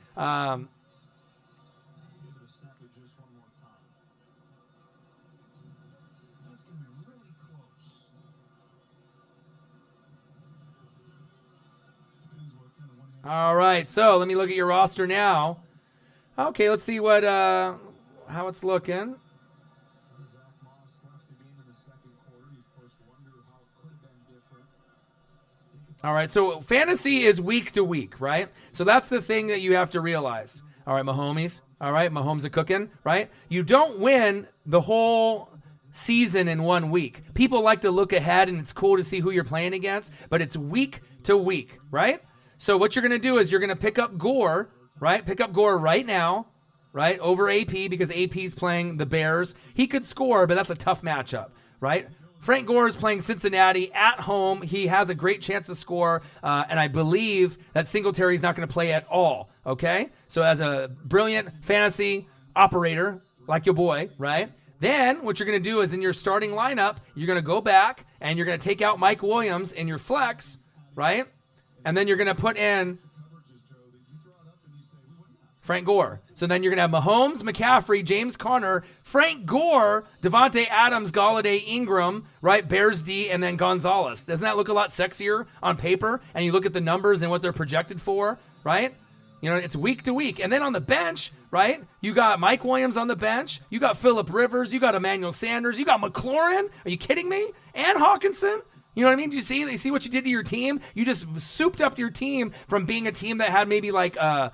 All right, so let me look at your roster now. Okay, let's see what how it's looking. All right, so fantasy is week to week, right? So that's the thing that you have to realize. All right, Mahomes. All right, Mahomes a cooking, right? You don't win the whole season in 1 week. People like to look ahead, and it's cool to see who you're playing against, but it's week to week, right? So what you're going to do is you're going to pick up Gore, right? Pick up Gore right now, right? Over AP because AP's playing the Bears. He could score, but that's a tough matchup, right? Frank Gore is playing Cincinnati at home. He has a great chance to score, and I believe that Singletary's not going to play at all, okay? So as a brilliant fantasy operator, like your boy, right? Then what you're going to do is in your starting lineup, you're going to go back, and you're going to take out Mike Williams in your flex, right? And then you're going to put in Frank Gore. So then you're going to have Mahomes, McCaffrey, James Conner, Frank Gore, Devontae Adams, Galladay, Ingram, right? Bears D, and then Gonzalez. Doesn't that look a lot sexier on paper? And you look at the numbers and what they're projected for, right? It's week to week. And then on the bench, right? You got Mike Williams on the bench. You got Phillip Rivers. You got Emmanuel Sanders. You got McLaurin. Are you kidding me? And Hawkinson. You know what I mean? Do you see what you did to your team? You just souped up your team from being a team that had maybe like a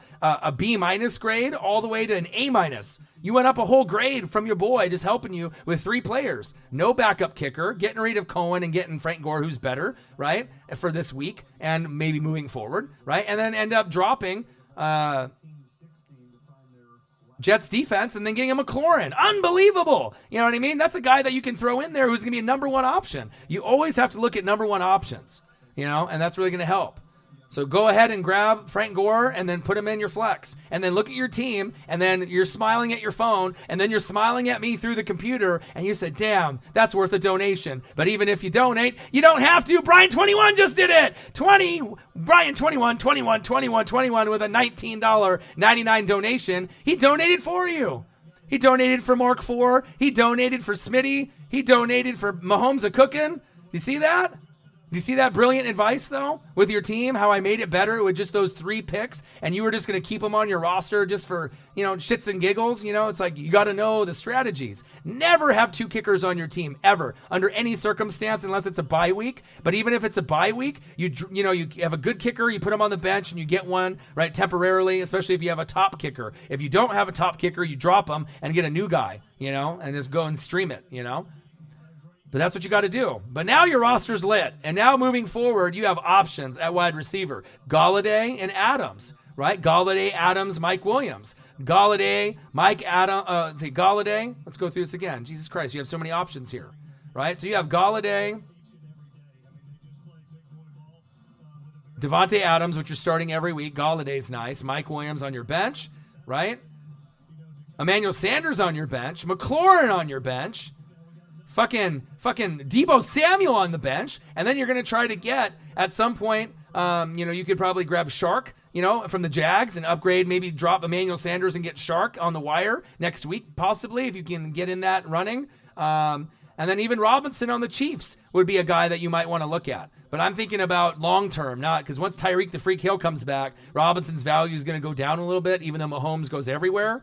B- grade all the way to an A-. You went up a whole grade from your boy just helping you with 3 players. No backup kicker, getting rid of Cohen and getting Frank Gore, who's better, right, for this week and maybe moving forward, right? And then end up dropping Jets defense and then getting a McLaurin. Unbelievable. You know what I mean? That's a guy that you can throw in there who's going to be a number 1 option. You always have to look at number 1 options, and that's really going to help. So go ahead and grab Frank Gore and then put him in your flex. And then look at your team, and then you're smiling at your phone, and then you're smiling at me through the computer, and you said, damn, that's worth a donation. But even if you donate, you don't have to. Brian 21 just did it. Brian 21 with a $19.99 donation. He donated for you. He donated for Mark 4. He donated for Smitty. He donated for Mahomes a cooking. You see that? Do you see that brilliant advice, though, with your team, how I made it better with just those 3 picks, and you were just going to keep them on your roster just for, shits and giggles? It's like you got to know the strategies. Never have 2 kickers on your team, ever, under any circumstance, unless it's a bye week. But even if it's a bye week, you have a good kicker, you put him on the bench, and you get one, right, temporarily, especially if you have a top kicker. If you don't have a top kicker, you drop him and get a new guy, and just go and stream it, But that's what you got to do. But now your roster's lit. And now moving forward, you have options at wide receiver. Galladay and Adams, right? Galladay, Adams, Mike Williams. Galladay, Mike Adams. Galladay. Let's go through this again. Jesus Christ, you have so many options here, right? So you have Galladay, Devontae Adams, which you're starting every week. Galladay's nice. Mike Williams on your bench, right? Emmanuel Sanders on your bench. McLaurin on your bench. Fucking Deebo Samuel on the bench, and then you're going to try to get, at some point, you could probably grab Shark, from the Jags and upgrade, maybe drop Emmanuel Sanders and get Shark on the wire next week, possibly, if you can get in that running. And then even Robinson on the Chiefs would be a guy that you might want to look at. But I'm thinking about long-term, not because once Tyreek the Freak Hill comes back, Robinson's value is going to go down a little bit, even though Mahomes goes everywhere.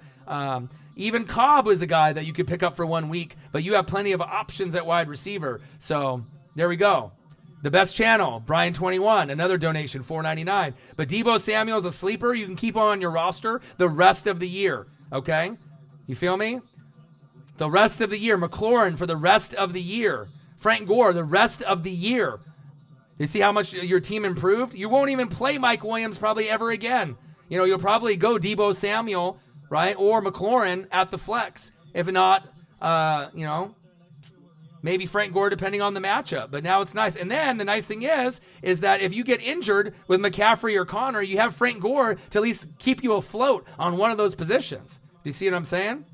Even Cobb is a guy that you could pick up for 1 week, but you have plenty of options at wide receiver. So there we go. The best channel, Brian 21, another donation, $4.99. But Deebo Samuel's a sleeper. You can keep on your roster the rest of the year. Okay? You feel me? The rest of the year. McLaurin for the rest of the year. Frank Gore, the rest of the year. You see how much your team improved? You won't even play Mike Williams probably ever again. You'll probably go Deebo Samuel, right? Or McLaurin at the flex. If not, maybe Frank Gore depending on the matchup. But now it's nice. And then the nice thing is that if you get injured with McCaffrey or Connor, you have Frank Gore to at least keep you afloat on one of those positions. Do you see what I'm saying?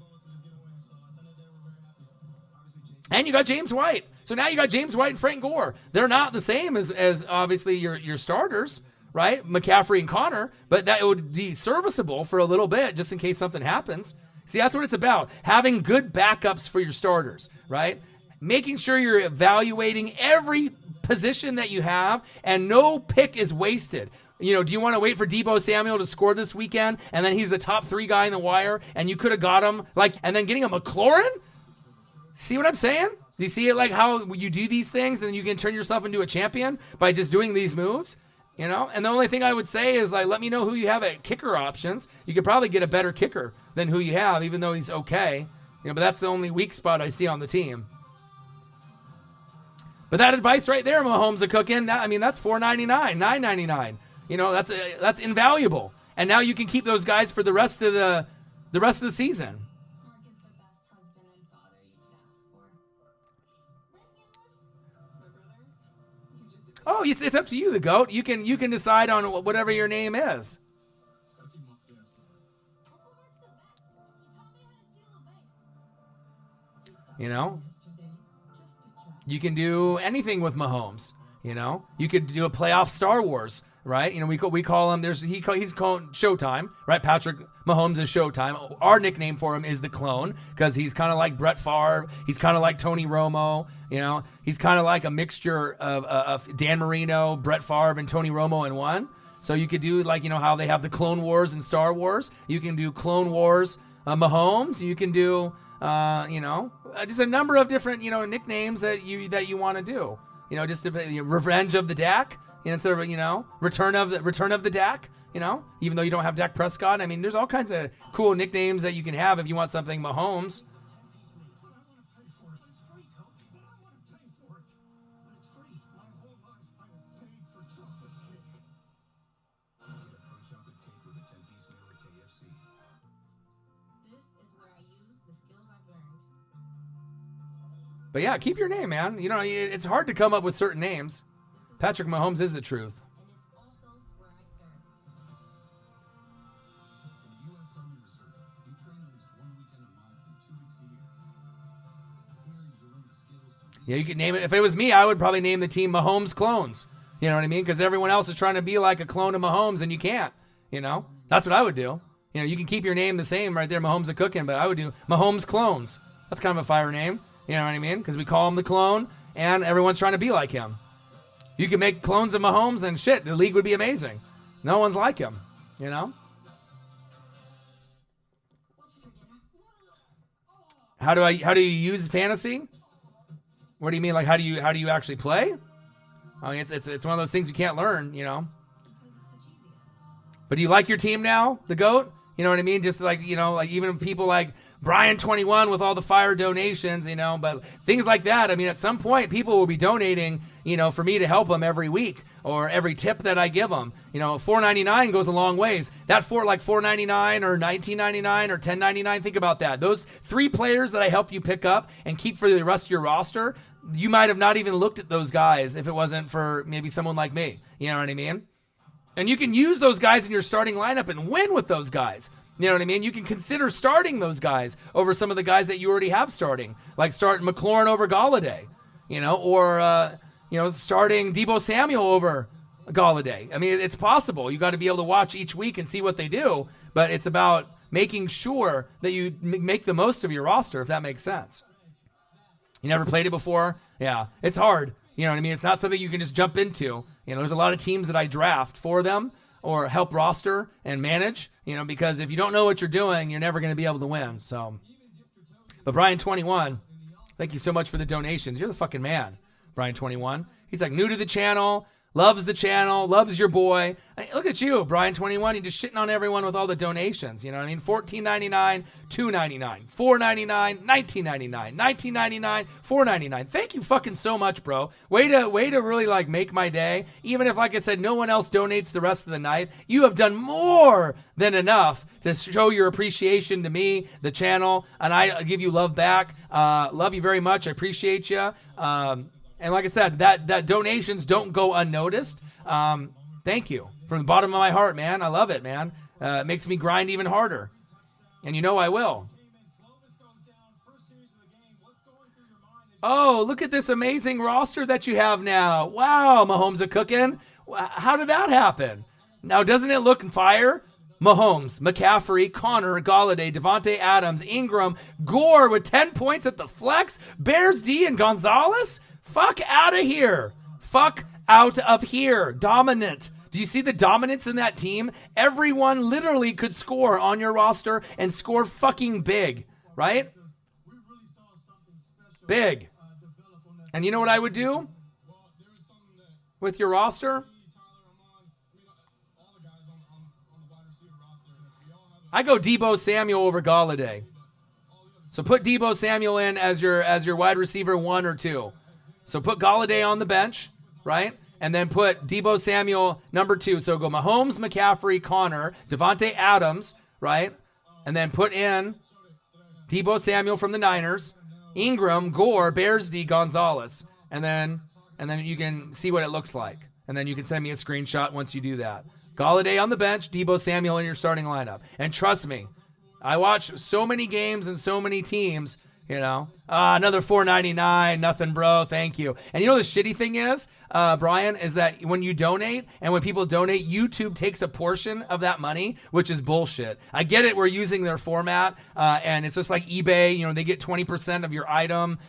And you got James White. So now you got James White and Frank Gore. They're not the same as obviously your starters, right? McCaffrey and Connor, but that would be serviceable for a little bit just in case something happens. See, that's what it's about. Having good backups for your starters, right? Making sure you're evaluating every position that you have and no pick is wasted. Do you want to wait for Deebo Samuel to score this weekend and then he's the top 3 guy in the wire and you could have got him and then getting a McLaurin? See what I'm saying? Do you see it like how you do these things and you can turn yourself into a champion by just doing these moves? And the only thing I would say is let me know who you have at kicker options. You could probably get a better kicker than who you have, even though he's okay. But that's the only weak spot I see on the team. But that advice right there, Mahomes a cooking. That's $4.99, $9.99. That's invaluable. And now you can keep those guys for the rest of the season. Oh, it's up to you, the GOAT. You can decide on whatever your name is. You can do anything with Mahomes. You could do a playoff Star Wars, right? We call him. He's called Showtime, right? Patrick Mahomes is Showtime. Our nickname for him is the Clone because he's kind of like Brett Favre. He's kind of like Tony Romo. He's kind of like a mixture of Dan Marino, Brett Favre, and Tony Romo in one. So you could do how they have the Clone Wars and Star Wars. You can do Clone Wars Mahomes. You can do just a number of different nicknames that you want to do. Just Revenge of the Dak instead of Return of the Dak. Even though you don't have Dak Prescott. There's all kinds of cool nicknames that you can have if you want something Mahomes. But yeah, keep your name, man. It's hard to come up with certain names. Patrick Mahomes is the truth. You know, you could name it. If it was me, I would probably name the team Mahomes Clones. You know what I mean? Because everyone else is trying to be like a clone of Mahomes, and you can't. You know, that's what I would do. You know, you can keep your name the same right there, Mahomes a Cooking, but I would do Mahomes Clones. That's kind of a fire name. You know what I mean? Because we call him the clone, and everyone's trying to be like him. You could make clones of Mahomes, and shit, the league would be amazing. No one's like him. You know? How do you use fantasy? What do you mean? Like, how do you actually play? I mean, it's one of those things you can't learn, you know. But do you like your team now, the GOAT? You know what I mean? Just like, you know, like even people like Brian21 with all the fire donations, you know, but things like that. I mean, at some point, people will be donating, you know, for me to help them every week or every tip that I give them. You know, $4.99 goes a long ways. That $4.99 or $19.99 or $10.99. Think about that. Those 3 players that I help you pick up and keep for the rest of your roster, you might have not even looked at those guys if it wasn't for maybe someone like me. You know what I mean? And you can use those guys in your starting lineup and win with those guys. You know what I mean? You can consider starting those guys over some of the guys that you already have starting, like starting McLaurin over Golladay, you know, or, you know, starting Deebo Samuel over Golladay. I mean, it's possible. You got to be able to watch each week and see what they do, but it's about making sure that you make the most of your roster, if that makes sense. You never played it before? Yeah, it's hard. You know what I mean? It's not something you can just jump into. You know, there's a lot of teams that I draft for them or help roster and manage, you know, because if you don't know what you're doing, you're never going to be able to win. So, but Brian21, thank you so much for the donations. You're the fucking man, Brian21. He's like new to the channel, loves the channel, loves your boy. Look at you, Brian21. You're just shitting on everyone with all the donations. You know what I mean? $14.99, $2.99, $4.99, $19.99, $19.99, $4.99. Thank you fucking so much, bro. Way to really like make my day. Even if, like I said, no one else donates the rest of the night, you have done more than enough to show your appreciation to me, the channel, and I give you love back. Love you very much. I appreciate you. And like I said, that donations don't go unnoticed. Thank you from the bottom of my heart, man. I love it, man. It makes me grind even harder. And you know I will. Oh, look at this amazing roster that you have now. Wow, Mahomes a cooking. How did that happen? Now, doesn't it look fire? Mahomes, McCaffrey, Connor, Golladay, Devontae Adams, Ingram, Gore with 10 points at the flex, Bears D and Gonzalez? Fuck out of here. Fuck out of here. Dominant. Do you see the dominance in that team? Everyone literally could score on your roster and score fucking big, right? Big. And you know what I would do with your roster? I go Deebo Samuel over Golladay. So put Deebo Samuel in as your wide receiver 1 or 2. So put Golladay on the bench, right? And then put Deebo Samuel number 2. So go Mahomes, McCaffrey, Connor, Devontae Adams, right? And then put in Deebo Samuel from the Niners, Ingram, Gore, Bears D, Gonzalez. And then you can see what it looks like. And then you can send me a screenshot once you do that. Golladay on the bench, Deebo Samuel in your starting lineup. And trust me, I watch so many games and so many teams. You know, another $4.99, nothing, bro. Thank you. And you know the shitty thing is, Brian, is that when you donate and when people donate, YouTube takes a portion of that money, which is bullshit. I get it. We're using their format, and it's just like eBay. You know, they get 20% of your item.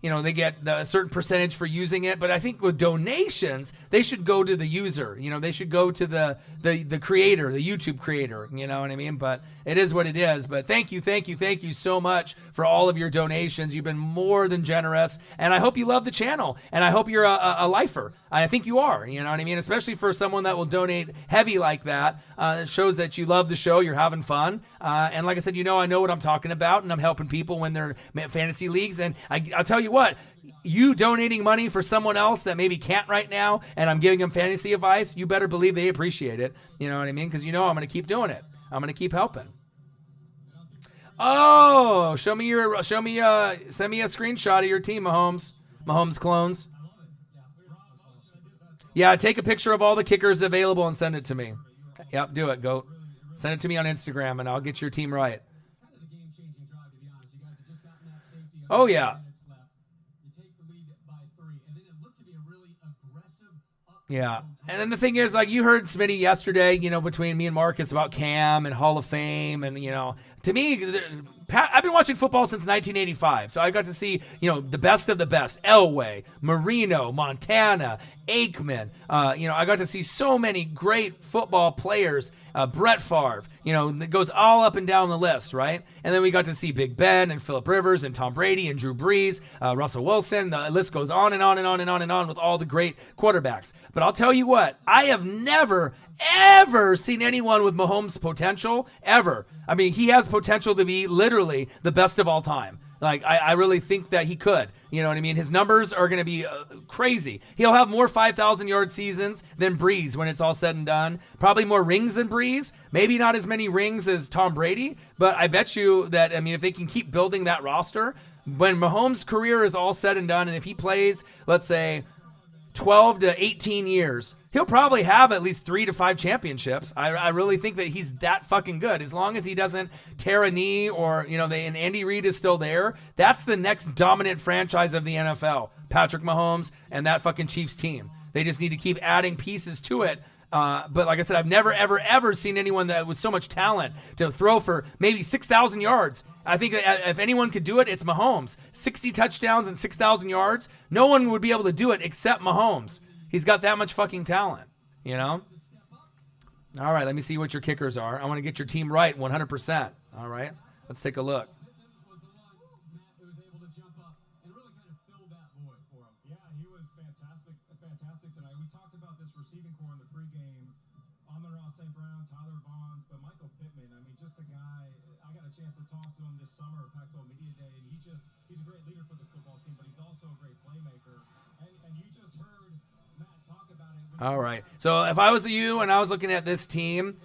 You know, they get a certain percentage for using it. But I think with donations, they should go to the user. You know, they should go to the creator, the YouTube creator. You know what I mean? But it is what it is. But thank you so much for all of your donations. You've been more than generous. And I hope you love the channel. And I hope you're a lifer. I think you are. You know what I mean? Especially for someone that will donate heavy like that. It shows that you love the show. You're having fun. And like I said, you know, I know what I'm talking about. And I'm helping people when they're fantasy leagues. And I'll tell you what, you donating money for someone else that maybe can't right now, and I'm giving them fantasy advice, you better believe they appreciate it. You know what I mean? Because you know I'm going to keep doing it. I'm going to keep helping. Oh, send me a screenshot of your team, Mahomes clones. Yeah, take a picture of all the kickers available and send it to me. Yep, do it, GOAT. Send it to me on Instagram, and I'll get your team right. Oh, yeah. Yeah. And then the thing is, like, you heard Smitty yesterday, between me and Marcus about Cam and Hall of Fame. And, to me, I've been watching football since 1985. So I got to see, the best of the best. Elway, Marino, Montana, Aikman. I got to see so many great football players. Brett Favre, it goes all up and down the list, right? And then we got to see Big Ben and Phillip Rivers and Tom Brady and Drew Brees, Russell Wilson. The list goes on and on and on and on and on with all the great quarterbacks. But I'll tell you what, I have never, ever seen anyone with Mahomes' potential, ever. I mean, he has potential to be literally the best of all time. Like, I really think that he could. You know what I mean? His numbers are going to be crazy. He'll have more 5,000-yard seasons than Breeze when it's all said and done. Probably more rings than Breeze. Maybe not as many rings as Tom Brady. But I bet you that, if they can keep building that roster, when Mahomes' career is all said and done, and if he plays, let's say, 12 to 18 years, he'll probably have at least 3 to 5 championships. I really think that he's that fucking good. As long as he doesn't tear a knee or, and Andy Reid is still there, that's the next dominant franchise of the NFL. Patrick Mahomes and that fucking Chiefs team. They just need to keep adding pieces to it. But like I said, I've never, ever, ever seen anyone that with so much talent to throw for maybe 6,000 yards. I think that if anyone could do it, it's Mahomes. 60 touchdowns and 6,000 yards. No one would be able to do it except Mahomes. He's got that much fucking talent, All right, let me see what your kickers are. I want to get your team right 100%. All right, let's take a look. Fantastic tonight. We talked about this receiving core in the pregame. Amon-Ra St. Brown, Tyler Vaughns, but Michael Pittman, just a guy, I got a chance to talk to him this summer at Pac-12 Media Day, and he's a great leader for this football team, but he's also a great playmaker. And you just heard Matt talk about it. All right. So if I was you and I was looking at this team,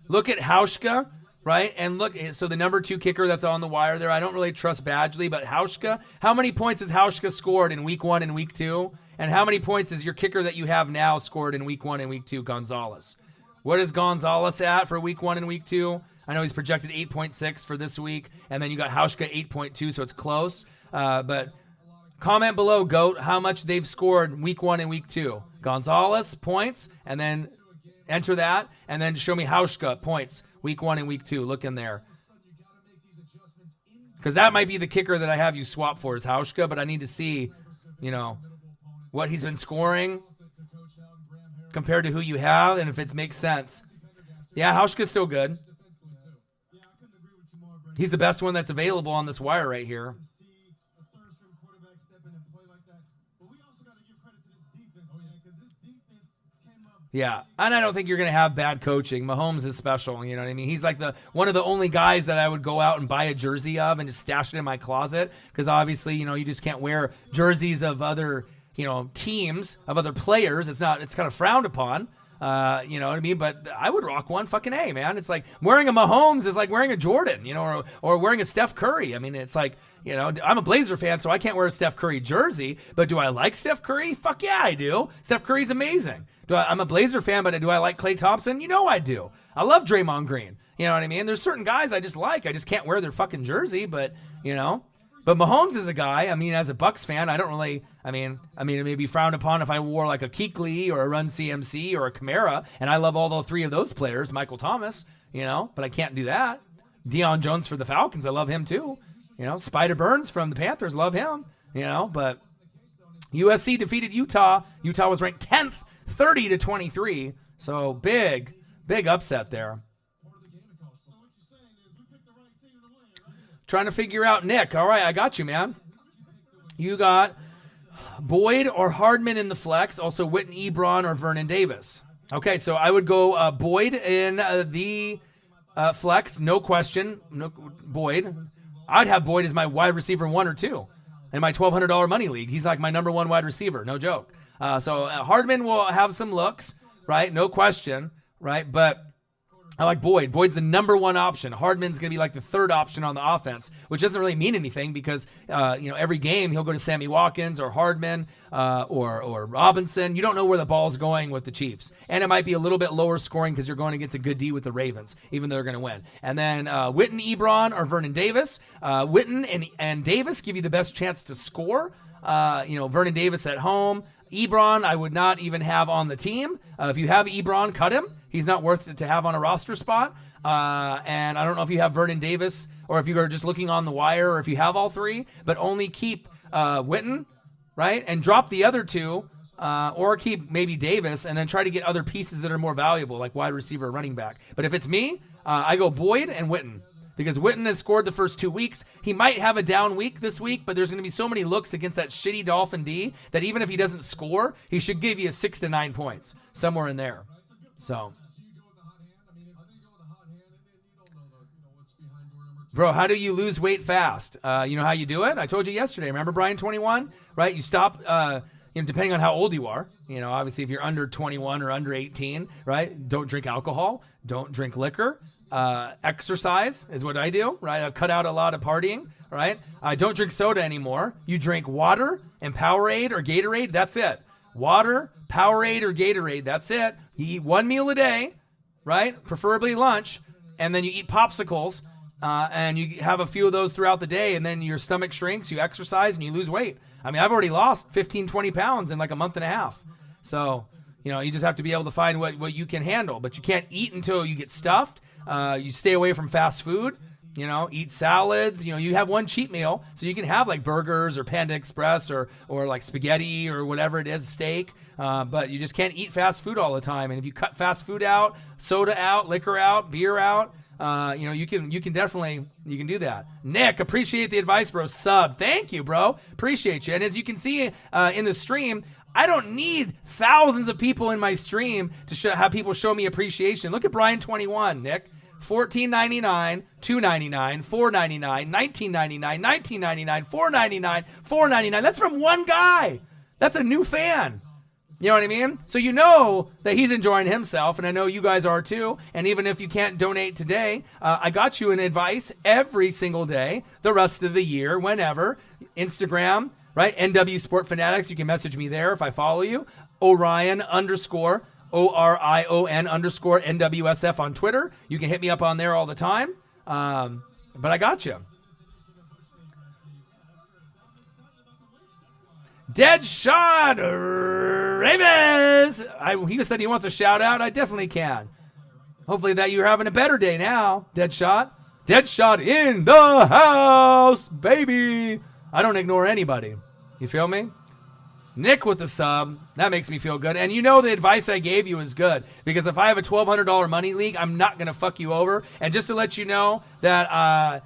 look at Hauschka. Right? And look, so the number 2 kicker that's on the wire there, I don't really trust Badgley, but Hauschka, how many points has Hauschka scored in week 1 and week 2? And how many points is your kicker that you have now scored in week 1 and week 2, Gonzalez? What is Gonzalez at for week 1 and week 2? I know he's projected 8.6 for this week, and then you got Hauschka 8.2, so it's close. But comment below, GOAT, how much they've scored week 1 and week 2. Gonzalez, points, and then enter that, and then show me Hauschka, points. Week 1 and week 2, look in there. Because that might be the kicker that I have you swap for is Hauschka, but I need to see, what he's been scoring compared to who you have, and if it makes sense. Yeah, Hauschka's still good. He's the best one that's available on this wire right here. Yeah, and I don't think you're going to have bad coaching. Mahomes is special, you know what I mean? He's like one of the only guys that I would go out and buy a jersey of and just stash it in my closet because obviously, you just can't wear jerseys of other, teams, of other players. It's kind of frowned upon, you know what I mean? But I would rock one, fucking A, man. It's like wearing a Mahomes is like wearing a Jordan, or wearing a Steph Curry. I mean, it's like, I'm a Blazer fan, so I can't wear a Steph Curry jersey, but do I like Steph Curry? Fuck yeah, I do. Steph Curry's amazing. I'm a Blazer fan, but do I like Klay Thompson? I do. I love Draymond Green. You know what I mean? There's certain guys I just like. I just can't wear their fucking jersey, but, But Mahomes is a guy, as a Bucks fan, I don't really, it may be frowned upon if I wore like a Kuechly or a Run CMC or a Kamara, and I love all the 3 of those players, Michael Thomas, but I can't do that. Deion Jones for the Falcons, I love him too. Spider Burns from the Panthers, love him, but USC defeated Utah. Utah was ranked 10th. 30-23, so big upset there. Trying to figure out Nick. All right, I got you, man. You got Boyd or Hardman in the flex, also Witten Ebron or Vernon Davis. Okay, so I would go Boyd in the flex, no question. No, Boyd. I'd have Boyd as my wide receiver 1 or 2 in my $1,200 money league. He's like my number 1 wide receiver, no joke. So Hardman will have some looks, right? No question, right? But I like Boyd. Boyd's the number one option. Hardman's going to be like the third option on the offense, which doesn't really mean anything because, every game he'll go to Sammy Watkins or Hardman or Robinson. You don't know where the ball's going with the Chiefs. And it might be a little bit lower scoring because you're going against a good D with the Ravens, even though they're going to win. And then Witten, Ebron, or Vernon Davis. Witten and Davis give you the best chance to score. Vernon Davis at home. Ebron, I would not even have on the team. If you have Ebron, cut him. He's not worth it to have on a roster spot. And I don't know if you have Vernon Davis or if you are just looking on the wire or if you have all three, but only keep Witten, right? And drop the other two or keep maybe Davis and then try to get other pieces that are more valuable, like wide receiver or running back. But if it's me, I go Boyd and Witten. Because Witten has scored the first 2 weeks. He might have a down week this week, but there's going to be so many looks against that shitty Dolphin D that even if he doesn't score, he should give you 6 to 9 points, somewhere in there. So, bro, how do you lose weight fast? You know how you do it? I told you yesterday. Remember Brian 21, right? You stop, depending on how old you are. Obviously if you're under 21 or under 18, right? Don't drink alcohol. Don't drink liquor. Exercise is what I do, right? I've cut out a lot of partying, right? I don't drink soda anymore. You drink water and Powerade or Gatorade. That's it. Water, Powerade, or Gatorade. That's it. You eat one meal a day, right? Preferably lunch. And then you eat popsicles. And you have a few of those throughout the day. And then your stomach shrinks. You exercise and you lose weight. I mean, I've already lost 15, 20 pounds in like a month and a half. So, you just have to be able to find what you can handle. But you can't eat until you get stuffed. You stay away from fast food, eat salads, you have one cheat meal. So you can have like burgers or Panda Express or like spaghetti or whatever it is, steak. But you just can't eat fast food all the time. And if you cut fast food out, soda out, liquor out, beer out, you can do that. Nick, appreciate the advice, bro. Sub. Thank you, bro. Appreciate you. And as you can see in the stream, I don't need thousands of people in my stream to have people show me appreciation. Look at Brian 21, Nick. $14.99, $2.99, $4.99, $19.99, $19.99, $4.99, $4.99. That's from one guy. That's a new fan. You know what I mean? So you know that he's enjoying himself, and I know you guys are too. And even if you can't donate today, I got you an advice every single day, the rest of the year, whenever. Instagram, right? NWSportsFanatics. You can message me there if I follow you. Orion _ ORION _ NWSF on Twitter. You can hit me up on there all the time. But I got you. Dead shot, Ravens. He said he wants a shout out. I definitely can. Hopefully that you're having a better day now. Dead shot in the house, baby. I don't ignore anybody. You feel me? Nick with the sub. That makes me feel good. And the advice I gave you is good. Because if I have a $1,200 money league, I'm not going to fuck you over. And just to let you know that, I'm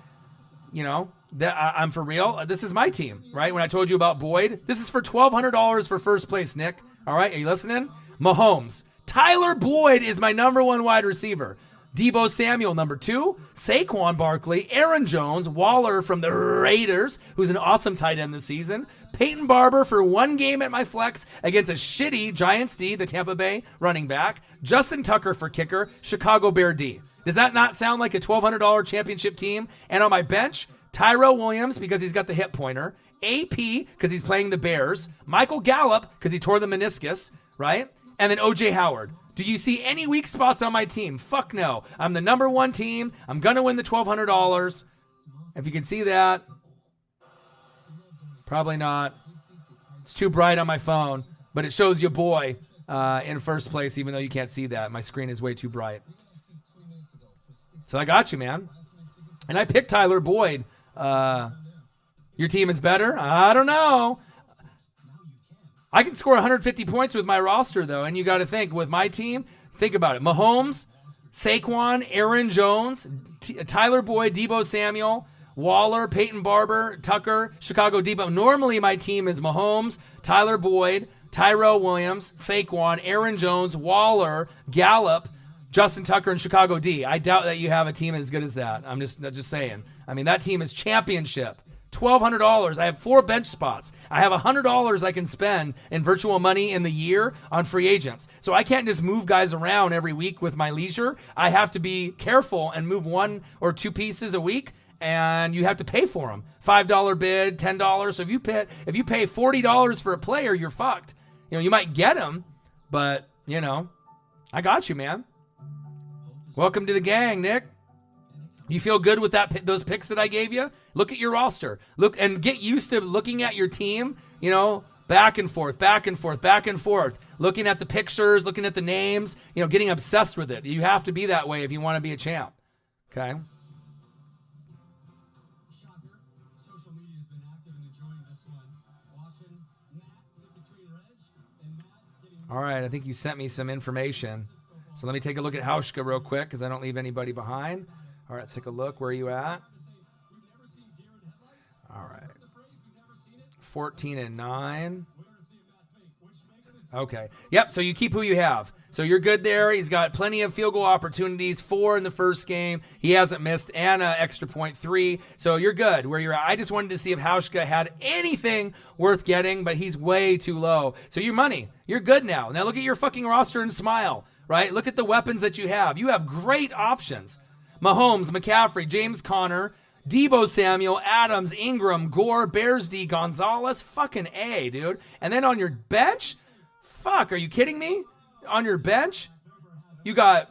for real. This is my team, right? When I told you about Boyd, this is for $1,200 for first place, Nick. All right, are you listening? Mahomes. Tyler Boyd is my number one wide receiver. Deebo Samuel, number 2. Saquon Barkley. Aaron Jones. Waller from the Raiders, who's an awesome tight end this season. Peyton Barber for one game at my flex against a shitty Giants D, the Tampa Bay running back. Justin Tucker for kicker. Chicago Bear D. Does that not sound like a $1,200 championship team? And on my bench, Tyrell Williams because he's got the hip pointer. AP because he's playing the Bears. Michael Gallup because he tore the meniscus, right? And then OJ Howard. Do you see any weak spots on my team? Fuck no. I'm the number one team. I'm going to win the $1,200. If you can see that, probably not. It's too bright on my phone, but it shows you boy in first place, even though you can't see that. My screen is way too bright. So I got you, man. And I picked Tyler Boyd. Your team is better? I don't know. I can score 150 points with my roster, though, and you got to think, with my team, think about it. Mahomes, Saquon, Aaron Jones, Tyler Boyd, Deebo Samuel, Waller, Peyton Barber, Tucker, Chicago Debo. Normally my team is Mahomes, Tyler Boyd, Tyrell Williams, Saquon, Aaron Jones, Waller, Gallup, Justin Tucker, and Chicago D. I doubt that you have a team as good as that. I'm just saying. I mean, that team is championship. $1,200. I have 4 bench spots. I have $100 I can spend in virtual money in the year on free agents. So I can't just move guys around every week with my leisure. I have to be careful and move 1 or 2 pieces a week, and you have to pay for them. $5 bid, $10. So if you pay $40 for a player, you're fucked. You might get him, but I got you, man. Welcome to the gang, Nick. You feel good with those picks that I gave you? Look at your roster. Look and get used to looking at your team, back and forth, back and forth, back and forth. Looking at the pictures, looking at the names, getting obsessed with it. You have to be that way if you want to be a champ. Okay? Social media's been active and enjoying this one. Watching Matt sit between Reg and Matt getting... All right, I think you sent me some information. So let me take a look at Hauschka real quick because I don't leave anybody behind. All right, let's take a look. Where are you at? All right. 14-9. Okay. Yep, so you keep who you have. So you're good there. He's got plenty of field goal opportunities, 4 in the first game. He hasn't missed, and an extra point 3. So you're good where you're at. I just wanted to see if Hauschka had anything worth getting, but he's way too low. So your money, you're good now. Now look at your fucking roster and smile, right? Look at the weapons that you have. You have great options. Mahomes, McCaffrey, James Conner, Deebo Samuel, Adams, Ingram, Gore, Bears D, Gonzalez. Fucking A, dude. And then on your bench, fuck, are you kidding me? On your bench, you got,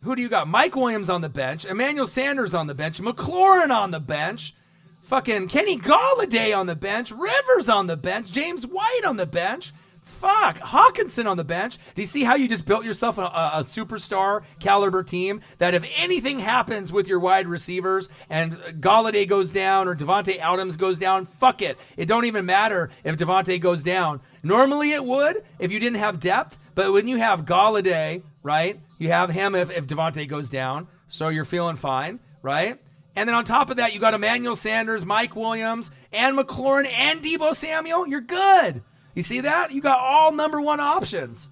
who do you got? Mike Williams on the bench, Emmanuel Sanders on the bench, McLaurin on the bench, fucking Kenny Golladay on the bench, Rivers on the bench, James White on the bench. Fuck, Hawkinson on the bench. Do you see how you just built yourself a superstar caliber team that if anything happens with your wide receivers and Golladay goes down or Devontae Adams goes down, fuck it. It don't even matter if Devontae goes down. Normally it would if you didn't have depth, but when you have Golladay, right, you have him if Devontae goes down, so you're feeling fine, right? And then on top of that, you got Emmanuel Sanders, Mike Williams, and McLaurin, and Deebo Samuel. You're good. You see that? You got all number 1 options.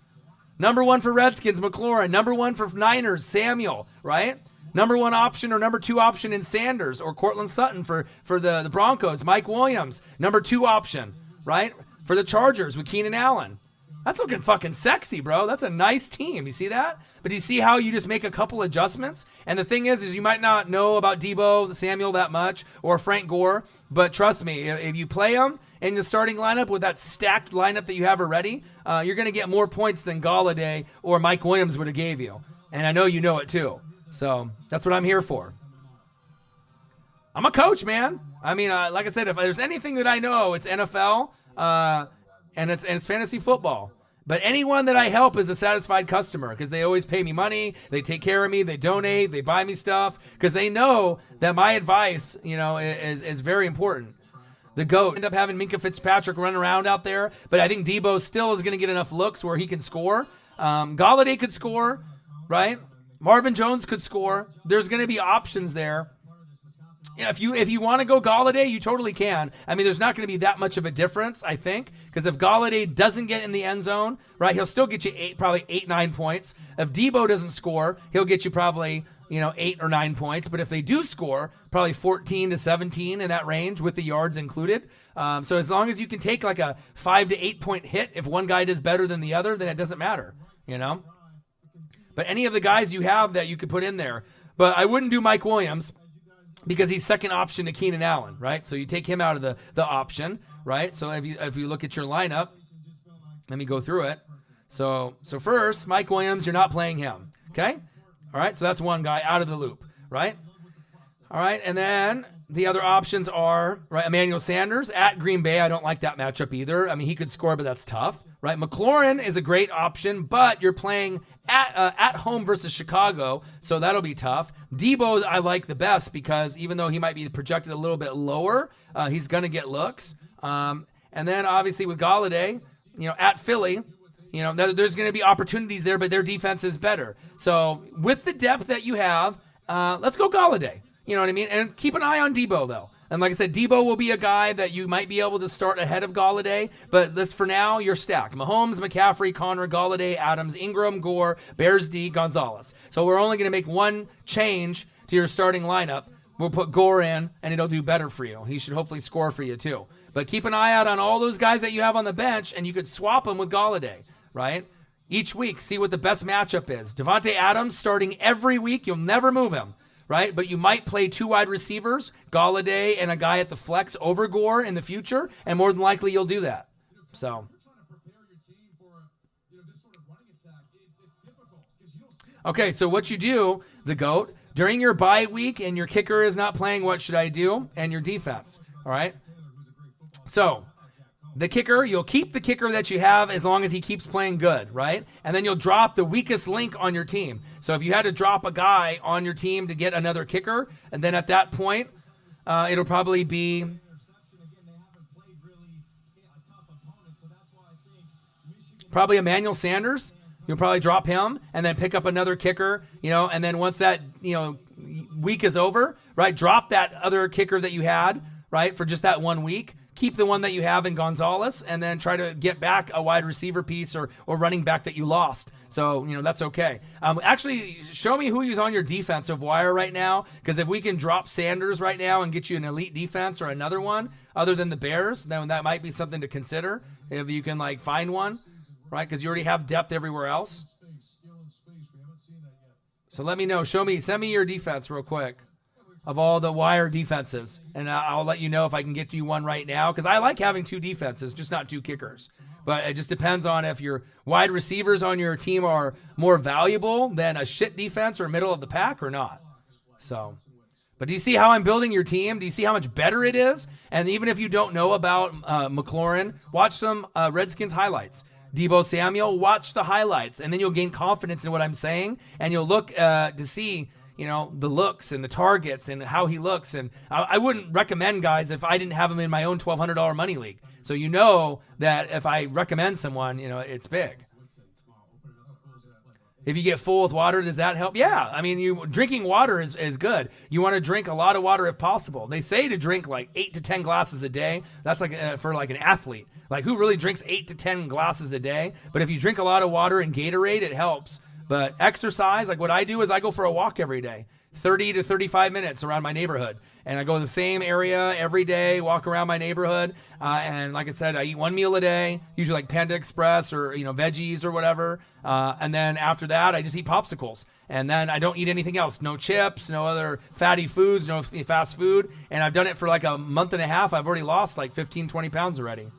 Number 1 for Redskins, McLaurin. Number 1 for Niners, Samuel, right? Number 1 option or number 2 option in Sanders or Cortland Sutton for the Broncos, Mike Williams. Number 2 option, right? For the Chargers with Keenan Allen. That's looking fucking sexy, bro. That's a nice team. You see that? But do you see how you just make a couple adjustments? And the thing is you might not know about Deebo Samuel that much or Frank Gore, but trust me, if you play them in the starting lineup with that stacked lineup that you have already, you're going to get more points than Golladay or Mike Williams would have gave you. And I know you know it too. So that's what I'm here for. I'm a coach, man. I mean, like I said, if there's anything that I know, it's NFL and it's fantasy football. But anyone that I help is a satisfied customer because they always pay me money, they take care of me, they donate, they buy me stuff because they know that my advice, is very important. The GOAT end up having Minka Fitzpatrick run around out there, but I think Deebo still is going to get enough looks where he can score. Golladay could score, right? Marvin Jones could score. There's going to be options there. If you want to go Golladay, you totally can. I mean, there's not going to be that much of a difference, I think, because if Golladay doesn't get in the end zone, right, he'll still get you probably 8-9 points. If Deebo doesn't score, he'll get you probably 8 or 9 points. But if they do score, probably 14 to 17 in that range with the yards included. So as long as you can take like a 5 to 8 point hit, if one guy does better than the other, then it doesn't matter, But any of the guys you have that you could put in there. But I wouldn't do Mike Williams because he's second option to Keenan Allen, right? So you take him out of the option, right? So if you look at your lineup, let me go through it. So first, Mike Williams, you're not playing him, okay? All right, so that's one guy out of the loop, right? All right, and then the other options are, right, Emmanuel Sanders at Green Bay. I don't like that matchup either. I mean, he could score, but that's tough, right? McLaurin is a great option, but you're playing at home versus Chicago, so that'll be tough. Deebo I like the best because even though he might be projected a little bit lower, he's going to get looks. And then obviously with Golladay, at Philly, there's going to be opportunities there, but their defense is better. So with the depth that you have, let's go Golladay. You know what I mean? And keep an eye on Deebo, though. And like I said, Deebo will be a guy that you might be able to start ahead of Golladay, but for now, you're stacked. Mahomes, McCaffrey, Conner, Golladay, Adams, Ingram, Gore, Bears D, Gonzalez. So we're only going to make one change to your starting lineup we'll put Gore in, and it'll do better for you. He should hopefully score for you too. But keep an eye out on all those guys that you have on the bench, and you could swap them with Golladay, right? Each week, see what the best matchup is. Devontae Adams starting every week. You'll never move him, right? But you might play 2 wide receivers, Golladay and a guy at the flex over Gore in the future, and more than likely you'll do that. So, okay, so what you do, the GOAT, during your bye week and your kicker is not playing, what should I do? And your defense, all right? So, the kicker, you'll keep the kicker that you have as long as he keeps playing good, right? And then you'll drop the weakest link on your team. So if you had to drop a guy on your team to get another kicker, and then at that point, it'll probably be probably Emmanuel Sanders. You'll probably drop him and then pick up another kicker, and then once that, week is over, right, drop that other kicker that you had, right, for just that 1 week. Keep the one that you have in Gonzalez and then try to get back a wide receiver piece or running back that you lost. So, that's okay. Actually, show me who is on your defensive wire right now, because if we can drop Sanders right now and get you an elite defense or another one other than the Bears, then that might be something to consider if you can, find one, right, because you already have depth everywhere else. So let me know. Send me your defense real quick of all the wire defenses, and I'll let you know if I can get you one right now, because I like having 2 defenses, just not 2 kickers. But it just depends on if your wide receivers on your team are more valuable than a shit defense or middle of the pack or not. So, but do you see how I'm building your team? Do you see how much better it is? And even if you don't know about McLaurin, watch some Redskins highlights. Deebo Samuel, watch the highlights, and then you'll gain confidence in what I'm saying, and you'll look to see the looks and the targets and how he looks. And I wouldn't recommend guys if I didn't have him in my own $1,200 money league. So that if I recommend someone, it's big. If you get full with water, does that help? Yeah. I mean, drinking water is good. You want to drink a lot of water if possible. They say to drink 8 to 10 glasses a day. That's for an athlete. Who really drinks 8 to 10 glasses a day? But if you drink a lot of water and Gatorade, it helps. But exercise, what I do is I go for a walk every day, 30 to 35 minutes around my neighborhood. And I go to the same area every day, walk around my neighborhood. And like I said, I eat 1 meal a day, usually Panda Express or, veggies or whatever. And then after that, I just eat popsicles. And then I don't eat anything else. No chips, no other fatty foods, no fast food. And I've done it for a month and a half. I've already lost 15, 20 pounds already.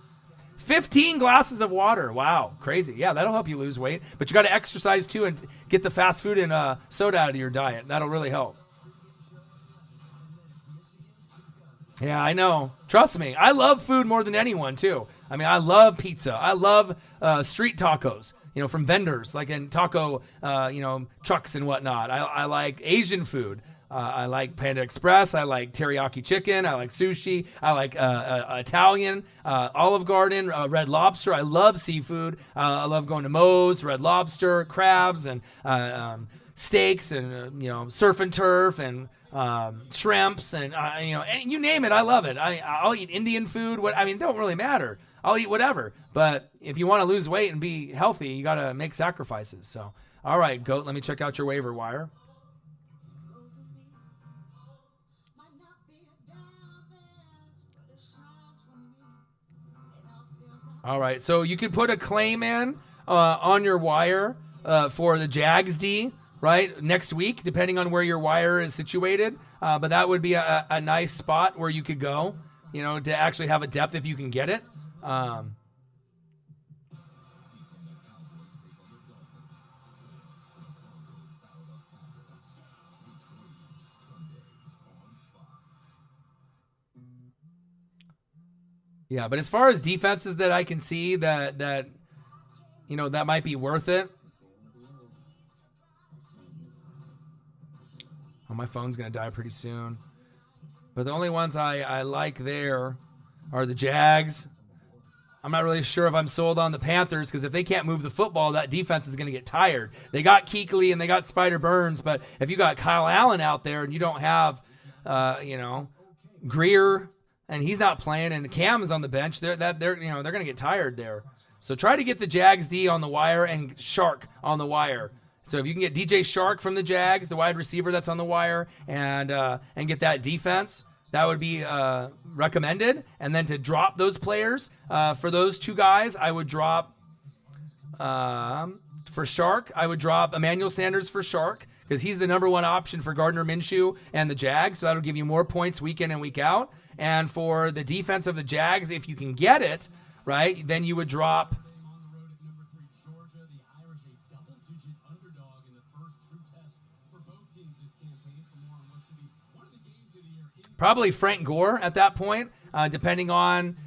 15 glasses of water. Wow, crazy. Yeah, that'll help you lose weight. But you got to exercise too and get the fast food and soda out of your diet. That'll really help. Yeah, I know. Trust me. I love food more than anyone too. I mean, I love pizza. I love street tacos, from vendors, in taco, trucks and whatnot. I like Asian food. I like Panda Express. I like teriyaki chicken. I like sushi. I like Italian, Olive Garden, Red Lobster. I love seafood. I love going to Moe's, Red Lobster, crabs, and steaks, and surf and turf, and shrimps, and and you name it. I love it. I'll eat Indian food. It don't really matter. I'll eat whatever. But if you want to lose weight and be healthy, you got to make sacrifices. So, all right, GOAT. Let me check out your waiver wire. All right, so you could put a claim in on your wire for the Jags D, right, next week, depending on where your wire is situated. But that would be a nice spot where you could go, to actually have a depth if you can get it. Yeah, but as far as defenses that I can see that might be worth it. Oh, my phone's going to die pretty soon. But the only ones I like there are the Jags. I'm not really sure if I'm sold on the Panthers, because if they can't move the football, that defense is going to get tired. They got Kuechly and they got Spider Burns, but if you got Kyle Allen out there and you don't have, Greer, and he's not playing, and Cam is on the bench, they're going to get tired there. So try to get the Jags D on the wire and Shark on the wire. So if you can get DJ Shark from the Jags, the wide receiver that's on the wire, and get that defense, that would be recommended. And then to drop those players, for those two guys, I would drop, for Shark, I would drop Emmanuel Sanders for Shark, because he's the number one option for Gardner Minshew and the Jags, so that'll give you more points week in and week out. And for the defense of the Jags, if you can get it, right, then you would drop probably Frank Gore at that point, depending on,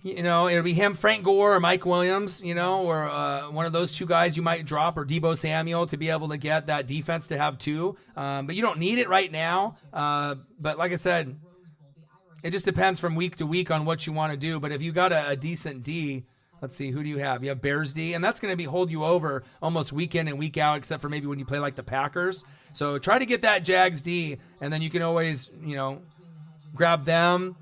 it'll be him, Frank Gore, or Mike Williams, or one of those two guys you might drop, or Deebo Samuel, to be able to get that defense to have two. But you don't need it right now. But like I said, it just depends from week to week on what you want to do. But if you got a decent D, let's see, who do you have? You have Bears D, and that's going to hold you over almost week in and week out, except for maybe when you play like the Packers. So try to get that Jags D, and then you can always, grab them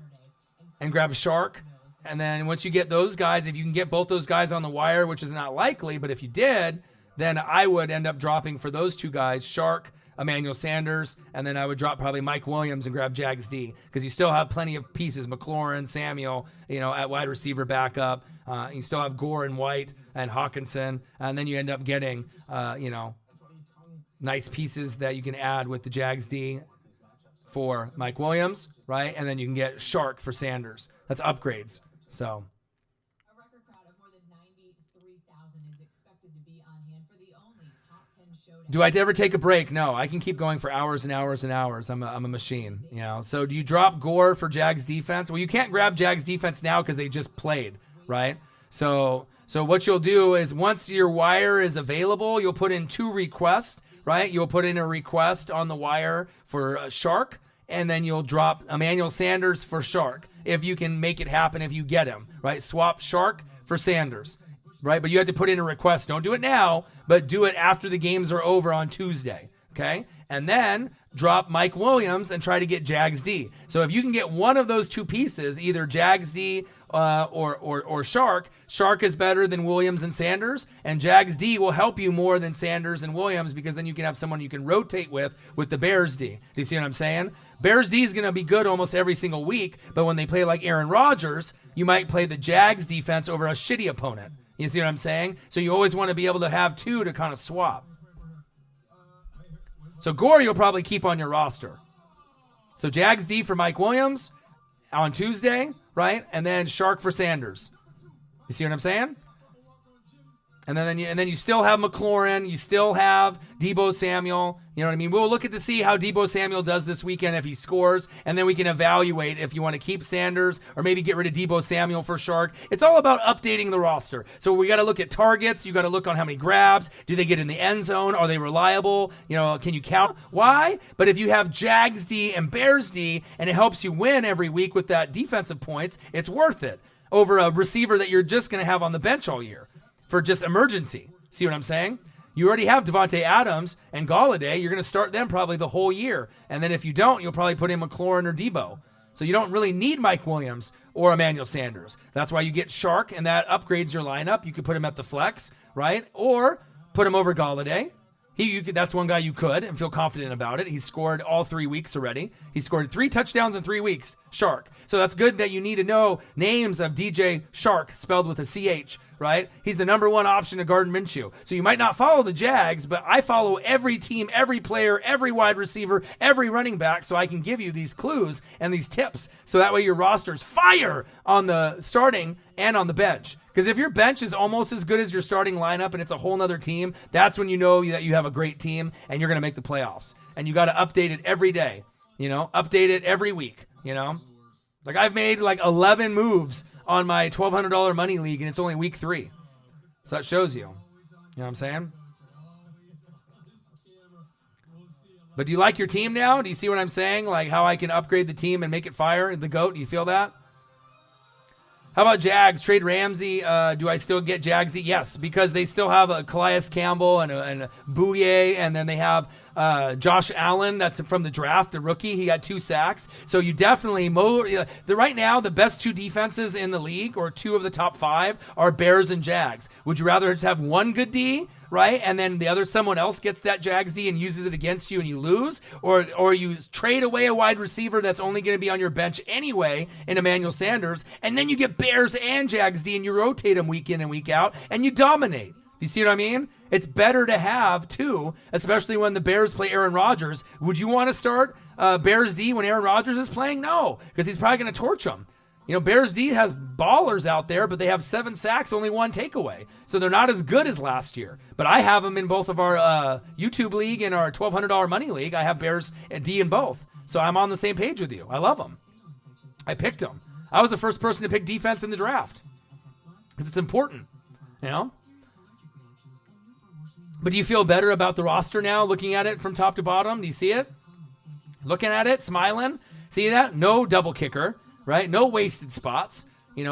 and grab Shark. And then once you get those guys, if you can get both those guys on the wire, which is not likely, but if you did, then I would end up dropping for those two guys, Shark, Emmanuel Sanders, and then I would drop probably Mike Williams and grab Jags D, because you still have plenty of pieces, McLaurin, Samuel, at wide receiver backup. You still have Gore and White and Hawkinson, and then you end up getting, nice pieces that you can add with the Jags D for Mike Williams, right? And then you can get Shark for Sanders. That's upgrades. So, a record crowd of more than 93,000 is expected to be on hand for the only top 10 showdown. do I ever take a break? No, I can keep going for hours and hours and hours. I'm a machine, So do you drop Gore for Jags defense? Well, you can't grab Jags defense now because they just played, right? So what you'll do is once your wire is available, you'll put in 2 requests, right? You'll put in a request on the wire for Shark, and then you'll drop Emmanuel Sanders for Shark if you can make it happen, if you get him, right? Swap Shark for Sanders, right? But you have to put in a request. Don't do it now, but do it after the games are over on Tuesday, okay? And then drop Mike Williams and try to get Jags D. So if you can get one of those two pieces, either Jags D or Shark, Shark is better than Williams and Sanders, and Jags D will help you more than Sanders and Williams, because then you can have someone you can rotate with the Bears D. Do you see what I'm saying? Bears D is going to be good almost every single week, but when they play like Aaron Rodgers, you might play the Jags defense over a shitty opponent. You see what I'm saying? So you always want to be able to have 2 to kind of swap. So Gore you'll probably keep on your roster. So Jags D for Mike Williams on Tuesday, right? And then Shark for Sanders. You see what I'm saying? And then you still have McLaurin. You still have Deebo Samuel. You know what I mean? We'll look at to see how Deebo Samuel does this weekend if he scores, and then we can evaluate if you want to keep Sanders or maybe get rid of Deebo Samuel for Shark. It's all about updating the roster. So we got to look at targets. You got to look on how many grabs. Do they get in the end zone? Are they reliable? Can you count? Why? But if you have Jags D and Bears D, and it helps you win every week with that defensive points, it's worth it over a receiver that you're just going to have on the bench all year for just emergency. See what I'm saying? You already have Devontae Adams and Galladay. You're going to start them probably the whole year. And then if you don't, you'll probably put in McLaurin or Deebo. So you don't really need Mike Williams or Emmanuel Sanders. That's why you get Shark, and that upgrades your lineup. You could put him at the flex, right? Or put him over Galladay. That's one guy you could and feel confident about it. He's scored all 3 weeks already. He scored 3 touchdowns in 3 weeks, Shark. So that's good that you need to know names of DJ Shark, spelled with a CH, right? He's the number 1 option to Gardner Minshew. So you might not follow the Jags, but I follow every team, every player, every wide receiver, every running back, so I can give you these clues and these tips. So that way your roster's fire on the starting and on the bench. Because if your bench is almost as good as your starting lineup and it's a whole nother team, that's when you know that you have a great team and you're going to make the playoffs. And you got to update it every day, update it every week, Like I've made like 11 moves on my $1,200 money league, and it's only week 3. So that shows you. You know what I'm saying? But do you like your team now? Do you see what I'm saying? Like how I can upgrade the team and make it fire, the GOAT? Do you feel that? How about Jags? Trade Ramsey. Do I still get Jagsy? Yes, because they still have a Calais Campbell and a Bouye, and then they have Josh Allen. That's from the draft, the rookie. He got 2 sacks. So you definitely right now the best 2 defenses in the league, or 2 of the top 5, are Bears and Jags. Would you rather just have one good D, right? And then someone else gets that Jags D and uses it against you and you lose, or you trade away a wide receiver that's only going to be on your bench anyway in Emmanuel Sanders, and then you get Bears and Jags D and you rotate them week in and week out and you dominate. You see what I mean? It's better to have two, especially when the Bears play Aaron Rodgers. Would you want to start Bears D when Aaron Rodgers is playing? No, because he's probably going to torch them. Bears D has ballers out there, but they have 7 sacks, only 1 takeaway. So they're not as good as last year. But I have them in both of our YouTube league and our $1,200 money league. I have Bears and D in both. So I'm on the same page with you. I love them. I picked them. I was the first person to pick defense in the draft because it's important, But do you feel better about the roster now, looking at it from top to bottom? Do you see it? Looking at it, smiling. See that? No double kicker. Right? No wasted spots.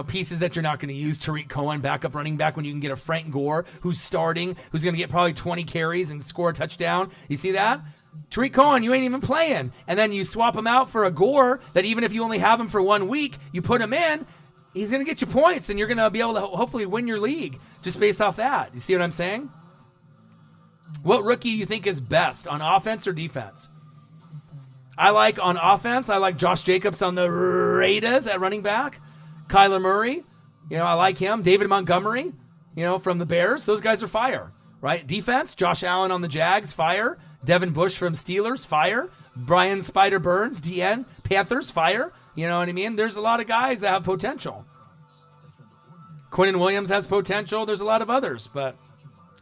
Pieces that you're not going to use. Tariq Cohen, backup running back, when you can get a Frank Gore who's starting, who's going to get probably 20 carries and score a touchdown. You see that? Tariq Cohen, you ain't even playing. And then you swap him out for a Gore that even if you only have him for 1 week, you put him in, he's going to get you points and you're going to be able to hopefully win your league just based off that. You see what I'm saying? What rookie do you think is best on offense or defense? On offense, I like Josh Jacobs on the Raiders at running back. Kyler Murray, I like him. David Montgomery, from the Bears. Those guys are fire, right? Defense, Josh Allen on the Jags, fire. Devin Bush from Steelers, fire. Brian Spider Burns, DN, Panthers, fire. You know what I mean? There's a lot of guys that have potential. Quinnen Williams has potential. There's a lot of others, but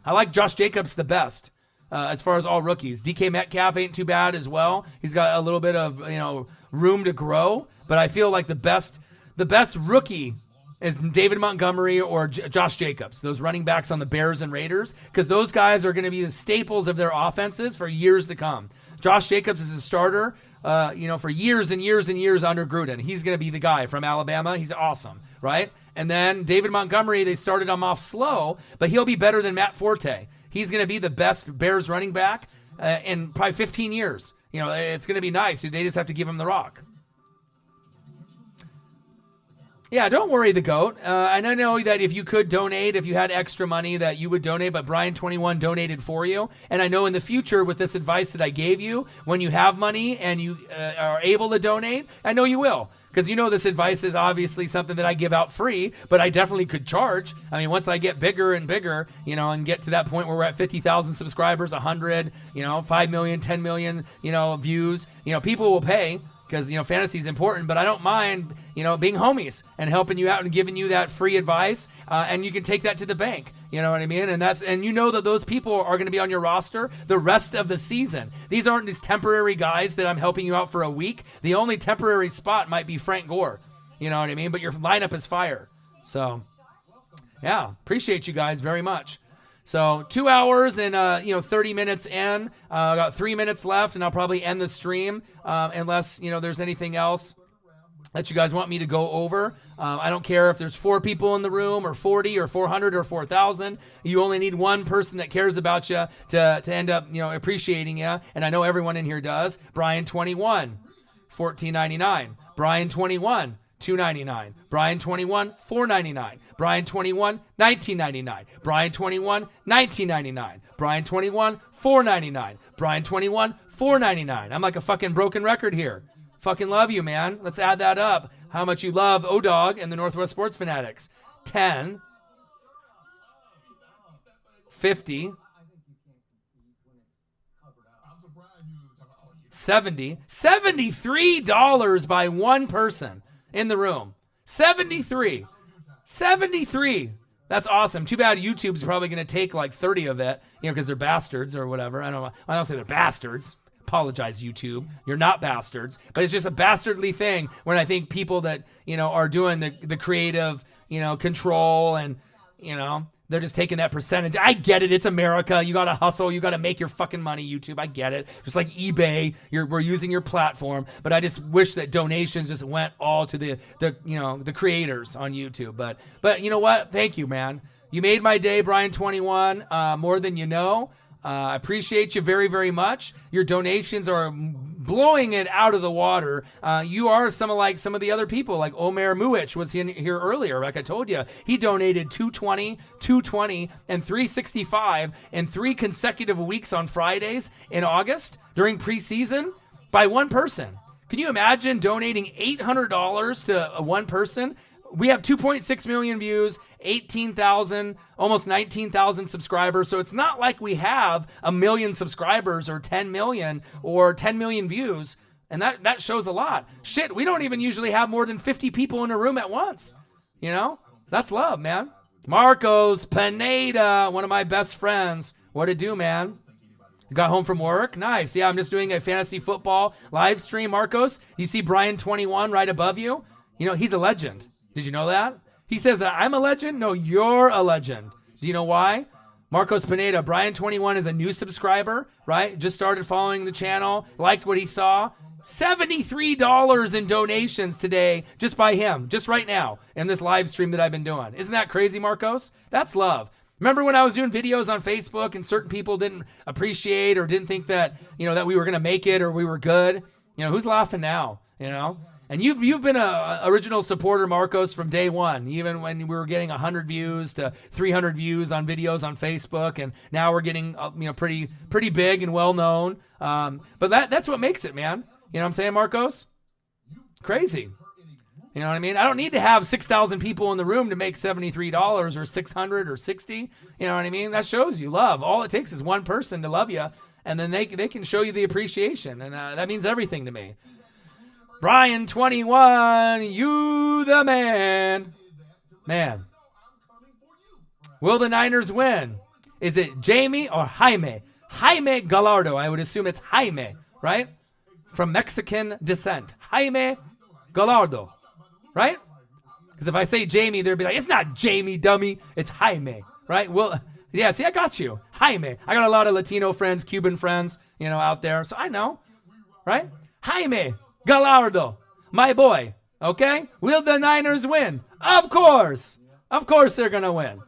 I like Josh Jacobs the best. As far as all rookies. DK Metcalf ain't too bad as well. He's got a little bit of, room to grow, but I feel like the best rookie is David Montgomery or Josh Jacobs, those running backs on the Bears and Raiders, because those guys are going to be the staples of their offenses for years to come. Josh Jacobs is a starter, for years and years and years under Gruden. He's going to be the guy from Alabama. He's awesome, right? And then David Montgomery, they started him off slow, but he'll be better than Matt Forte. He's going to be the best Bears running back in probably 15 years. It's going to be nice. They just have to give him the rock. Yeah, don't worry, the GOAT. And I know that if you could donate, if you had extra money, that you would donate, but Brian21 donated for you. And I know in the future with this advice that I gave you, when you have money and you are able to donate, I know you will. Because this advice is obviously something that I give out free, but I definitely could charge. I mean, once I get bigger and bigger, and get to that point where we're at 50,000 subscribers, 100, 5 million, 10 million, views, people will pay because, fantasy is important, but I don't mind, being homies and helping you out and giving you that free advice. And you can take that to the bank. You know what I mean? And that those people are going to be on your roster the rest of the season. These aren't these temporary guys that I'm helping you out for a week. The only temporary spot might be Frank Gore. You know what I mean? But your lineup is fire. So, yeah, appreciate you guys very much. So 2 hours and 30 minutes in. I got 3 minutes left, and I'll probably end the stream unless there's anything else that you guys want me to go over. I don't care if there's 4 people in the room or 40 or 400 or 4,000. You only need one person that cares about you to end up appreciating you, and I know everyone in here does. Brian21, $14.99. Brian21, $2.99. Brian21, $4.99. Brian21, $19.99. Brian21, $19.99. Brian21, $4.99. Brian21, $4.99. I'm like a fucking broken record here. Fucking love you, man. Let's add that up. How much you love O-Dog and the Northwest Sports Fanatics. 10, 50, 70, $73 by one person in the room. 73. That's awesome. Too bad YouTube's probably going to take like 30 of it, because they're bastards or whatever. I don't say they're bastards. Apologize, YouTube. You're not bastards, but it's just a bastardly thing when I think people that, are doing the creative, control and, they're just taking that percentage. I get it. It's America. You got to hustle. You got to make your fucking money, YouTube. I get it. Just like eBay, we're using your platform, but I just wish that donations just went all to the creators on YouTube. But you know what? Thank you, man. You made my day, Brian21, more than you know. I appreciate you very, very much. Your donations are blowing it out of the water. You are some of the other people, like Omer Muich was here earlier. Like I told you, he donated $220, and $365 in 3 consecutive weeks on Fridays in August during preseason by one person. Can you imagine donating $800 to one person? We have 2.6 million views, 18,000, almost 19,000 subscribers. So it's not like we have 1 million subscribers or 10 million or 10 million views. And that shows a lot. Shit, we don't even usually have more than 50 people in a room at once. You know, that's love, man. Marcos Pineda, one of my best friends. What to do, man? Got home from work? Nice. Yeah, I'm just doing a fantasy football live stream, Marcos. You see Brian 21 right above you? You know, he's a legend. Did you know that? He says that I'm a legend? No, you're a legend. Do you know why? Marcos Pineda, Brian 21 is a new subscriber, right? Just started following the channel, liked what he saw. $73 in donations today just by him, just right now in this live stream that I've been doing. Isn't that crazy, Marcos? That's love. Remember when I was doing videos on Facebook and certain people didn't appreciate or didn't think that, you know, that we were going to make it or we were good? You know, who's laughing now, you know? And you've been a original supporter, Marcos, from day one, even when we were getting 100 views to 300 views on videos on Facebook, and now we're getting pretty big and well known. But that's what makes it, man. You know what I'm saying, Marcos? Crazy. You know what I mean? I don't need to have 6,000 people in the room to make $73 or 600 or 60. You know what I mean? That shows you love. All it takes is one person to love you, and then they can show you the appreciation, and that means everything to me. Brian 21, you the man. Man. Will the Niners win? Is it Jamie or Jaime? Jaime Gallardo. I would assume it's Jaime, right? From Mexican descent. Jaime Gallardo, right? Because if I say Jamie, they'll be like, it's not Jamie, dummy. It's Jaime, right? Well, yeah, see, I got you. Jaime. I got a lot of Latino friends, Cuban friends, you know, out there. So I know, right? Jaime Gallardo, my boy, okay? Will the Niners win? Of course. Of course they're going to win,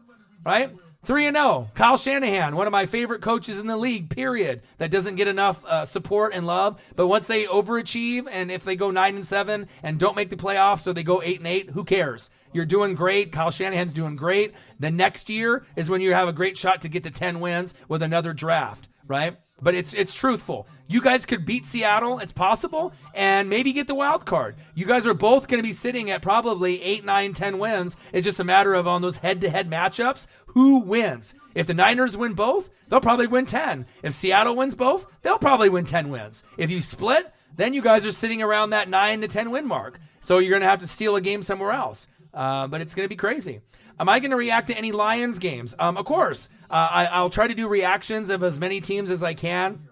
right? 3-0. Kyle Shanahan, one of my favorite coaches in the league, period. That doesn't get enough support and love. But once they overachieve, and if they go 9-7 and don't make the playoffs, or they go 8-8, who cares? You're doing great. Kyle Shanahan's doing great. The next year is when you have a great shot to get to 10 wins with another draft, right? But it's truthful. You guys could beat Seattle. It's possible. And maybe get the wild card. You guys are both going to be sitting at probably 8, 9, 10 wins. It's just a matter of on those head-to-head matchups, who wins. If the Niners win both, they'll probably win 10. If Seattle wins both, they'll probably win 10 wins. If you split, then you guys are sitting around that 9 to 10 win mark. So you're going to have to steal a game somewhere else. But it's going to be crazy. Am I going to react to any Lions games? Of course. I'll try to do reactions of as many teams as I can.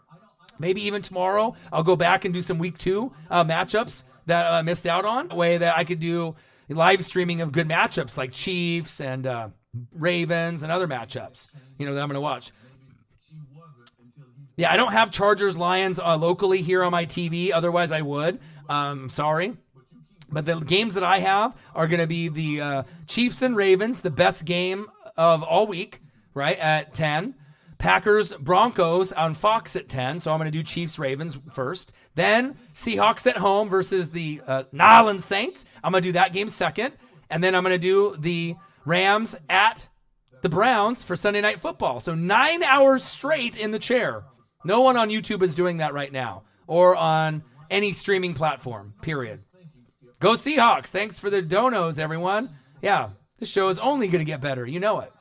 Maybe even tomorrow, I'll go back and do some week 2 matchups that I missed out on. A way that I could do live streaming of good matchups like Chiefs and Ravens and other matchups, you know, that I'm going to watch. Yeah, I don't have Chargers Lions locally here on my TV. Otherwise, I would. Sorry. But the games that I have are going to be the Chiefs and Ravens, the best game of all week, right, at 10. Packers Broncos on Fox at 10. So I'm going to do Chiefs Ravens first. Then Seahawks at home versus the Nolans Saints. I'm going to do that game second. And then I'm going to do the Rams at the Browns for Sunday Night Football. So 9 hours straight in the chair. No one on YouTube is doing that right now or on any streaming platform, period. Go Seahawks. Thanks for the donos, everyone. Yeah, this show is only going to get better. You know it.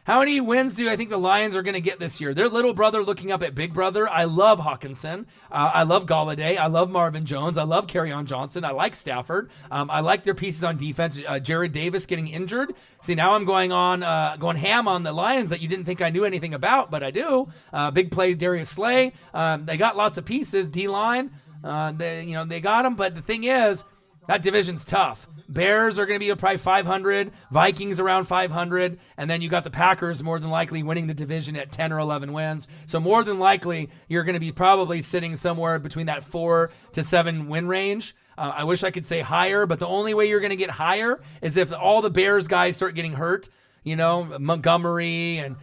How many wins do I think the Lions are going to get this year? Their little brother looking up at big brother. I love Hawkinson. I love Galladay. I love Marvin Jones. I love Kerryon Johnson. I like Stafford. I like their pieces on defense. Jared Davis getting injured. See, now I'm going ham on the Lions that you didn't think I knew anything about, but I do. Big play Darius Slay. They got lots of pieces. D-line. They got them, but the thing is, that division's tough. Bears are going to be probably 500, Vikings around 500, and then you got the Packers more than likely winning the division at 10 or 11 wins. So more than likely, you're going to be probably sitting somewhere between that 4 to 7 win range. I wish I could say higher, but the only way you're going to get higher is if all the Bears guys start getting hurt. Montgomery and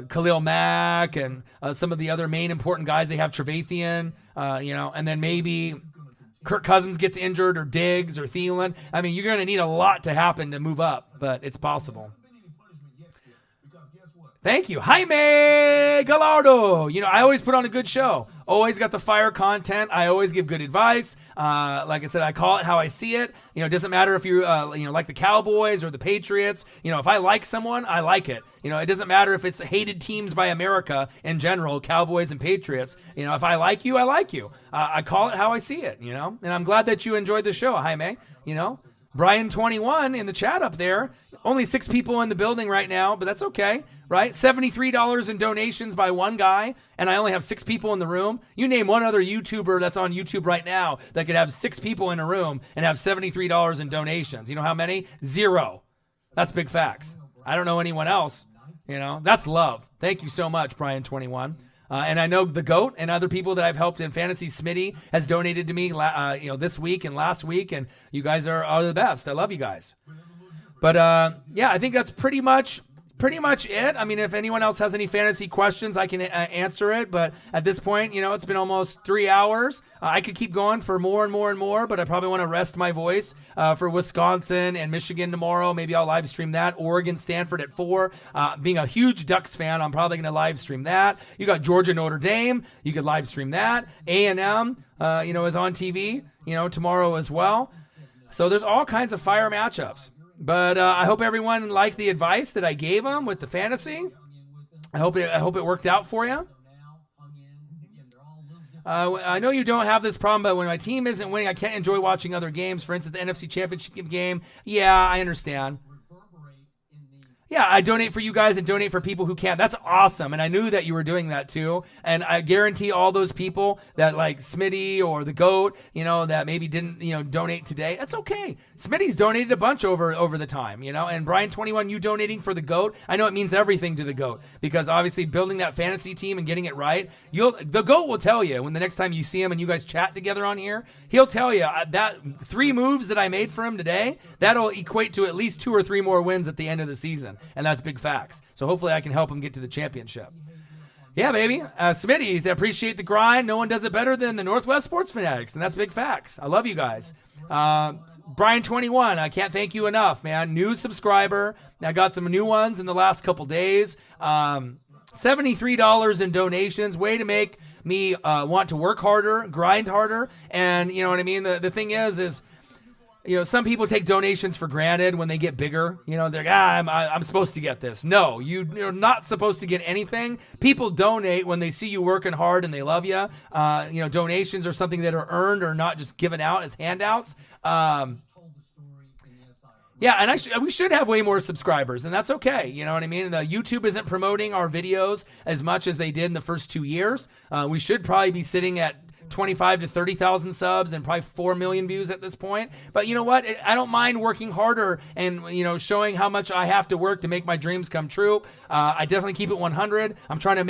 Khalil Mack and some of the other main important guys. They have Trevathan, and then maybe Kirk Cousins gets injured or Diggs or Thielen. I mean, you're going to need a lot to happen to move up, but it's possible. Thank you. Jaime Gallardo. I always put on a good show. Always got the fire content. I always give good advice. Like I said, I call it how I see it. It doesn't matter if you like the Cowboys or the Patriots. If I like someone, I like it. It doesn't matter if it's hated teams by America in general, Cowboys and Patriots. If I like you, I like you. I call it how I see it, and I'm glad that you enjoyed the show, Jaime. Brian21 in the chat up there. Only 6 people in the building right now, but that's okay, right? $73 in donations by one guy, and I only have 6 people in the room. You name one other YouTuber that's on YouTube right now that could have 6 people in a room and have $73 in donations. You know how many? 0. That's big facts. I don't know anyone else. That's love. Thank you so much, Brian21. And I know the GOAT and other people that I've helped in fantasy. Smitty has donated to me, this week and last week, and you guys are the best. I love you guys. But I think that's pretty much it. I mean, if anyone else has any fantasy questions, I can answer it. But at this point, it's been almost 3 hours. I could keep going for more and more and more, but I probably want to rest my voice for Wisconsin and Michigan tomorrow. Maybe I'll live stream that. Oregon, Stanford at 4. Being a huge Ducks fan, I'm probably going to live stream that. You got Georgia, Notre Dame. You could live stream that. A&M, is on TV, tomorrow as well. So there's all kinds of fire matchups. But I hope everyone liked the advice that I gave them with the fantasy. I hope it worked out for you. I know you don't have this problem, but when my team isn't winning, I can't enjoy watching other games. For instance, the NFC Championship game. Yeah, I understand. Yeah, I donate for you guys and donate for people who can't. That's awesome. And I knew that you were doing that too. And I guarantee all those people that like Smitty or the GOAT, that maybe didn't, donate today. That's okay. Smitty's donated a bunch over the time, and Brian21, you donating for the GOAT. I know it means everything to the GOAT because obviously building that fantasy team and getting it right, the GOAT will tell you when the next time you see him and you guys chat together on here, he'll tell you that 3 moves that I made for him today, that'll equate to at least 2 or 3 more wins at the end of the season. And that's big facts. So hopefully I can help him get to the championship. Yeah, baby. Smitty's, I appreciate the grind. No one does it better than the Northwest Sports Fanatics, and that's big facts. I love you guys. Brian21, I can't thank you enough, man. New subscriber. I got some new ones in the last couple days. $73 in donations. Way to make me want to work harder, grind harder. And you know what I mean? The thing is some people take donations for granted when they get bigger. They're like, I'm supposed to get this. No, you're not supposed to get anything. People donate when they see you working hard and they love you. Donations are something that are earned or not just given out as handouts. Yeah, and we should have way more subscribers, and that's okay. You know what I mean? The YouTube isn't promoting our videos as much as they did in the first 2 years. We should probably be sitting at 25 to 30,000 subs and probably 4 million views at this point. But you know what? I don't mind working harder and, showing how much I have to work to make my dreams come true. I definitely keep it 100. I'm trying to